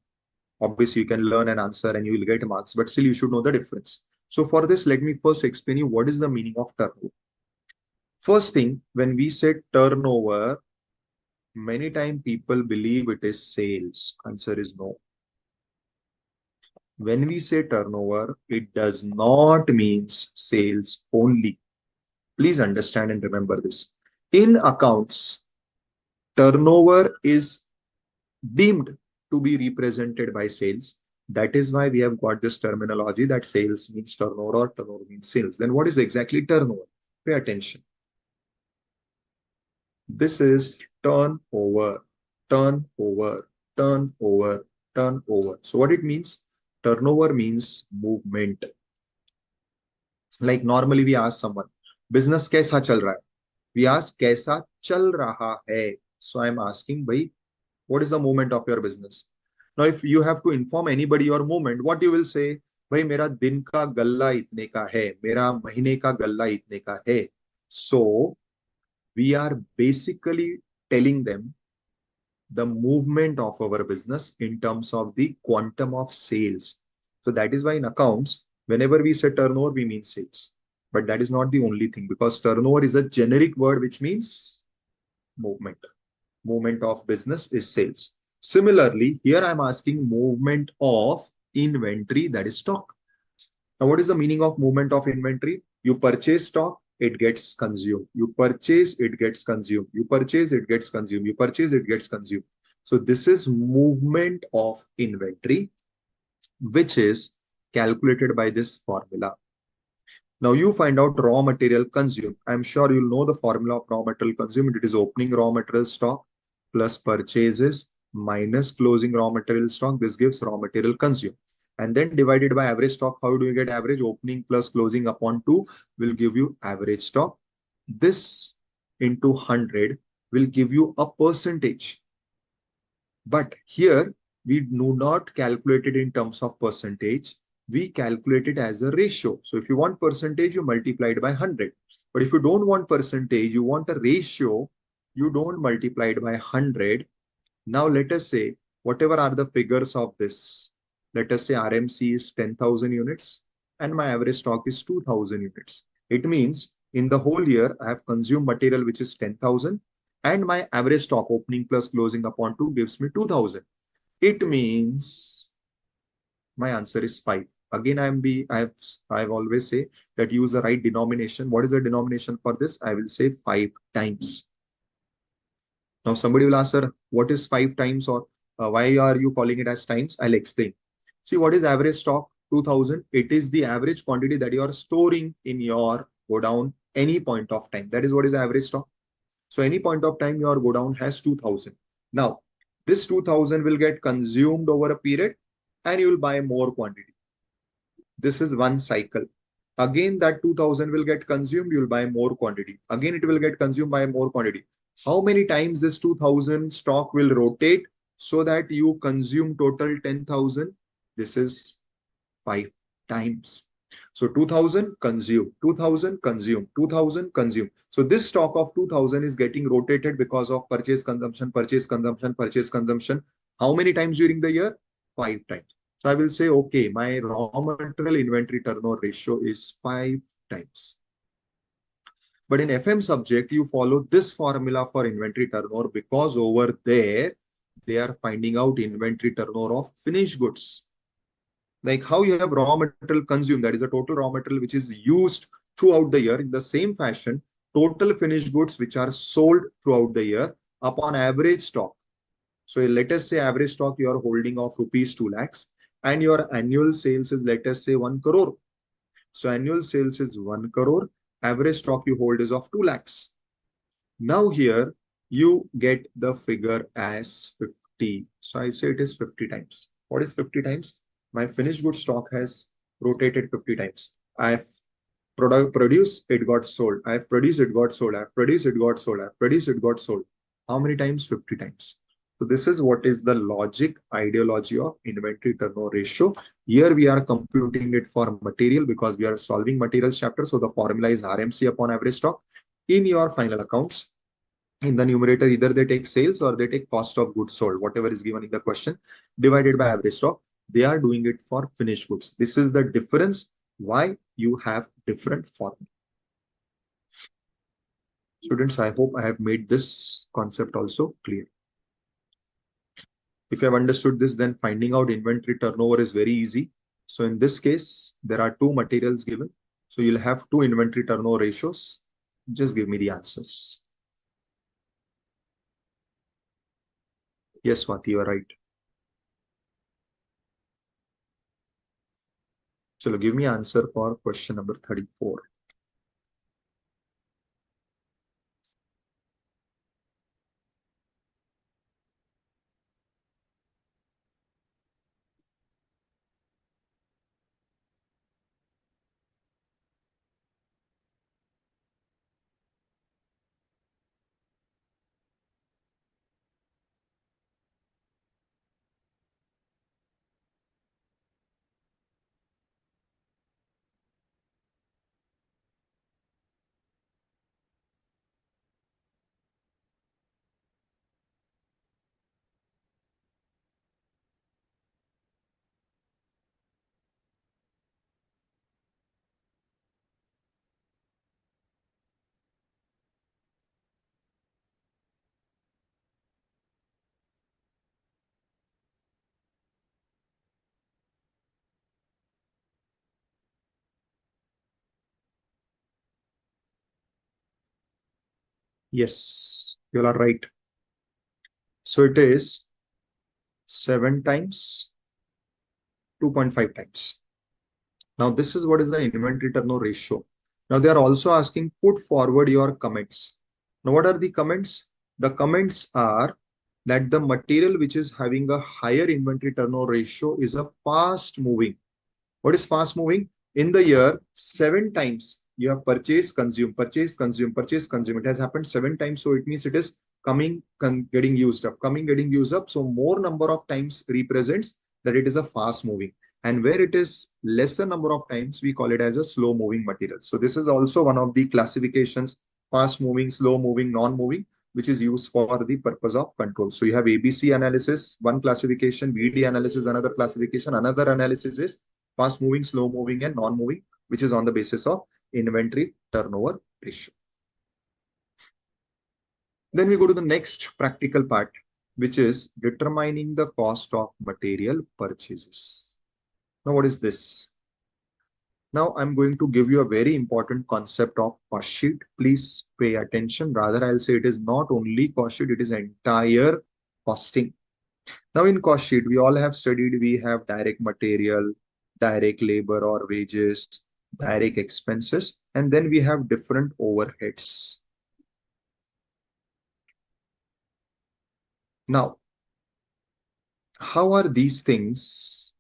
Obviously, you can learn an answer and you will get marks, but still you should know the difference. So for this, let me first explain you what is the meaning of turnover. First thing, when we say turnover, many times people believe it is sales. Answer is no. When we say turnover, it does not mean sales only. Please understand and remember this. In accounts, turnover is deemed to be represented by sales. That is why we have got this terminology that sales means turnover or turnover means sales. Then what is exactly turnover? Pay attention. This is turnover, turnover, turnover, turnover. So what it means? Turnover means movement. Like normally we ask someone, business कैसा चल रहा है? We ask कैसा चल रहा है. So I'm asking, bhai, what is the movement of your business? Now, if you have to inform anybody your movement, what you will say? भाई मेरा दिन का गल्ला इतने का है, मेरा महीने का गल्ला इतने का है. So we are basically telling them the movement of our business in terms of the quantum of sales. So that is why in accounts, whenever we say turnover, we mean sales. But that is not the only thing, because turnover is a generic word which means movement. Movement of business is sales. Similarly, here I'm asking movement of inventory, that is stock. Now, what is the meaning of movement of inventory? You purchase stock, it gets consumed. You purchase, it gets consumed. You purchase, it gets consumed. You purchase, it gets consumed. So this is movement of inventory, which is calculated by this formula. Now you find out raw material consumed. I'm sure you'll know the formula of raw material consumed. It is opening raw material stock plus purchases minus closing raw material stock. This gives raw material consumed. And then divided by average stock. How do you get average? Opening plus closing upon 2 will give you average stock. This into 100 will give you a percentage. But here we do not calculate it in terms of percentage. We calculate it as a ratio. So if you want percentage, you multiply it by 100. But if you don't want percentage, you want a ratio, you don't multiply it by 100. Now let us say, whatever are the figures of this, let us say RMC is 10,000 units and my average stock is 2,000 units. It means in the whole year, I have consumed material which is 10,000 and my average stock opening plus closing upon 2 gives me 2,000. It means my answer is 5. Again, I've always say that use the right denomination. What is the denomination for this? I will say 5 times. Now somebody will ask, sir, what is 5 times, or why are you calling it as times? I'll explain. See, what is average stock? 2000. It is the average quantity that you are storing in your godown any point of time. That is what is average stock. So any point of time your godown has 2000. Now this 2000 will get consumed over a period and you will buy more quantity. This is one cycle. Again, that 2000 will get consumed, you will buy more quantity. Again, it will get consumed by more quantity. How many times this 2000 stock will rotate so that you consume total 10,000? This is 5 times. So 2000 consume, 2000 consume, 2000 consume. So this stock of 2000 is getting rotated because of purchase consumption, purchase consumption, purchase consumption. How many times during the year? 5 times. So I will say, okay, my raw material inventory turnover ratio is 5 times. But in FM subject, you follow this formula for inventory turnover because over there, they are finding out inventory turnover of finished goods. Like how you have raw material consumed, that is the total raw material which is used throughout the year. In the same fashion, total finished goods which are sold throughout the year upon average stock. So let us say average stock you are holding of rupees 2 lakhs and your annual sales is, let us say, 1 crore. So annual sales is 1 crore. Average stock you hold is of 2 lakhs. Now here you get the figure as 50. So I say it is 50 times. What is 50 times? My finished good stock has rotated 50 times. I've produced, it got sold. I've produced, it got sold. I've produced, it got sold. I've produced, it got sold. How many times? 50 times. So this is what is the logic, ideology of inventory turnover ratio. Here we are computing it for material because we are solving materials chapter. So the formula is RMC upon average stock. In your final accounts, in the numerator, either they take sales or they take cost of goods sold, whatever is given in the question, divided by average stock. They are doing it for finished goods. This is the difference why you have different formula. Students, I hope I have made this concept also clear. If you have understood this, then finding out inventory turnover is very easy. So in this case, there are 2 materials given. So you'll have 2 inventory turnover ratios. Just give me the answers. Yes, Swati, you are right. So give me answer for question number 34. Yes, you are right. So it is 7 times 2.5 times. Now this is what is the inventory turnover ratio. Now they are also asking put forward your comments. Now what are the comments? The comments are that the material which is having a higher inventory turnover ratio is a fast moving. What is fast moving? In the year, 7 times you have purchase, consume, purchase, consume, purchase, consume. It has happened 7 times. So it means it is coming, getting used up, coming, getting used up. So more number of times represents that it is a fast moving. And where it is lesser number of times, we call it as a slow moving material. So this is also one of the classifications, fast moving, slow moving, non-moving, which is used for the purpose of control. So you have ABC analysis, one classification, VD analysis, another classification, another analysis is fast moving, slow moving, and non-moving, which is on the basis of inventory turnover ratio. Then we go to the next practical part, which is determining the cost of material purchases. Now, what is this? Now, I'm going to give you a very important concept of cost sheet. Please pay attention. Rather, I'll say it is not only cost sheet, it is entire costing. Now, in cost sheet, we all have studied, we have direct material, direct labor or wages, direct expenses, and then we have different overheads. Now, how are these things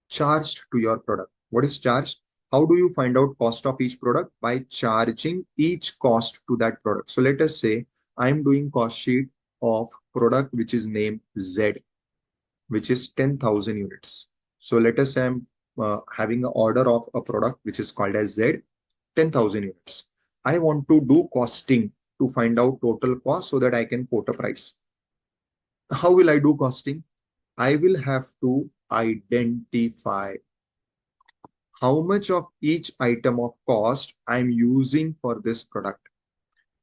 charged to your product? What is charged? How do you find out cost of each product? By charging each cost to that product. So let us say I'm doing cost sheet of product which is named Z, which is 10,000 units. So let us say I'm having an order of a product which is called as Z, 10,000 units. I want to do costing to find out total cost so that I can quote a price. How will I do costing? I will have to identify how much of each item of cost I'm using for this product.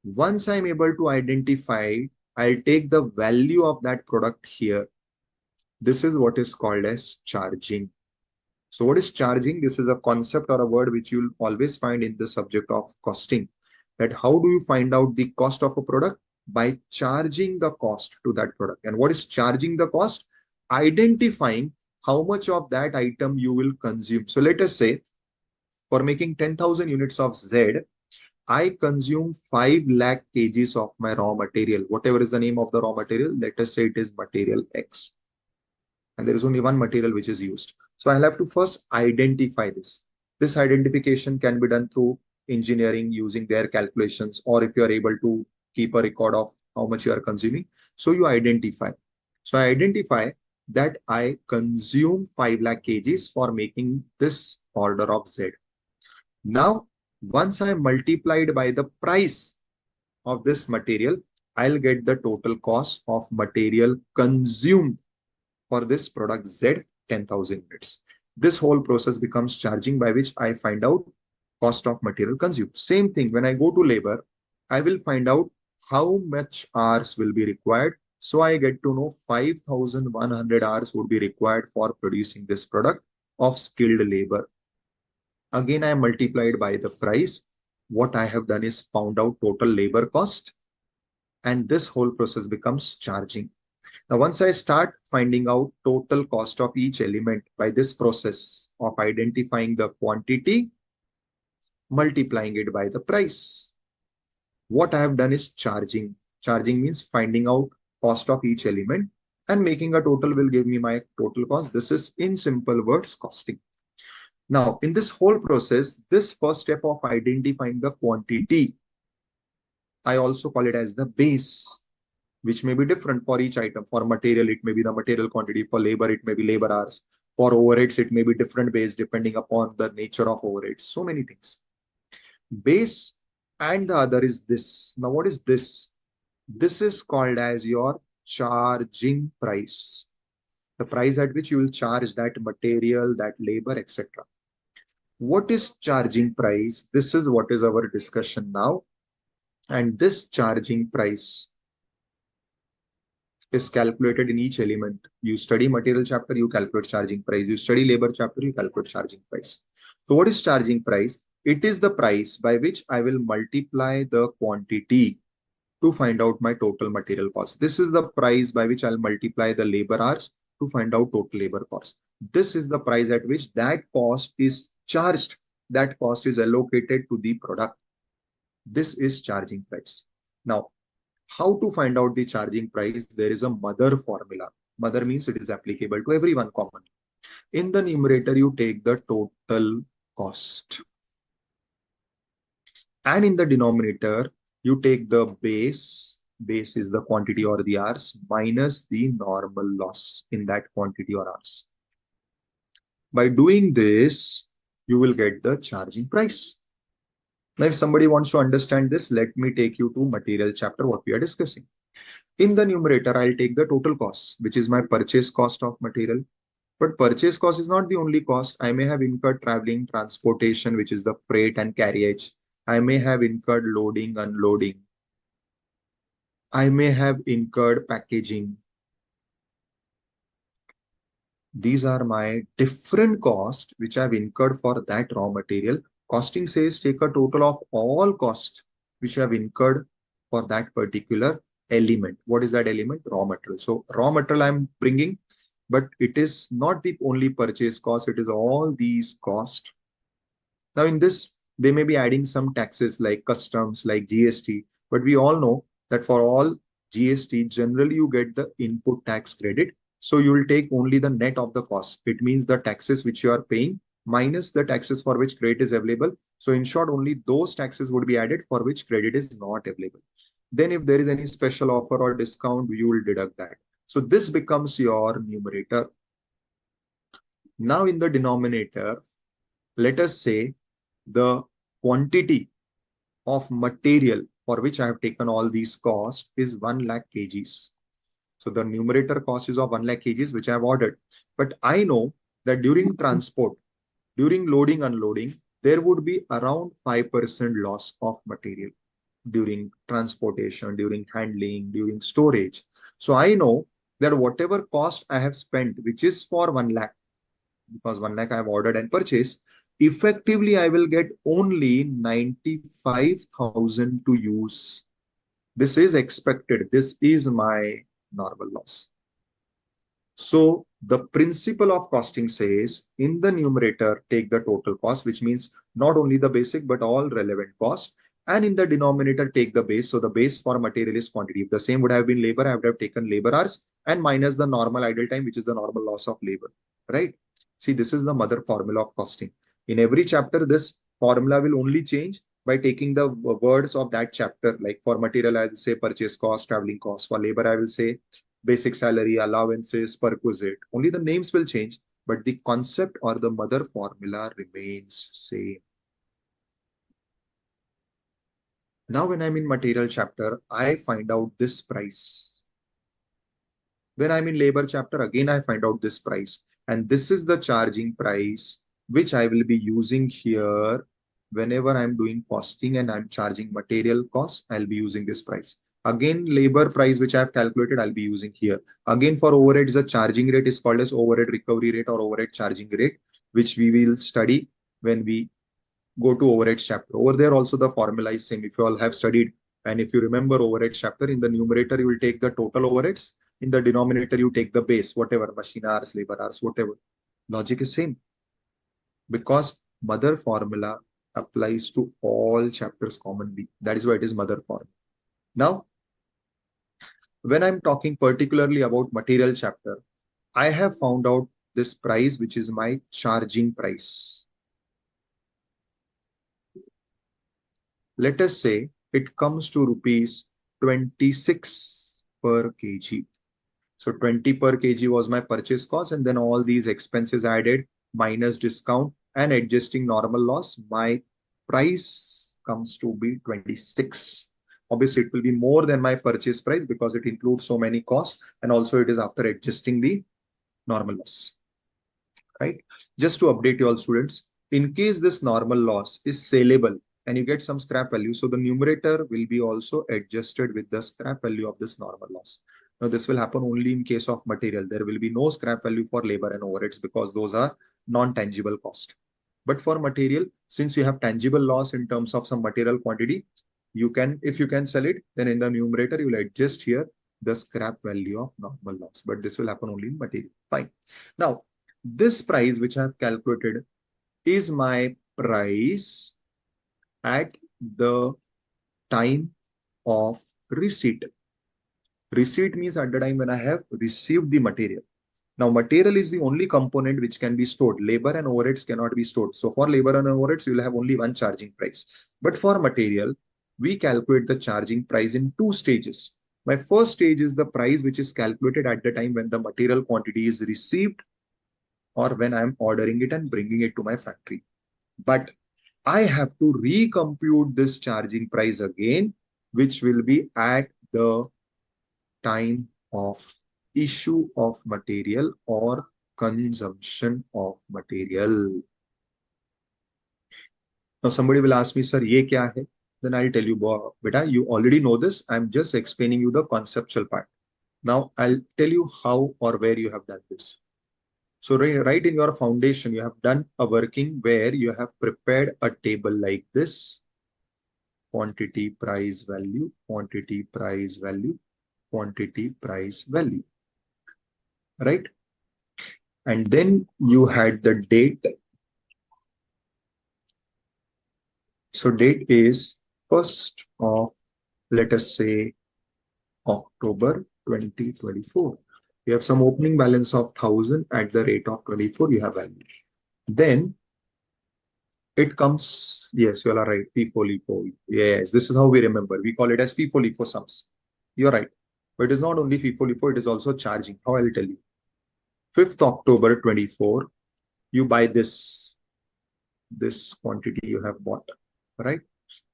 Once I'm able to identify, I'll take the value of that product here. This is what is called as charging. So what is charging? This is a concept or a word which you'll always find in the subject of costing. That how do you find out the cost of a product? By charging the cost to that product. And what is charging the cost? Identifying how much of that item you will consume. So let us say for making 10,000 units of Z, I consume 5 lakh kgs of my raw material. Whatever is the name of the raw material, let us say it is material X. And there is only one material which is used. So I'll have to first identify this. This identification can be done through engineering using their calculations, or if you are able to keep a record of how much you are consuming. So you identify. So I identify that I consume 5 lakh kgs for making this order of Z. Now, once I multiplied by the price of this material, I'll get the total cost of material consumed for this product Z, 10,000 units. This whole process becomes charging, by which I find out cost of material consumed. Same thing, when I go to labor, I will find out how much hours will be required. So I get to know 5,100 hours would be required for producing this product of skilled labor. Again, I multiplied by the price. What I have done is found out total labor cost, and this whole process becomes charging. Now, once I start finding out total cost of each element by this process of identifying the quantity, multiplying it by the price, what I have done is charging. Charging means finding out cost of each element and making a total will give me my total cost. This is, in simple words, costing. Now, in this whole process, this first step of identifying the quantity, I also call it as the base, which may be different for each item. For material, it may be the material quantity. For labor, it may be labor hours. For overheads, it may be different base depending upon the nature of overheads. So many things. Base, and the other is this. Now, what is this? This is called as your charging price. The price at which you will charge that material, that labor, etc. What is charging price? This is what is our discussion now. And this charging price is calculated in each element. You study material chapter, you calculate charging price. You study labor chapter, you calculate charging price. So what is charging price? It is the price by which I will multiply the quantity to find out my total material cost. This is the price by which I'll multiply the labor hours to find out total labor cost. This is the price at which that cost is charged. That cost is allocated to the product. This is charging price. Now, how to find out the charging price? There is a mother formula. Mother means it is applicable to everyone common. In the numerator, you take the total cost. And in the denominator, you take the base. Base is the quantity or the hours minus the normal loss in that quantity or hours. By doing this, you will get the charging price. Now, if somebody wants to understand this, let me take you to material chapter, what we are discussing. In the numerator, I'll take the total cost, which is my purchase cost of material. But purchase cost is not the only cost. I may have incurred traveling, transportation, which is the freight and carriage. I may have incurred loading, unloading. I may have incurred packaging. These are my different costs which I've incurred for that raw material. Costing says take a total of all costs which I've incurred for that particular element. What is that element? Raw material. So raw material I'm bringing, but it is not the only purchase cost. It is all these costs. Now in this, they may be adding some taxes like customs, like GST, but we all know that for all GST, generally you get the input tax credit. So you will take only the net of the cost. It means the taxes which you are paying minus the taxes for which credit is available. So in short, only those taxes would be added for which credit is not available. Then if there is any special offer or discount, you will deduct that. So this becomes your numerator. Now in the denominator, let us say the quantity of material for which I have taken all these costs is 1 lakh kgs. So the numerator cost is of 1 lakh kgs, which I have ordered. But I know that during transport, during loading, unloading, there would be around 5% loss of material during transportation, during handling, during storage. So I know that whatever cost I have spent, which is for 1 lakh, because 1 lakh I have ordered and purchased, effectively I will get only 95,000 to use. This is expected. This is my normal loss. So the principle of costing says in the numerator, take the total cost, which means not only the basic, but all relevant costs. And in the denominator, take the base. So the base for material is quantity. If the same would have been labor, I would have taken labor hours and minus the normal idle time, which is the normal loss of labor, right? See, this is the mother formula of costing. In every chapter, this formula will only change by taking the words of that chapter. Like for material, I will say purchase cost, traveling cost. For labor, I will say basic salary, allowances, perquisite. Only the names will change, but the concept or the mother formula remains same. Now, when I'm in material chapter, I find out this price. When I'm in labor chapter, again, I find out this price. And this is the charging price, which I will be using here whenever I'm doing costing and I'm charging material cost, I'll be using this price. Again, labor price, which I have calculated, I'll be using here. Again, for overhead, the charging rate is called as overhead recovery rate or overhead charging rate, which we will study when we go to overhead chapter. Over there also the formula is same. If you all have studied and if you remember overhead chapter, in the numerator you will take the total overheads, in the denominator you take the base, whatever, machine hours, labor hours, whatever. Logic is same because mother formula applies to all chapters commonly. That is why it is mother formula. Now, when I'm talking particularly about material chapter, I have found out this price, which is my charging price. Let us say it comes to rupees 26 per kg. So 20 per kg was my purchase cost, and then all these expenses added minus discount and adjusting normal loss, my price comes to be 26. Obviously, it will be more than my purchase price because it includes so many costs, and also it is after adjusting the normal loss, right? Just to update you all students, in case this normal loss is saleable and you get some scrap value, so the numerator will be also adjusted with the scrap value of this normal loss. Now, this will happen only in case of material. There will be no scrap value for labor and overheads because those are non-tangible cost. But for material, since you have tangible loss in terms of some material quantity, You can, if you can sell it, then in the numerator, you'll adjust here the scrap value of normal loss, but this will happen only in material. Fine. Now, this price which I have calculated is my price at the time of receipt. Receipt means at the time when I have received the material. Now, material is the only component which can be stored. Labor and overheads cannot be stored. So for labor and overheads, you will have only one charging price. But for material, we calculate the charging price in two stages. My first stage is the price which is calculated at the time when the material quantity is received or when I'm ordering it and bringing it to my factory. But I have to recompute this charging price again, which will be at the time of issue of material or consumption of material. Now somebody will ask me, sir, ye kya hai? Then I'll tell you, beta, you already know this. I'm just explaining you the conceptual part. Now I'll tell you how or where you have done this. So right in your foundation, you have done a working where you have prepared a table like this. Quantity, price, value, quantity, price, value, quantity, price, value. Right? And then you had the date. So date is 1st of, let us say, October 2024. You have some opening balance of 1000 at the rate of 24, you have value. Then it comes, yes, you are right, FIFO-LIFO. Yes, this is how we remember. We call it as FIFO-LIFO sums. You're right. But it is not only FIFO-LIFO, it is also charging. How I'll tell you. 5th October 24, you buy this quantity you have bought, right?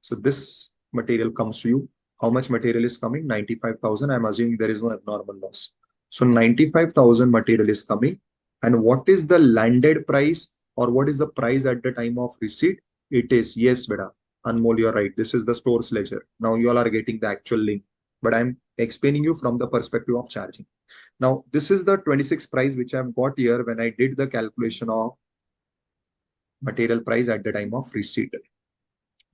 So this material comes to you. How much material is coming? 95,000. I'm assuming there is no abnormal loss. So 95,000 material is coming. And what is the landed price or what is the price at the time of receipt? It is, yes, beta. Anmol, you're right. This is the store's ledger. Now you all are getting the actual link, but I'm explaining you from the perspective of charging. Now, this is the 26 price which I've got here when I did the calculation of material price at the time of receipt.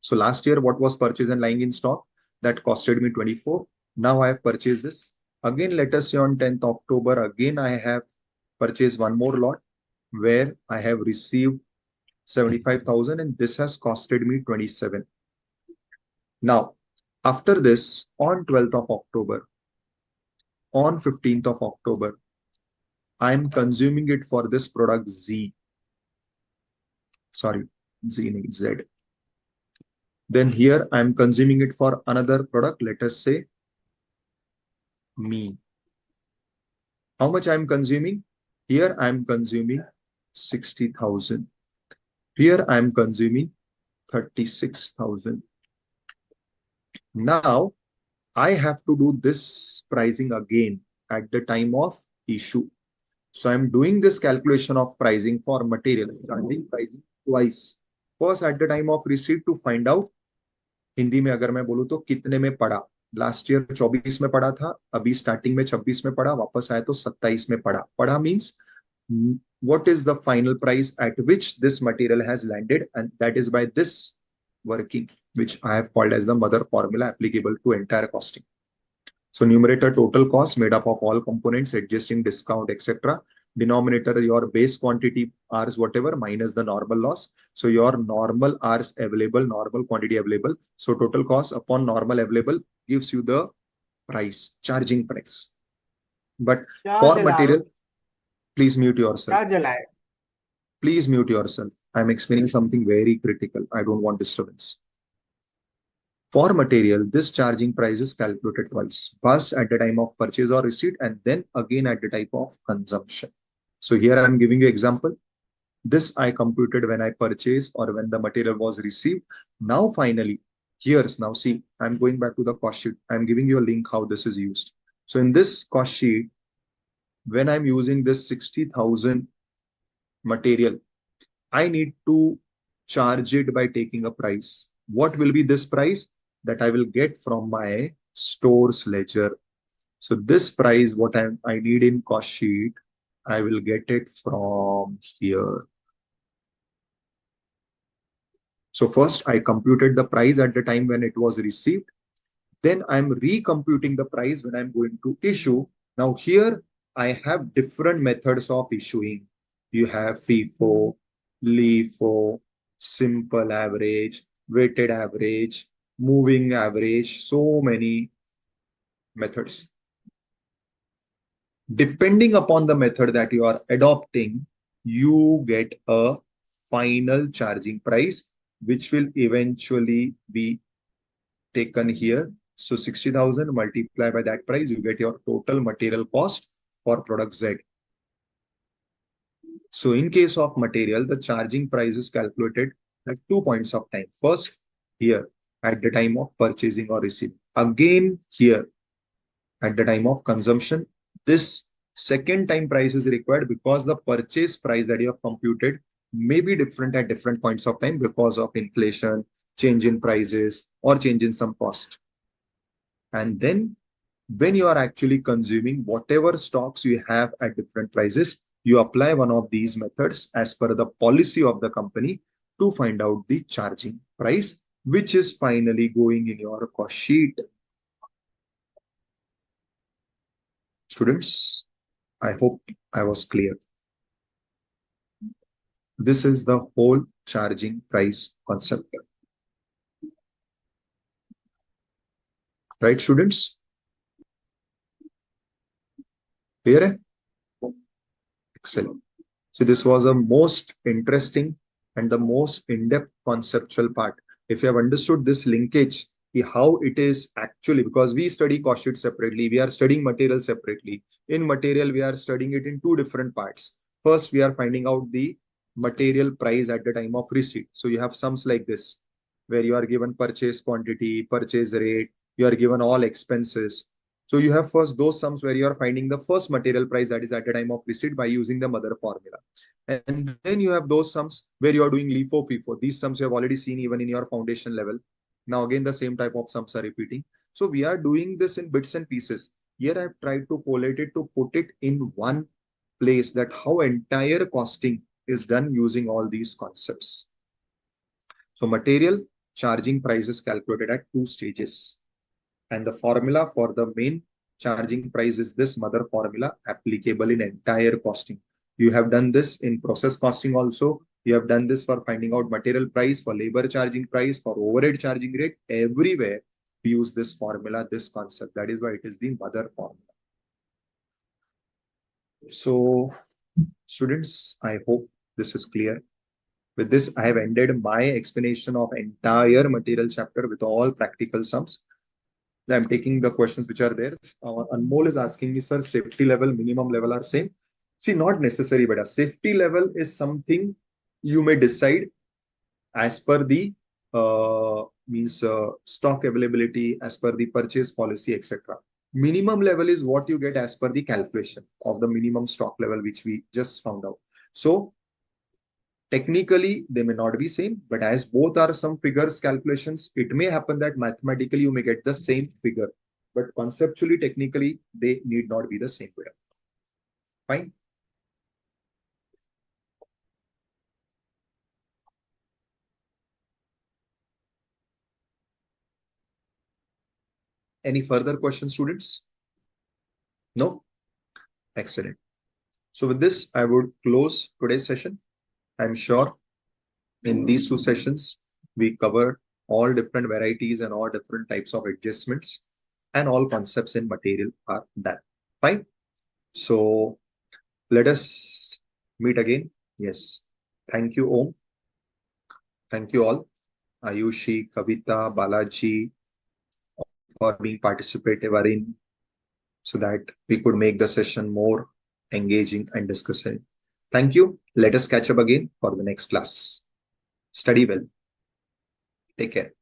So last year, what was purchased and lying in stock? That costed me 24. Now I have purchased this. Again, let us say on 10th October, again, I have purchased one more lot where I have received 75,000 and this has costed me 27. Now, after this, on 12th of October, on 15th of October, I'm consuming it for this product Z. Sorry, Z. Then here I'm consuming it for another product, let us say me. How much I'm consuming? Here I'm consuming 60,000. Here I'm consuming 36,000. Now I have to do this pricing again at the time of issue. So I'm doing this calculation of pricing for material, starting pricing twice. First at the time of receipt to find out, Hindi में अगर मैं बोलूं तो कितने में पड़ा. Last year 24 में पड़ा था, अभी स्टार्टिंग में 26 में पड़ा, वापस आया तो 27 में पड़ा. पड़ा means what is the final price at which this material has landed, and that is by this working which I have called as the mother formula applicable to entire costing. So numerator total cost made up of all components, adjusting discount, etc. Denominator your base quantity hours whatever minus the normal loss. So your normal hours available, normal quantity available. So total cost upon normal available gives you the price, charging price. But for material, please mute yourself. Please mute yourself. I'm explaining something very critical. I don't want disturbance. For material, this charging price is calculated twice. First at the time of purchase or receipt, and then again at the type of consumption. So here I'm giving you example. This I computed when I purchased or when the material was received. Now finally, here's now see, I'm going back to the cost sheet. I'm giving you a link how this is used. So in this cost sheet, when I'm using this 60,000 material, I need to charge it by taking a price. What will be this price? That I will get from my store's ledger. So this price, what I need in cost sheet, I will get it from here. So first I computed the price at the time when it was received. Then I'm recomputing the price when I'm going to issue. Now here I have different methods of issuing. You have FIFO, LIFO, simple average, weighted average, moving average, so many methods. Depending upon the method that you are adopting, you get a final charging price, which will eventually be taken here. So 60,000 multiplied by that price, you get your total material cost for product Z. So in case of material, the charging price is calculated at 2 points of time. First, here at the time of purchasing or receiving. Again, here at the time of consumption. This second time price is required because the purchase price that you have computed may be different at different points of time because of inflation, change in prices, or change in some cost. And then when you are actually consuming whatever stocks you have at different prices, you apply one of these methods as per the policy of the company to find out the charging price, which is finally going in your cost sheet. Students, I hope I was clear. This is the whole charging price concept. Right, students? Clear? Excellent. So this was a most interesting and the most in-depth conceptual part. If you have understood this linkage, how it is actually, because we study cost sheet separately, we are studying material separately. In material, we are studying it in two different parts. First, we are finding out the material price at the time of receipt. So you have sums like this, where you are given purchase quantity, purchase rate, you are given all expenses. So you have first those sums where you are finding the first material price, that is at the time of receipt, by using the mother formula. And then you have those sums where you are doing LIFO, FIFO. These sums you have already seen even in your foundation level. Now again, the same type of sums are repeating. So we are doing this in bits and pieces. Here I've tried to collate it to put it in one place, that how entire costing is done using all these concepts. So material charging price is calculated at two stages. And the formula for the main charging price is this mother formula, applicable in entire costing. You have done this in process costing also. You have done this for finding out material price, for labor charging price, for overhead charging rate. Everywhere we use this formula, this concept. That is why it is the mother formula. So students, I hope this is clear. With this, I have ended my explanation of entire material chapter with all practical sums. I'm taking the questions which are there. Anmol is asking me, sir, safety level, minimum level are same. See, not necessary, but a safety level is something you may decide as per the stock availability, as per the purchase policy, etc. Minimum level is what you get as per the calculation of the minimum stock level, which we just found out. So technically, they may not be same, but as both are some figures calculations, it may happen that mathematically you may get the same figure, but conceptually, technically, they need not be the same figure. Fine. Any further questions, students? No? Excellent. So with this, I would close today's session. I'm sure in these two sessions, we covered all different varieties and all different types of adjustments, and all concepts in material are done. Fine. So let us meet again. Yes. Thank you, Om. Thank you all. Ayushi, Kavita, Balaji, for being participative, Arin, so that we could make the session more engaging and discussing. Thank you. Let us catch up again for the next class. Study well. Take care.